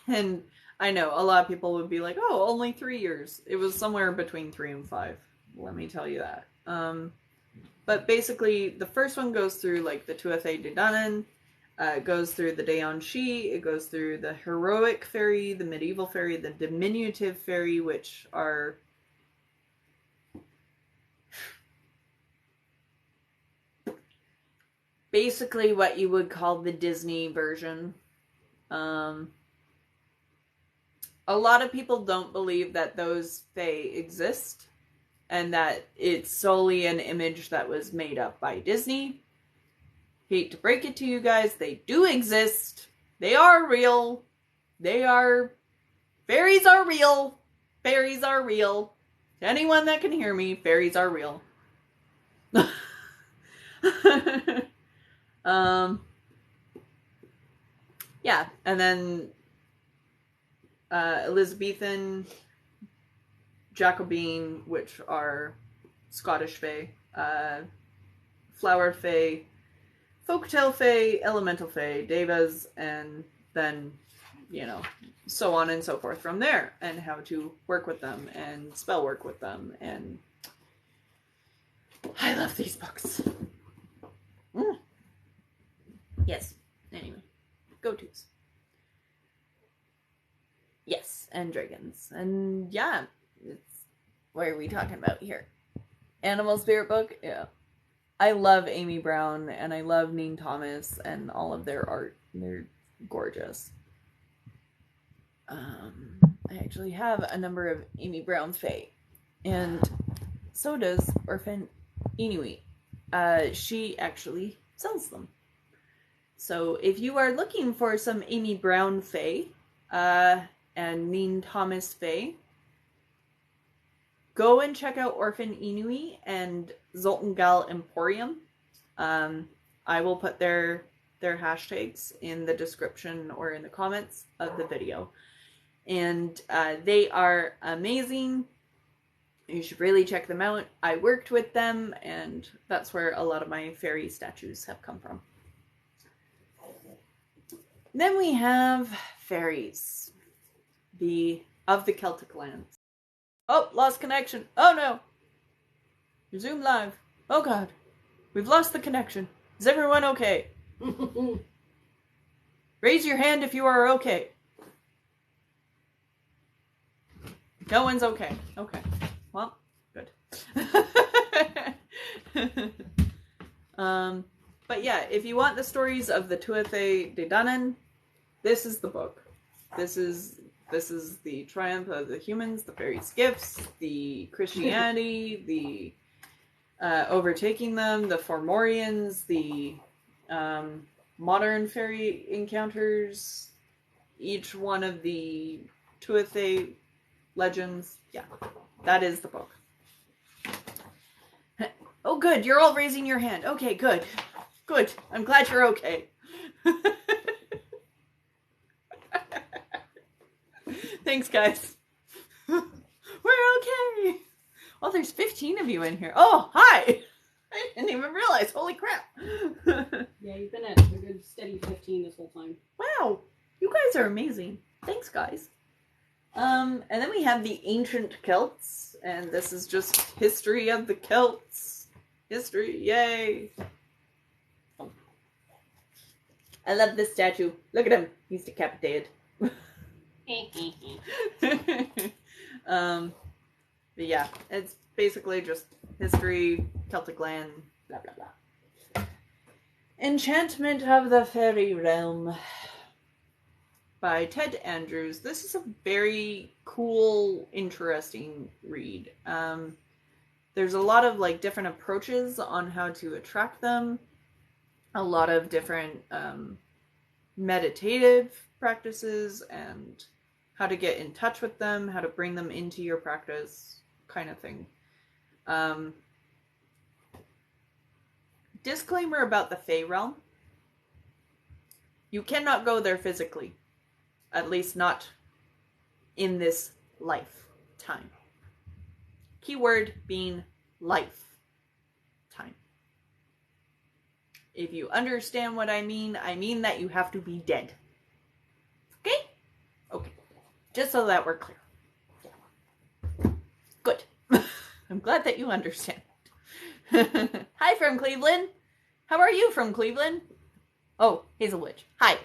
And I know a lot of people would be like, oh, only 3 years. It was somewhere between 3 and 5. Let me tell you that. But basically, the first one goes through like the Tuatha De Danann. It goes through the Daoiné. It goes through the heroic fairy, the medieval fairy, the diminutive fairy, which are basically what you would call the Disney version. A lot of people don't believe that those fae exist and that it's solely an image that was made up by Disney. Hate to break it to you guys, they do exist. They are real. Fairies are real. Fairies are real. To anyone that can hear me, fairies are real. Yeah, and then Elizabethan Jacobine, which are Scottish Fae, Flower Fae, Folktale Fae, Elemental Fae, Devas, and then, you know, so on and so forth from there, and how to work with them, and spell work with them, and I love these books. Yes, anyway, go-tos. Yes, and dragons, and yeah, it's, what are we talking about here? Animal Spirit book? Yeah. I love Amy Brown, and I love Neen Thomas, and all of their art. They're gorgeous. I actually have a number of Amy Brown Fae, and so does Orphan Inuit. She actually sells them. So if you are looking for some Amy Brown Fae, and Neen Thomas Fae, go and check out Orphan Inuit and Zoltengal Emporium. I will put their hashtags in the description or in the comments of the video. And they are amazing. You should really check them out. I worked with them, and that's where a lot of my fairy statues have come from. Then we have fairies, of the Celtic lands. Oh, lost connection. Oh no. Resume live. Oh god. We've lost the connection. Is everyone okay? Raise your hand if you are okay. No one's okay. Okay. Well, good. But yeah, if you want the stories of the Tuatha De Danann, this is the book. This is the triumph of the humans, the fairies' gifts, the Christianity, the overtaking them, the Fomorians, the modern fairy encounters, each one of the Tuatha legends. Yeah, that is the book. Oh, good. You're all raising your hand. Okay, good. Good. I'm glad you're okay. Thanks, guys. We're okay. Oh, there's 15 of you in here. Oh, hi. I didn't even realize. Holy crap. Yeah, you've been at a good steady 15 this whole time. Wow. You guys are amazing. Thanks, guys. And then we have the ancient Celts, and this is just history of the Celts. History, yay. Oh. I love this statue. Look at him. He's decapitated. But yeah, it's basically just history, Celtic land, blah blah blah. Enchantment of the Fairy Realm by Ted Andrews. This is a very cool, interesting read. There's a lot of like different approaches on how to attract them, a lot of different meditative practices and how to get in touch with them, how to bring them into your practice, kind of thing. Disclaimer about the Fae realm. You cannot go there physically. At least not in this lifetime. Keyword being lifetime. If you understand what I mean that you have to be dead. Okay? Okay. Just so that we're clear. Yeah. Good. I'm glad that you understand. Hi from Cleveland. How are you from Cleveland? Oh, Hazel Witch. Hi.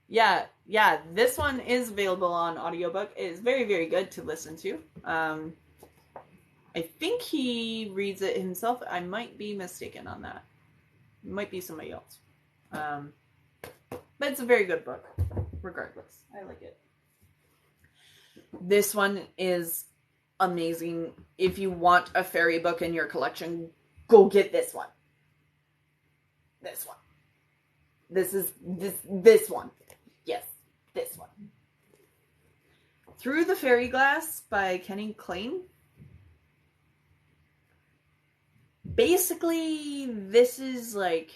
Yeah, this one is available on audiobook. It is very, very good to listen to. I think he reads it himself. I might be mistaken on that. It might be somebody else. But it's a very good book, regardless. I like it. This one is amazing. If you want a fairy book in your collection, go get this one. This one. This one. Yes, this one. Through the Fairy Glass by Kenny Klein. Basically, this is like,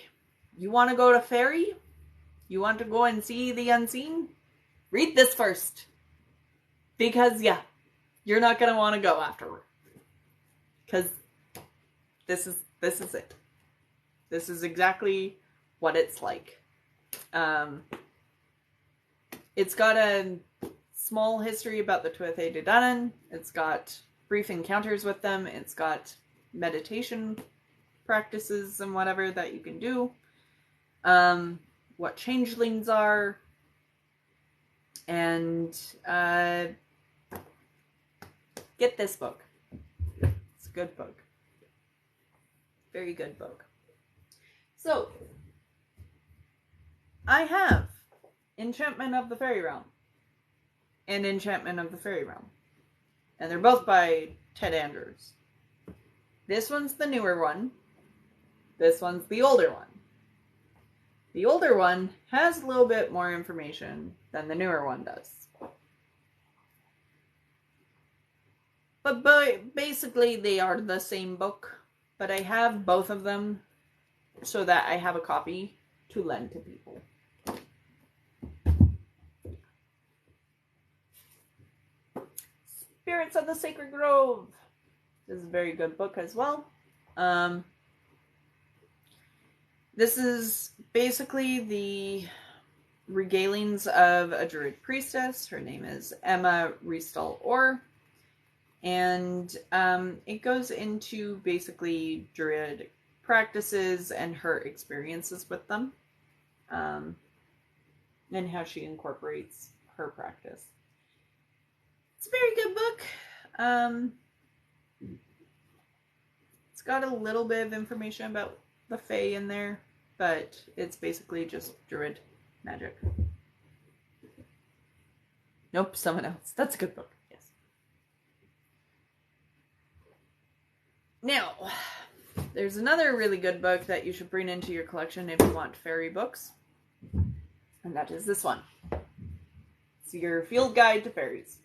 you want to go to fairy? You want to go and see the unseen? Read this first. Because, yeah, you're not going to want to go afterward. Because this is it. This is exactly what it's like. It's got a small history about the Tuatha De Danann. It's got brief encounters with them. It's got meditation practices and whatever that you can do. What changelings are. And get this book. It's a good book. Very good book. So, I have Enchantment of the Fairy Realm and Enchantment of the Fairy Realm. And they're both by Ted Andrews. This one's the newer one. This one's the older one. The older one has a little bit more information than the newer one does. But basically they are the same book. But I have both of them so that I have a copy to lend to people. Spirits of the Sacred Grove. This is a very good book as well. This is basically the regalings of a druid priestess. Her name is Emma Riestal Orr. And it goes into basically druid practices and her experiences with them. And how she incorporates her practice. It's a very good book. It's got a little bit of information about the Fae in there, but it's basically just druid magic. Nope, someone else. That's a good book. Yes. Now, there's another really good book that you should bring into your collection if you want fairy books, and that is this one. It's your field guide to fairies,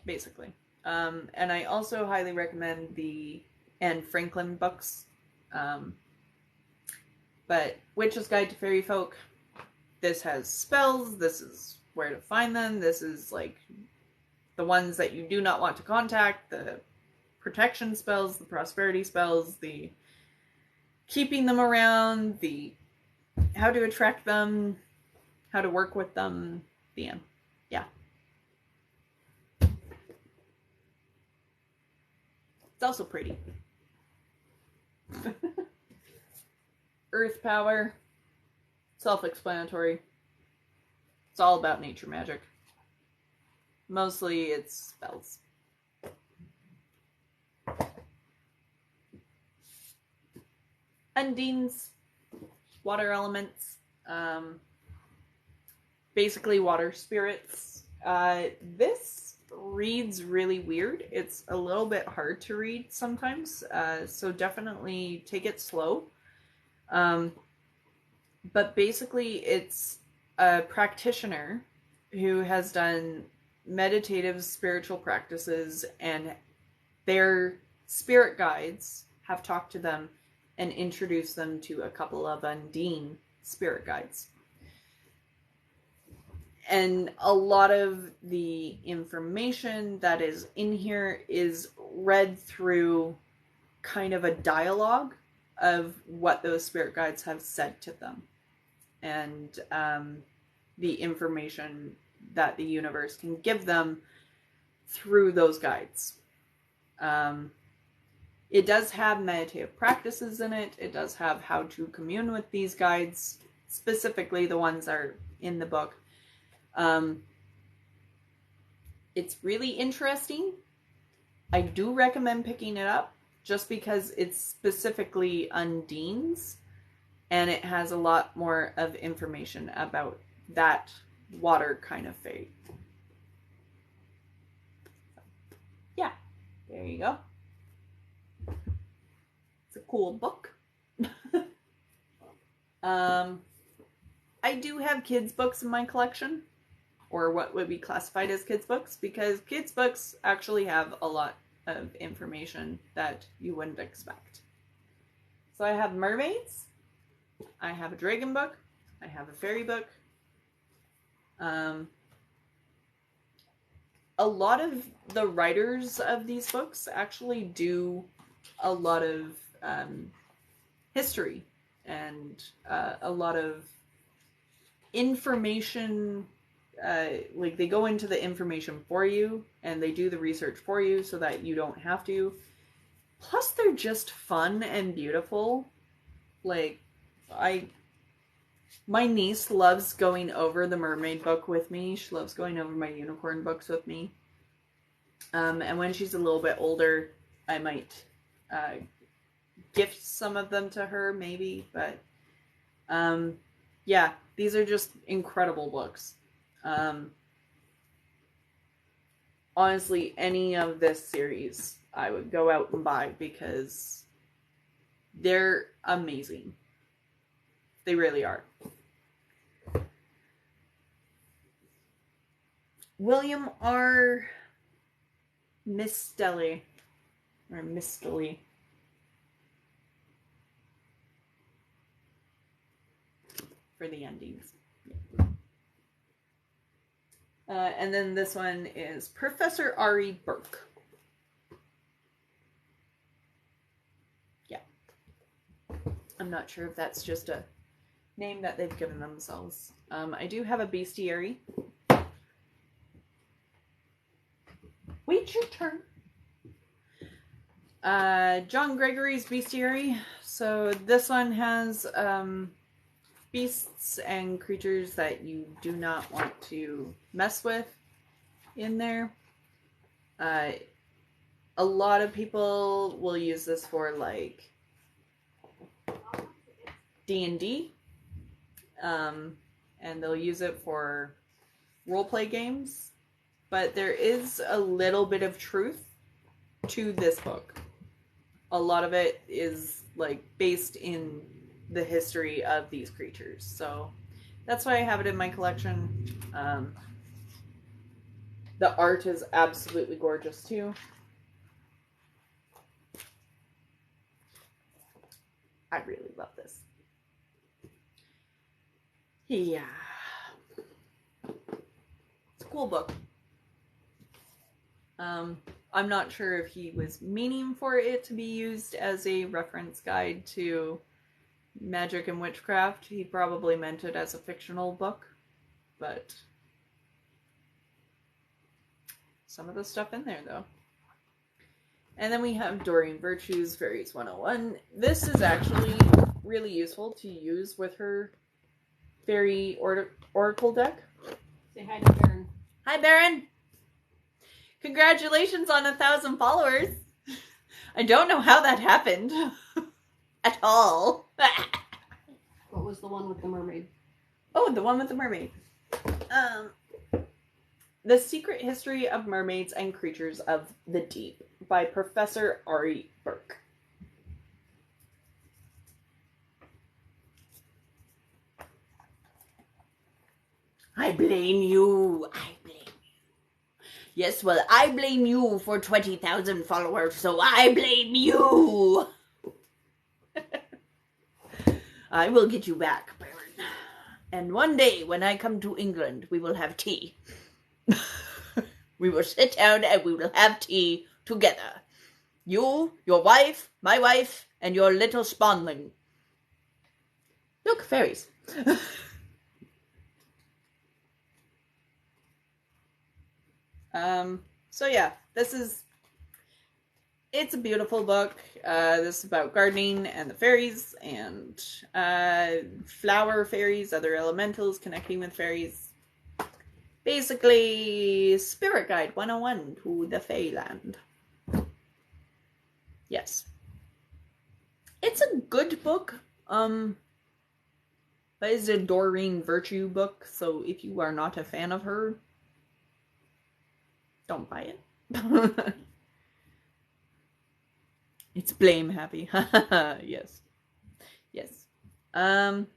basically. And I also highly recommend the Anne Franklin books. But Witch's Guide to Fairy Folk, this has spells, this is where to find them, this is like the ones that you do not want to contact, the protection spells, the prosperity spells, the keeping them around, the how to attract them, how to work with them, the end. Yeah. It's also pretty. Earth power, self-explanatory. It's all about nature magic. Mostly it's spells. Undines, water elements, basically water spirits. This reads really weird. It's a little bit hard to read sometimes, so definitely take it slow. But basically it's a practitioner who has done meditative spiritual practices, and their spirit guides have talked to them and introduced them to a couple of Undine spirit guides. And a lot of the information that is in here is read through kind of a dialogue of what those spirit guides have said to them. And the information that the universe can give them through those guides. It does have meditative practices in it. It does have how to commune with these guides, specifically the ones that are in the book. It's really interesting. I do recommend picking it up just because it's specifically Undine's, and it has a lot more of information about that water kind of fae. Yeah, there you go. It's a cool book. I do have kids' books in my collection, or what would be classified as kids' books, because kids' books actually have a lot of information that you wouldn't expect. So I have mermaids, I have a dragon book, I have a fairy book. A lot of the writers of these books actually do a lot of history and a lot of information. Like they go into the information for you and they do the research for you so that you don't have to. Plus, they're just fun and beautiful. Like, my niece loves going over the mermaid book with me. She loves going over my unicorn books with me. And when she's a little bit older, I might gift some of them to her, maybe. But, yeah, these are just incredible books. Honestly, any of this series I would go out and buy because they're amazing. They really are. William R. Mistelli, or Mistely. For the endings. And then this one is Professor Ari Burke. Yeah. I'm not sure if that's just a name that they've given themselves. I do have a bestiary. Wait your turn. John Gregory's bestiary. So this one has beasts and creatures that you do not want to mess with in there. A lot of people will use this for like D&D. And they'll use it for roleplay games. But there is a little bit of truth to this book. A lot of it is like based in the history of these creatures. So that's why I have it in my collection. The art is absolutely gorgeous too. I really love this. Yeah. It's a cool book. I'm not sure if he was meaning for it to be used as a reference guide to magic and witchcraft. He probably meant it as a fictional book, but some of the stuff in there though. And then we have Doreen Virtue's Fairies 101. This is actually really useful to use with her fairy oracle deck. Say hi to Baron. Hi, Baron! Congratulations on 1,000 followers. I don't know how that happened. At all. What was the one with the mermaid? Oh, the one with the mermaid. The Secret History of Mermaids and Creatures of the Deep by Professor Ari Burke. I blame you. Yes, well, I blame you for 20,000 followers, so I blame you. I will get you back, Baron. And one day, when I come to England, we will have tea. We will sit down and we will have tea together. You, your wife, my wife, and your little spawnling. Look, fairies. So yeah, it's a beautiful book. This is about gardening and the fairies and flower fairies, other elementals, connecting with fairies. Basically, Spirit Guide 101 to the Fairyland. Yes. It's a good book. But it's a Doreen Virtue book, so if you are not a fan of her, don't buy it. It's blame happy. Yes. Yes. Now,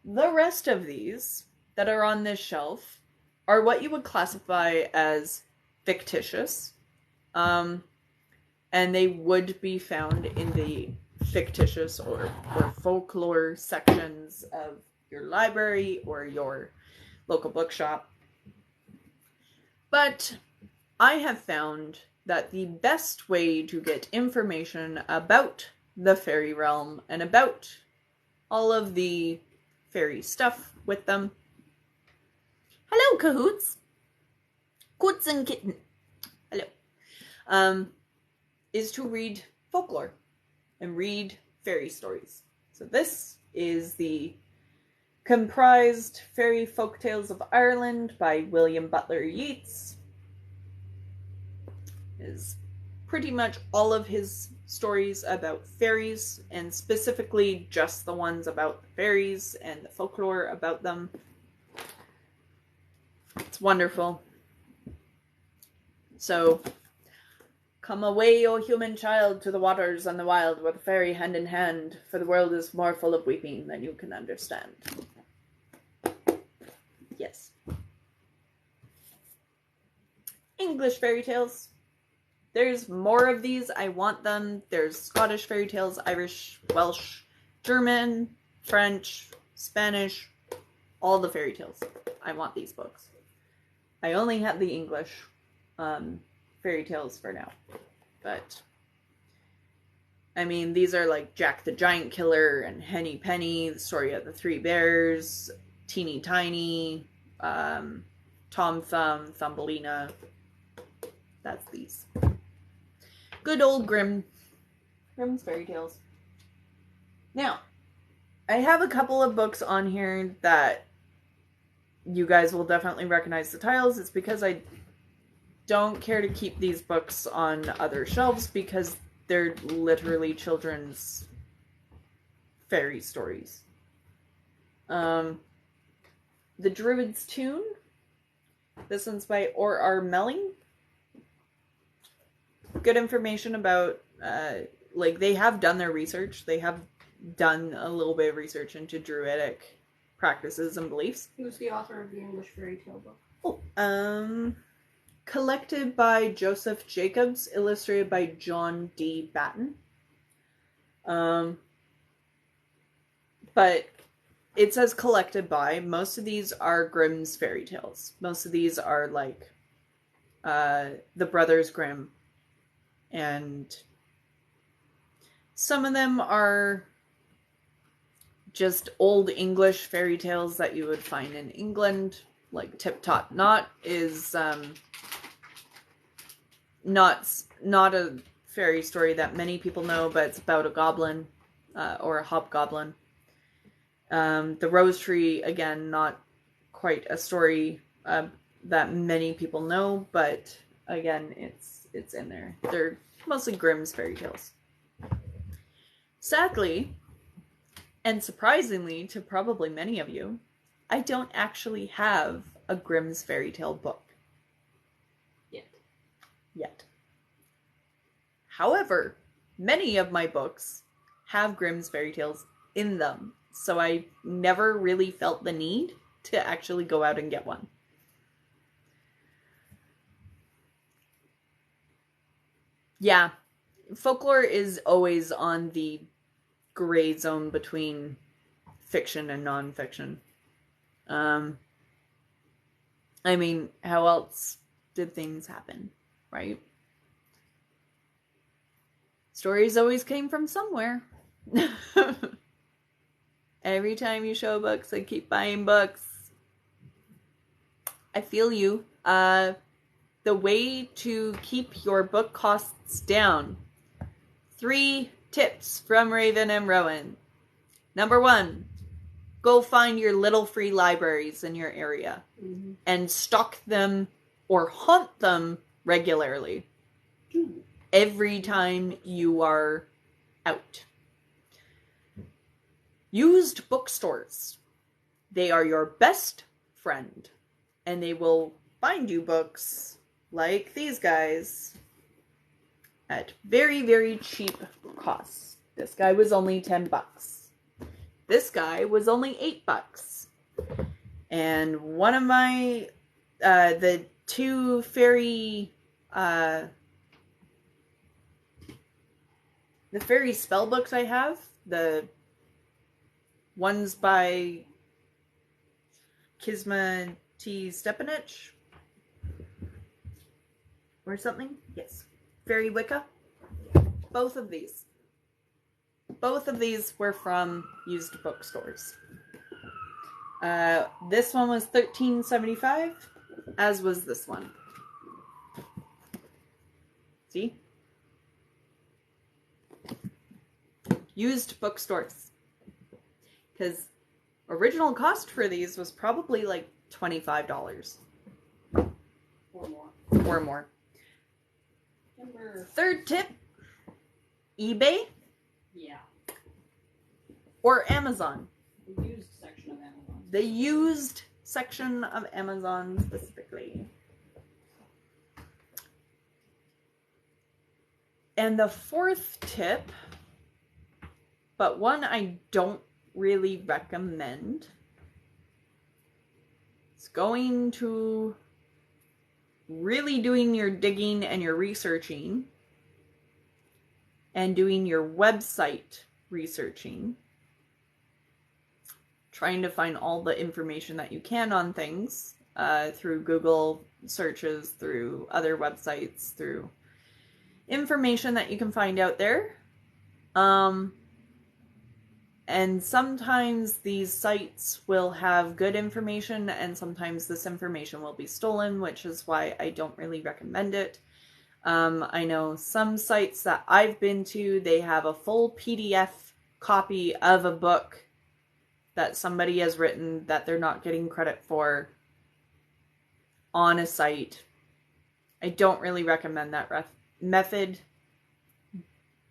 the rest of these that are on this shelf are what you would classify as fictitious. And they would be found in the fictitious or folklore sections of your library or your local bookshop. But I have found that the best way to get information about the fairy realm and about all of the fairy stuff with them. Hello, Cahoots. Coots and Kitten. Hello. Is to read folklore and read fairy stories. So this is the comprised Fairy Folktales of Ireland by William Butler Yeats. Is pretty much all of his stories about fairies, and specifically just the ones about the fairies and the folklore about them. It's wonderful. So, come away, O human child, to the waters and the wild, with a fairy hand in hand, for the world is more full of weeping than you can understand. Yes. English fairy tales. There's more of these. I want them. There's Scottish fairy tales, Irish, Welsh, German, French, Spanish, all the fairy tales. I want these books. I only have the English fairy tales for now. But, I mean, these are like Jack the Giant Killer and Henny Penny, the Story of the Three Bears, Teeny Tiny, Tom Thumb, Thumbelina. That's these. Good old Grimm's fairy tales. Now, I have a couple of books on here that you guys will definitely recognize the titles. It's because I don't care to keep these books on other shelves because they're literally children's fairy stories. The Druid's Tune. This one's by R.R. Melling. Good information about, like, they have done their research. They have done a little bit of research into druidic practices and beliefs. Who's the author of the English fairy tale book? Oh, collected by Joseph Jacobs, illustrated by John D. Batten. But it says collected by. Most of these are Grimm's fairy tales. Most of these are like the Brothers Grimm. And some of them are just old English fairy tales that you would find in England. Like Tip Top Knot is not a fairy story that many people know, but it's about a goblin or a hobgoblin. The Rose Tree, again, not quite a story that many people know, but again, it's in there. They're mostly Grimm's fairy tales. Sadly, and surprisingly to probably many of you, I don't actually have a Grimm's fairy tale book. Yet. However, many of my books have Grimm's fairy tales in them, so I never really felt the need to actually go out and get one. Yeah, folklore is always on the gray zone between fiction and non-fiction. I mean, how else did things happen, right? Stories always came from somewhere. Every time you show books, I keep buying books. I feel you. The way to keep your book costs down. 3 tips from Raven and Rowan. Number 1, go find your little free libraries in your area and stock them or haunt them regularly. Every time you are out. Used bookstores. They are your best friend, and they will find you books like these guys at very, very cheap costs. This guy was only $10. This guy was only $8. And one of my, the 2 fairy, the fairy spell books I have, the ones by Kisma T. Stepanich or something. Yes. Fairy Wicca. Both of these were from used bookstores. This one was $13.75, as was this one. See? Used bookstores. Because original cost for these was probably like $25. Or more. Or more. Number... Third tip, eBay Yeah. or Amazon. The used section of Amazon. The used section of Amazon specifically. And the fourth tip, but one I don't really recommend, is going to really doing your digging and your researching and doing your website researching, trying to find all the information that you can on things through Google searches, through other websites, through information that you can find out there. And sometimes these sites will have good information, and sometimes this information will be stolen, which is why I don't really recommend it. I know some sites that I've been to, they have a full PDF copy of a book that somebody has written that they're not getting credit for on a site. I don't really recommend that method,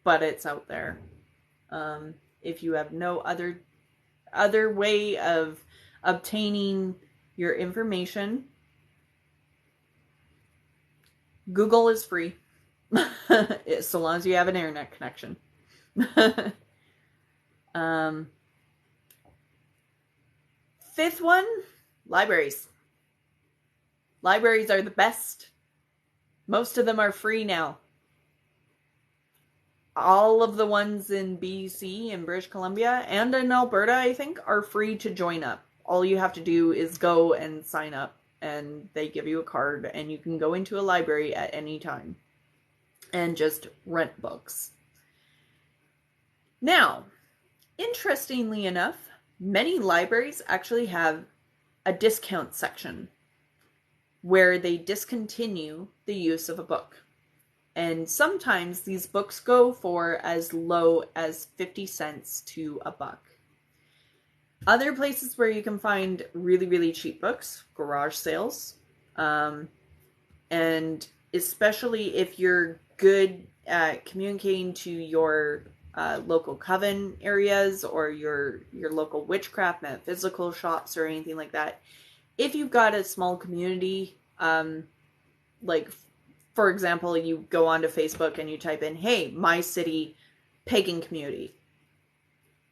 but it's out there. If you have no other way of obtaining your information, Google is free, so long as you have an internet connection. Fifth one, libraries. Libraries are the best. Most of them are free now. All of the ones in BC and British Columbia and in Alberta, I think, are free to join up. All you have to do is go and sign up, and they give you a card, and you can go into a library at any time and just rent books. Now, interestingly enough, many libraries actually have a discount section where they discontinue the use of a book. And sometimes these books go for as low as 50 cents to $1. Other places where you can find really, really cheap books, garage sales. And especially if you're good at communicating to your local coven areas or your local witchcraft metaphysical shops or anything like that. If you've got a small community, like, for example, you go onto Facebook and you type in, hey, my city pagan community.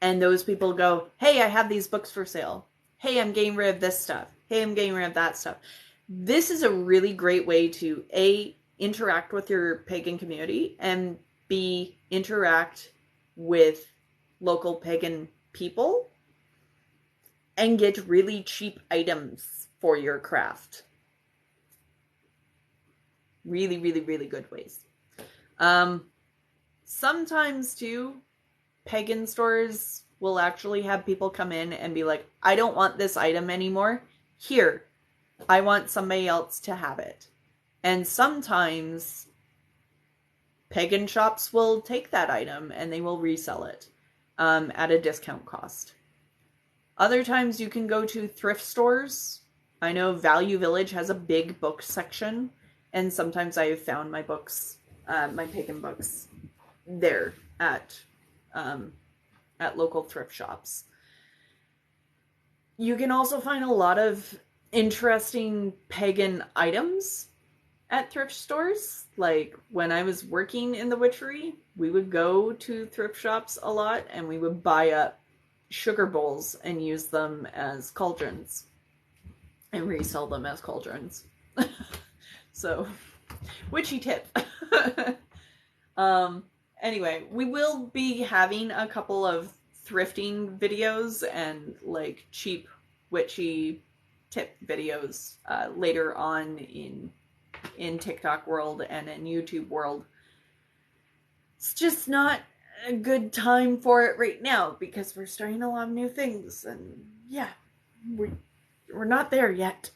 And those people go, hey, I have these books for sale. Hey, I'm getting rid of this stuff. Hey, I'm getting rid of that stuff. This is a really great way to, A, interact with your pagan community, and B, interact with local pagan people and get really cheap items for your craft. Really, really, really good ways. Sometimes, too, pagan stores will actually have people come in and be like, I don't want this item anymore. Here, I want somebody else to have it. And sometimes pagan shops will take that item and they will resell it at a discount cost. Other times you can go to thrift stores. I know Value Village has a big book section, and sometimes I have found my books, my pagan books, there at local thrift shops. You can also find a lot of interesting pagan items at thrift stores. Like, when I was working in the witchery, we would go to thrift shops a lot, and we would buy up sugar bowls and use them as cauldrons and resell them as cauldrons. So, witchy tip. Anyway, we will be having a couple of thrifting videos and like cheap witchy tip videos later on in TikTok world and in YouTube world. It's just not a good time for it right now because we're starting a lot of new things, and yeah, we're not there yet.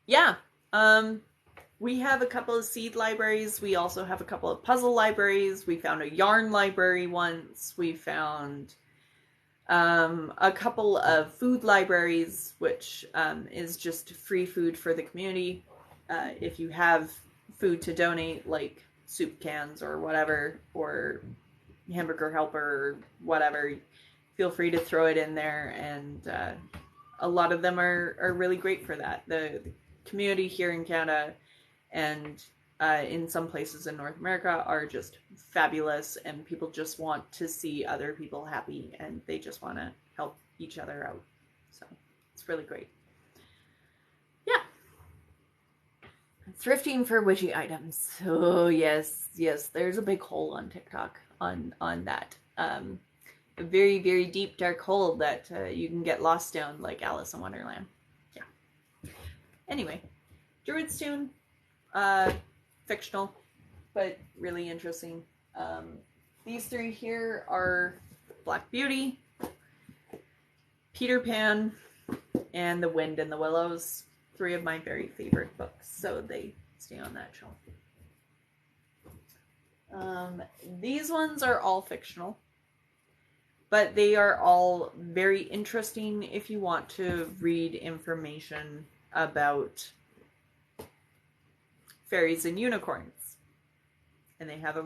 Yeah, we have a couple of seed libraries. We also have a couple of puzzle libraries. We found a yarn library once. We found a couple of food libraries, which is just free food for the community. If you have food to donate, like soup cans or whatever, or hamburger helper or whatever, feel free to throw it in there. And a lot of them are really great for that. The community here in Canada and in some places in North America are just fabulous, and people just want to see other people happy, and they just want to help each other out. So it's really great. Yeah. Thrifting for witchy items. Oh yes, there's a big hole on TikTok on that. A very, very deep, dark hole that you can get lost down like Alice in Wonderland. Yeah. Anyway, Druid's Tune, fictional, but really interesting. These three here are Black Beauty, Peter Pan, and The Wind and the Willows. Three of my very favorite books, so they stay on that shelf. These ones are all fictional, but they are all very interesting if you want to read information about fairies and unicorns. And they have a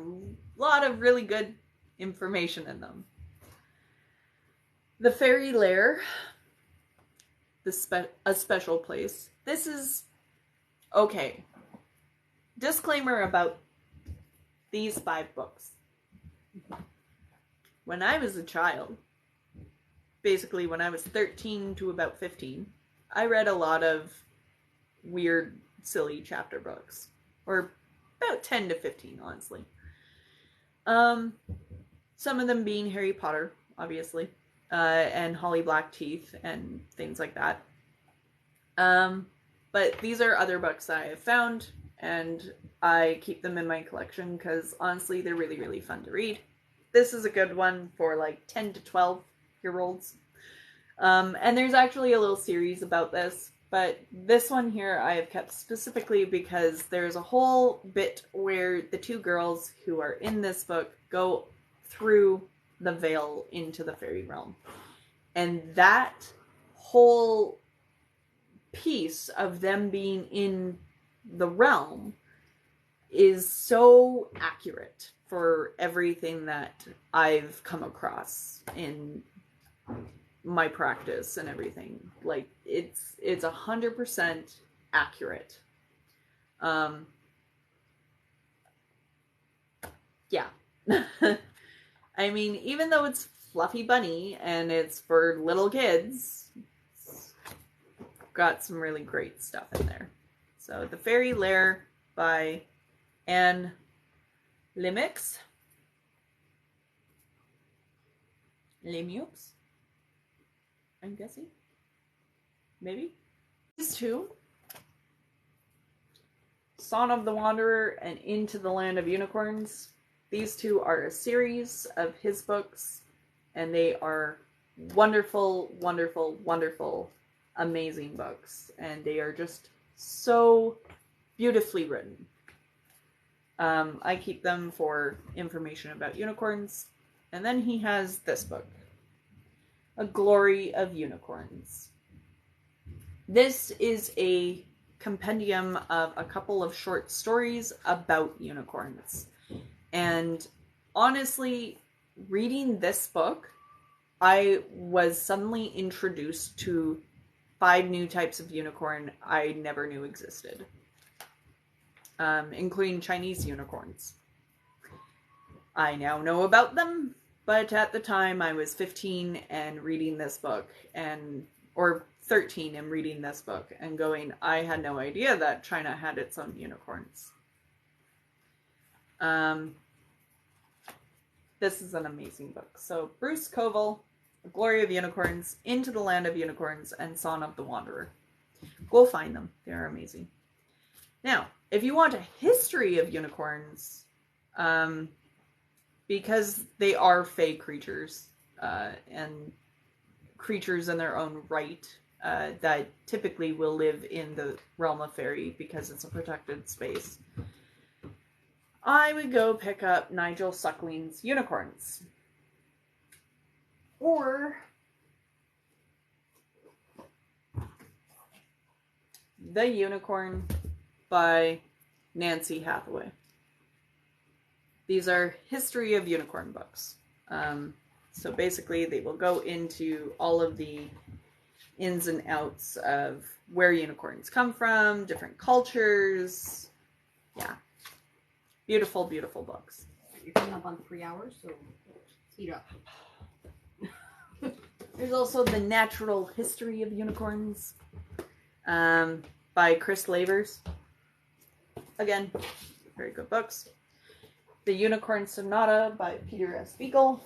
lot of really good information in them. The Fairy Lair, a special place. This is okay. Disclaimer about these 5 books. When I was a child, basically when I was 13 to about 15, I read a lot of weird, silly chapter books. Or about 10 to 15, honestly. Some of them being Harry Potter, obviously. And Holly Blackteeth and things like that. But these are other books that I have found, and I keep them in my collection because honestly they're really, really fun to read. This is a good one for like 10 to 12-year-olds. And there's actually a little series about this, but this one here I have kept specifically because there's a whole bit where the 2 girls who are in this book go through the veil into the fairy realm. And that whole piece of them being in the realm is so accurate for everything that I've come across in my practice and everything. Like it's 100% accurate. Yeah. I mean, even though it's Fluffy Bunny and it's for little kids, it's got some really great stuff in there. So, The Fairy Lair by Anne Lemix. Lemieux, I'm guessing. Maybe. These 2, Song of the Wanderer and Into the Land of Unicorns. These 2 are a series of his books, and they are wonderful, wonderful, wonderful, amazing books. And they are just so beautifully written. I keep them for information about unicorns. And then he has this book, A Glory of Unicorns. This is a compendium of a couple of short stories about unicorns. And honestly, reading this book, I was suddenly introduced to 5 new types of unicorn I never knew existed. Including Chinese unicorns. I now know about them, but at the time I was 15 and reading this book, or 13 and reading this book and going, I had no idea that China had its own unicorns. This is an amazing book. So, Bruce Covell, The Glory of Unicorns, Into the Land of Unicorns, and Song of the Wanderer. Go find them. They're amazing. Now, if you want a history of unicorns, because they are fae creatures, and creatures in their own right, that typically will live in the realm of fairy because it's a protected space, I would go pick up Nigel Suckling's Unicorns. Or The Unicorn by Nancy Hathaway. These are history of unicorn books. So basically they will go into all of the ins and outs of where unicorns come from, different cultures. Yeah. Beautiful, beautiful books. You're coming up on 3 hours, so speed up. There's also The Natural History of Unicorns by Chris Lavers. Again, very good books. The Unicorn Sonata by Peter S. Beagle.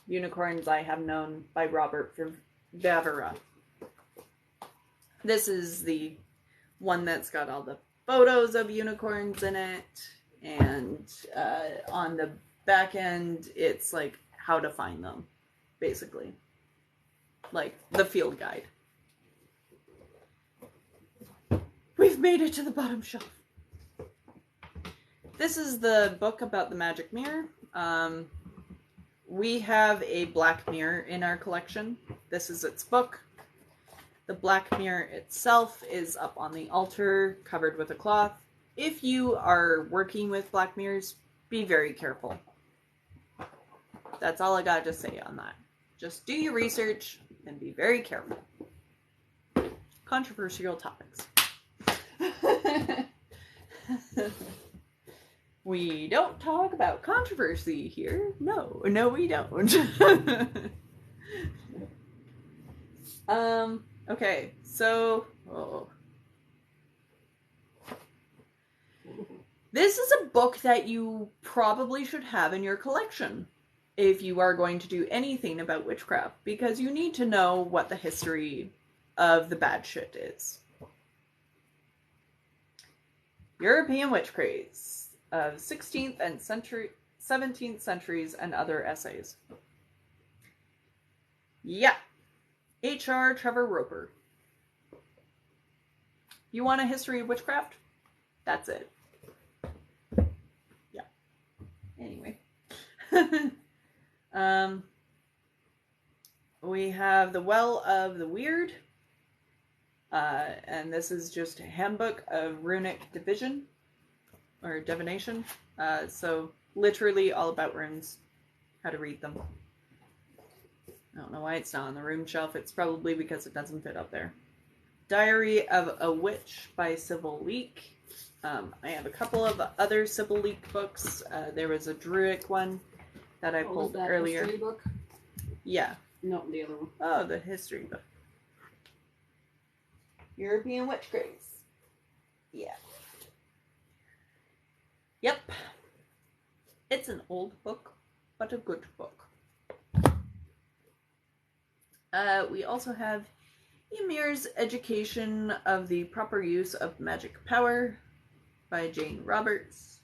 Unicorns I Have Known by Robert Bavera. This is the one that's got all the photos of unicorns in it, and on the back end it's like how to find them, basically, like the field guide. We've made it to the bottom shelf. This is the book about the magic mirror. We have a black mirror in our collection. This is its book. The black mirror itself is up on the altar, covered with a cloth. If you are working with black mirrors, be very careful. That's all I got to say on that. Just do your research and be very careful. Controversial topics. We don't talk about controversy here. No, we don't. Okay, so this is a book that you probably should have in your collection if you are going to do anything about witchcraft, because you need to know what the history of the bad shit is. European Witch Craze of 16th and 17th centuries and other essays. Yeah. H.R. Trevor Roper. You want a history of witchcraft? That's it. Yeah. Anyway. We have The Well of the Weird. And this is just a handbook of runic division. Or divination. So literally all about runes. How to read them. I don't know why it's not on the room shelf. It's probably because it doesn't fit up there. Diary of a Witch by Sybil Leek. I have a couple of other Sybil Leek books. There was a Druidic one that I pulled that earlier. History book? Yeah. No, the other one. Oh, the history book. European Witch Craze. Yeah. Yep. It's an old book, but a good book. We also have Ymir's Education of the Proper Use of Magic Power by Jane Roberts.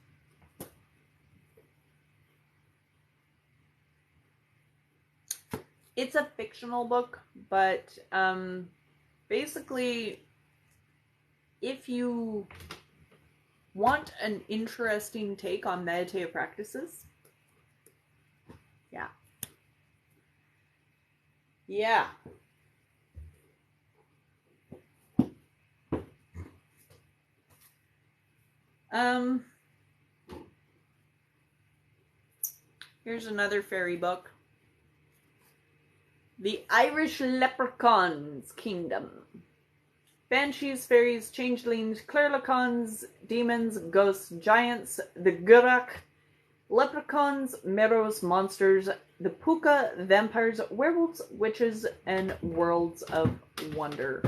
It's a fictional book, but basically, if you want an interesting take on meditative practices, yeah. Yeah. Here's another fairy book. The Irish Leprechaun's Kingdom. Banshees, fairies, changelings, clerlicons, demons, ghosts, giants, the Gurak, leprechauns, meadows, monsters, the Puka, vampires, werewolves, witches, and worlds of wonder.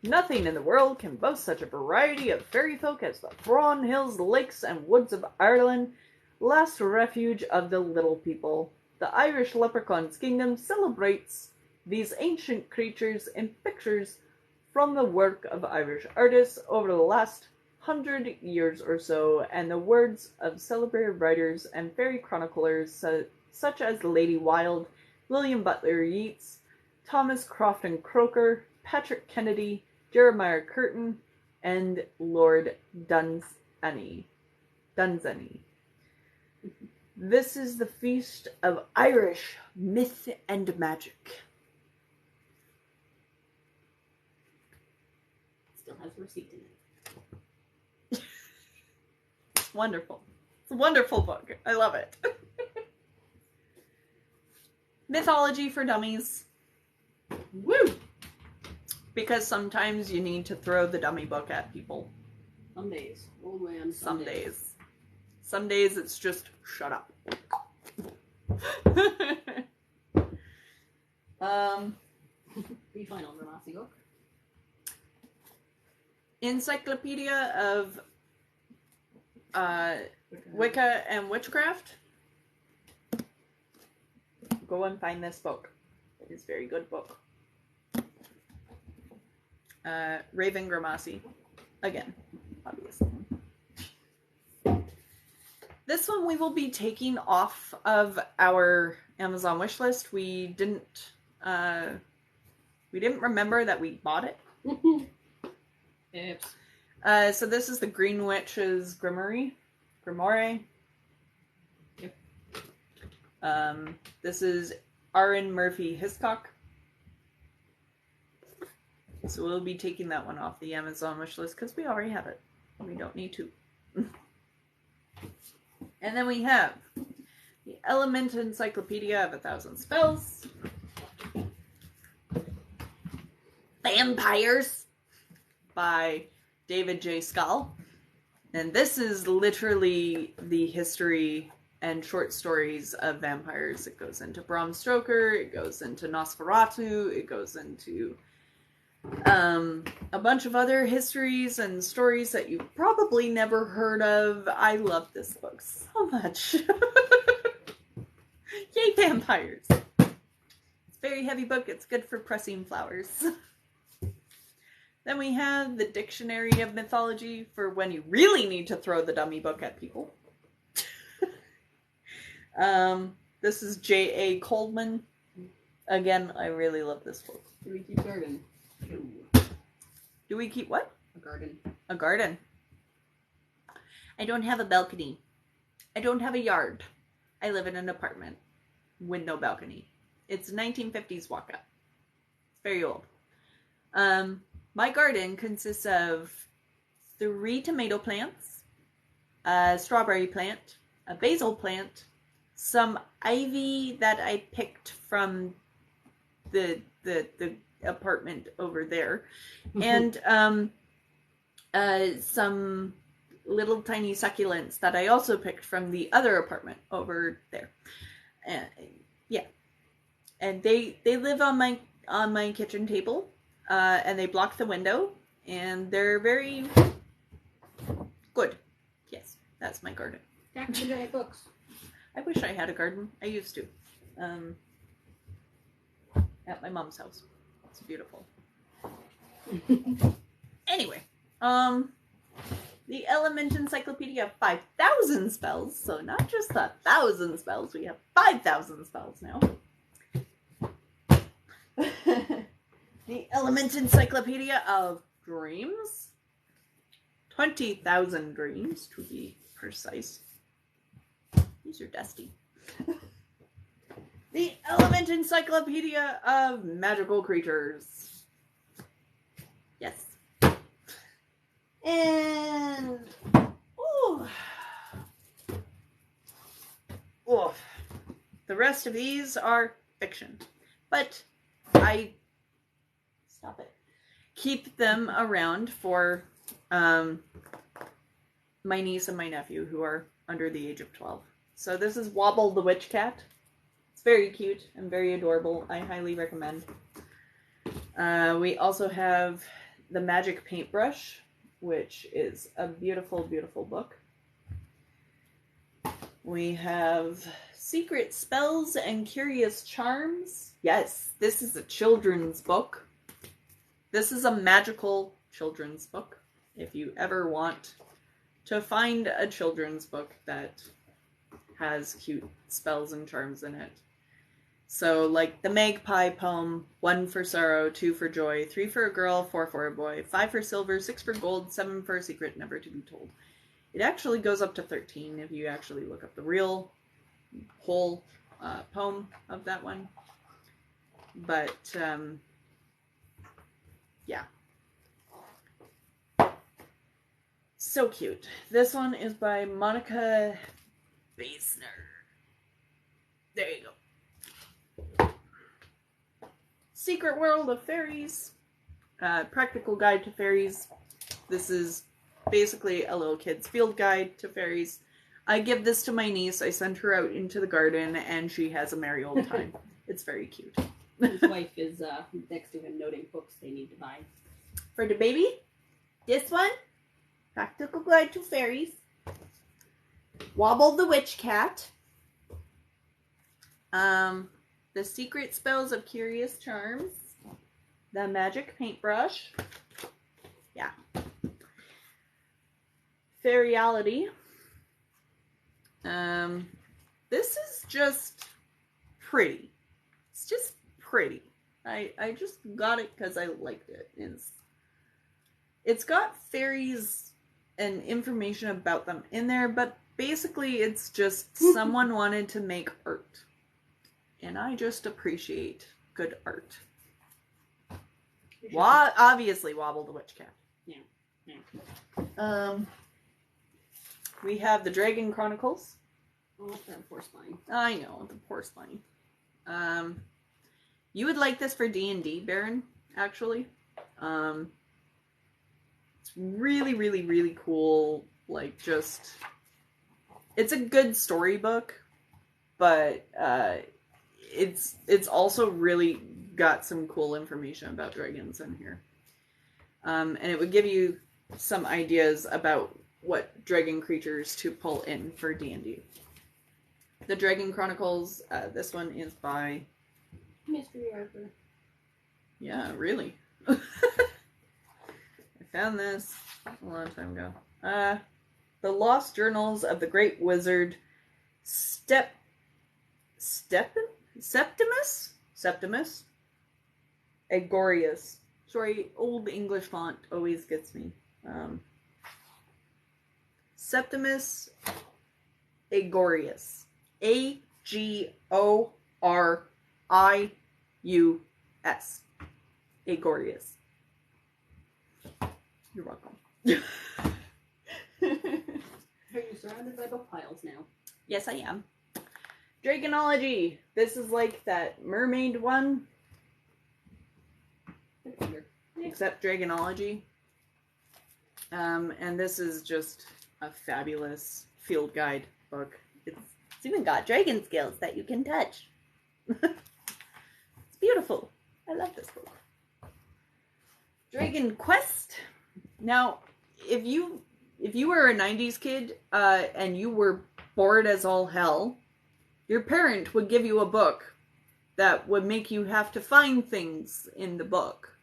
Nothing in the world can boast such a variety of fairy folk as the Thrawn Hills, lakes, and woods of Ireland, last refuge of the little people. The Irish Leprechaun's Kingdom celebrates these ancient creatures in pictures from the work of Irish artists over the last 100 years or so, and the words of celebrated writers and fairy chroniclers such as Lady Wilde, William Butler Yeats, Thomas Crofton Croker, Patrick Kennedy, Jeremiah Curtin, and Lord Dunsany. This is the feast of Irish myth and magic. Still has receipt in it. It's wonderful. It's a wonderful book. I love it. Mythology for dummies. Woo! Because sometimes you need to throw the dummy book at people. Some days. Old man. Some days. Some days it's just, shut up. Be final Ramasi book. Encyclopedia of Wicca and Witchcraft. Go and find this book. It is a very good book. Raven Gramassi. Again, obviously. This one we will be taking off of our Amazon wishlist. We didn't remember that we bought it. Oops. So this is the Green Witch's Grimoire. Yep. This is Aaron Murphy Hiscock. So we'll be taking that one off the Amazon wishlist because we already have it. We don't need to. And then we have the Element Encyclopedia of 1,000 Spells. Vampires by David J. Scull. And this is literally the history and short stories of vampires. It goes into Bram Stoker, it goes into Nosferatu, it goes into a bunch of other histories and stories that you've probably never heard of. I love this book so much. Yay, vampires! It's a very heavy book. It's good for pressing flowers. Then we have the Dictionary of Mythology for when you really need to throw the dummy book at people. This is J.A. Coleman. Again, I really love this book. Do we keep garden? Do we keep what? A garden. A garden. I don't have a balcony. I don't have a yard. I live in an apartment with no balcony. It's 1950s walk-up. It's very old. My garden consists of 3 tomato plants, a strawberry plant, a basil plant, some ivy that I picked from the apartment over there, and some little tiny succulents that I also picked from the other apartment over there. Yeah, and they live on my kitchen table, and they block the window, and they're very good. Yes, that's my garden. Back to the books. I wish I had a garden. I used to. At my mom's house. It's beautiful. Anyway, the Element Encyclopedia of 5,000 spells. So not just 1,000 spells. We have 5,000 spells now. The Element Encyclopedia of Dreams. 20,000 dreams, to be precise. These are dusty. The Element Encyclopedia of Magical Creatures. Yes. And... ooh. Ooh. The rest of these are fiction. But I... stop it. Keep them around for my niece and my nephew who are under the age of 12. So this is Wobble the Witch Cat. It's very cute and very adorable. I highly recommend. We also have The Magic Paintbrush, which is a beautiful, beautiful book. We have Secret Spells and Curious Charms. Yes, this is a children's book. This is a magical children's book. If you ever want to find a children's book that has cute spells and charms in it. So, like the Magpie poem, 1 for sorrow, 2 for joy, 3 for a girl, 4 for a boy, 5 for silver, 6 for gold, 7 for a secret never to be told. It actually goes up to 13 if you actually look up the real whole poem of that one. But, yeah. So cute. This one is by Monica Basner. There you go. Secret World of Fairies. Practical Guide to Fairies. This is basically a little kid's field guide to fairies. I give this to my niece. I send her out into the garden, and she has a merry old time. It's very cute. His wife is next to him noting books they need to buy. For the baby, this one, Practical Guide to Fairies. Wobble the Witch Cat. The Secret Spells of Curious Charms. The Magic Paintbrush. Yeah. Fairyality. This is just pretty. It's just pretty. I just got it because I liked it. It's got fairies and information about them in there, but basically it's just someone wanted to make art. And I just appreciate good art. Obviously Wobble the Witch Cat. Yeah. We have the Dragon Chronicles. Oh, that poor spine. I know, the poor spine. You would like this for D&D, Baron, actually. It's really, really, really cool. Like, just... It's a good storybook, but it's also really got some cool information about dragons in here. And it would give you some ideas about what dragon creatures to pull in for D&D. The Dragon Chronicles, this one is by... Mystery Arthur. Yeah, really. I found this a long time ago. The Lost Journals of the Great Wizard Septimus Agorius. Sorry, old English font always gets me. Septimus Agorius. Agorius. Agorius. You're welcome. Are you surrounded by book piles now? Yes, I am. Dragonology. This is like that mermaid one. Except Dragonology. And this is just a fabulous field guide book. It's even got dragon scales that you can touch. It's beautiful. I love this book. Dragon Quest. Now, if you were a 90s kid and you were bored as all hell, your parent would give you a book that would make you have to find things in the book.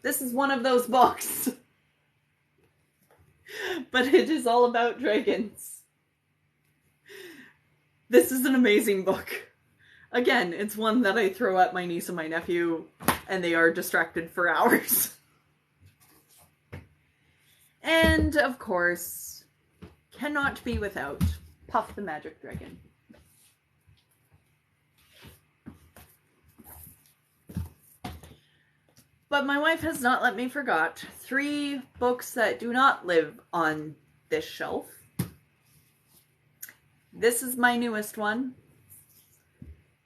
This is one of those books. But it is all about dragons. This is an amazing book. Again, it's one that I throw at my niece and my nephew, and they are distracted for hours. And, of course, cannot be without Puff the Magic Dragon. But my wife has not let me forget 3 books that do not live on this shelf. This is my newest one.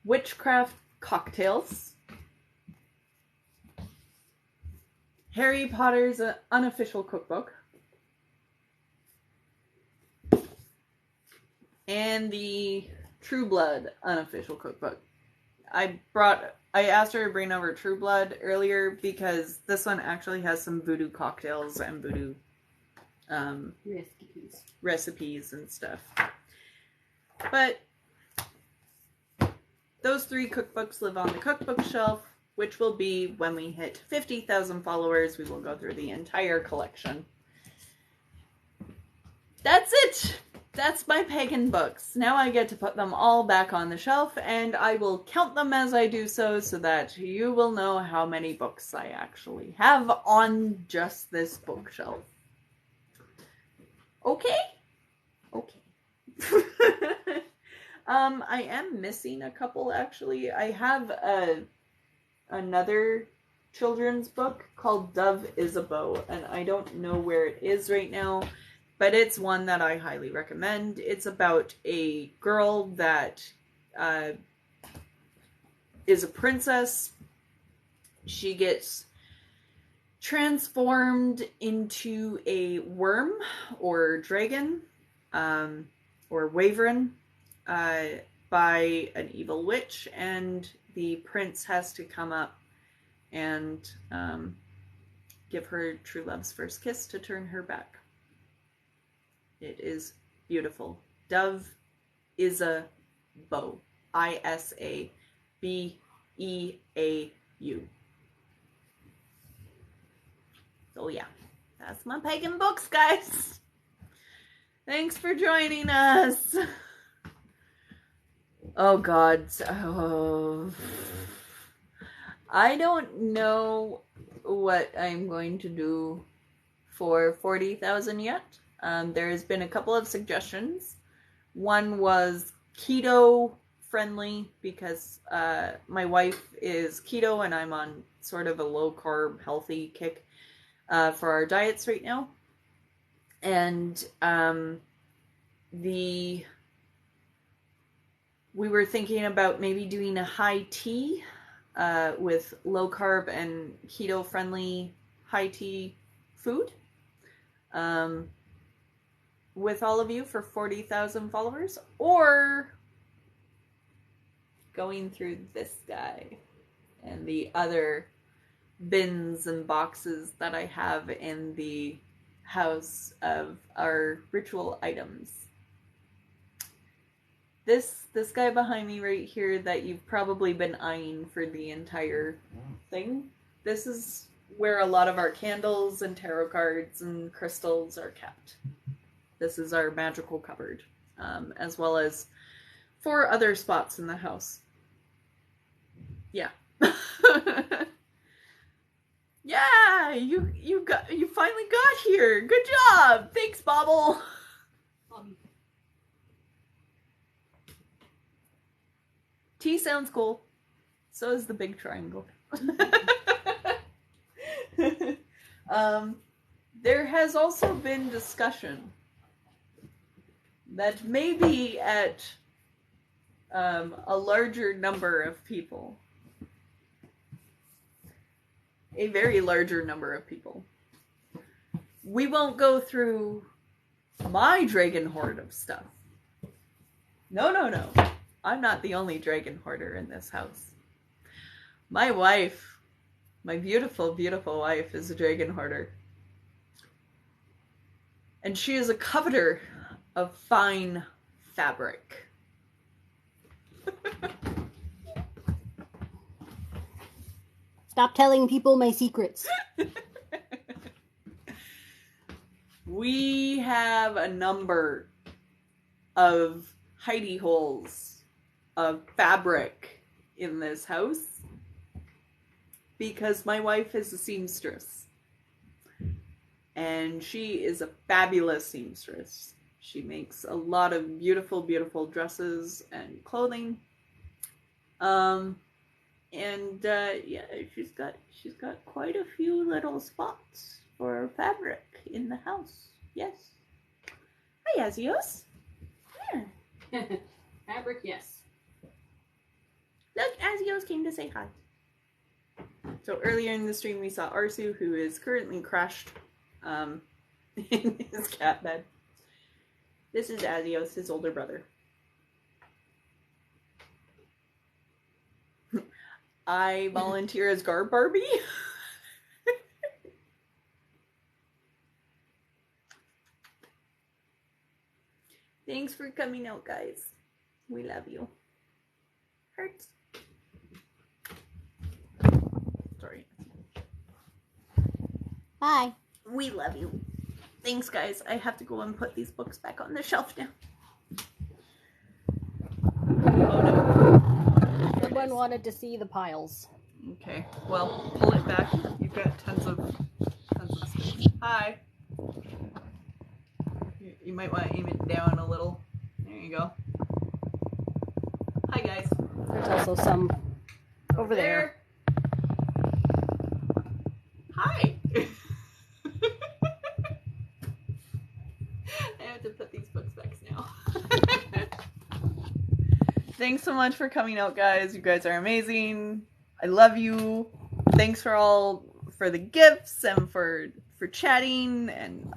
Witchcraft Cocktails. Harry Potter's Unofficial Cookbook. And the True Blood Unofficial Cookbook. I brought I asked her to bring over True Blood earlier because this one actually has some voodoo cocktails and voodoo recipes and stuff. But those 3 cookbooks live on the cookbook shelf, which will be when we hit 50,000 followers. We will go through the entire collection. That's it. That's my pagan books. Now I get to put them all back on the shelf, and I will count them as I do so that you will know how many books I actually have on just this bookshelf. Okay? Okay. I am missing a couple, actually. I have another children's book called Dove Isabeau, and I don't know where it is right now. But it's one that I highly recommend. It's about a girl that is a princess. She gets transformed into a worm or dragon or wyvern by an evil witch. And the prince has to come up and give her true love's first kiss to turn her back. It is beautiful. Dove Isabeau. Isabeau. So yeah, that's my pagan books, guys. Thanks for joining us. Oh God. Oh. I don't know what I'm going to do for 40,000 yet. There has been a couple of suggestions. One was keto friendly because my wife is keto and I'm on sort of a low carb healthy kick for our diets right now. And we were thinking about maybe doing a high tea with low carb and keto friendly high tea food. With all of you for 40,000 followers, or going through this guy and the other bins and boxes that I have in the house of our ritual items. This guy behind me right here that you've probably been eyeing for the entire thing. This is where a lot of our candles and tarot cards and crystals are kept. This is our magical cupboard, as well as 4 other spots in the house. Yeah. Yeah, you finally got here. Good job. Thanks, Bobble. T sounds cool. So is the big triangle. There has also been discussion that maybe at a larger number of people, a very larger number of people, we won't go through my dragon hoard of stuff. No. I'm not the only dragon hoarder in this house. My wife, my beautiful, beautiful wife, is a dragon hoarder. And she is a coveter of fine fabric. Stop telling people my secrets. We have a number of hidey holes of fabric in this house because my wife is a seamstress. And she is a fabulous seamstress. She makes a lot of beautiful, beautiful dresses and clothing. Yeah, she's got quite a few little spots for fabric in the house. Yes. Hi, Azios. Here. Fabric, yes. Look, Azios came to say hi. So earlier in the stream, we saw Arsu, who is currently crashed in his cat bed. This is Azios, his older brother. I volunteer as Garb Barbie. Thanks for coming out, guys. We love you. Hurts. Sorry. Bye. We love you. Thanks, guys. I have to go and put these books back on the shelf now. Oh no. Everyone wanted to see the piles. Okay. Well, pull it back. You've got tons of space. Hi. You might want to aim it down a little. There you go. Hi, guys. There's also some over there. Hi. I have to put these books back now. Thanks so much for coming out, guys. You guys are amazing. I love you. Thanks for the gifts and for chatting, and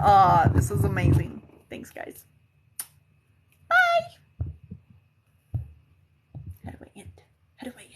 this was amazing. Thanks, guys. Bye. How do I end?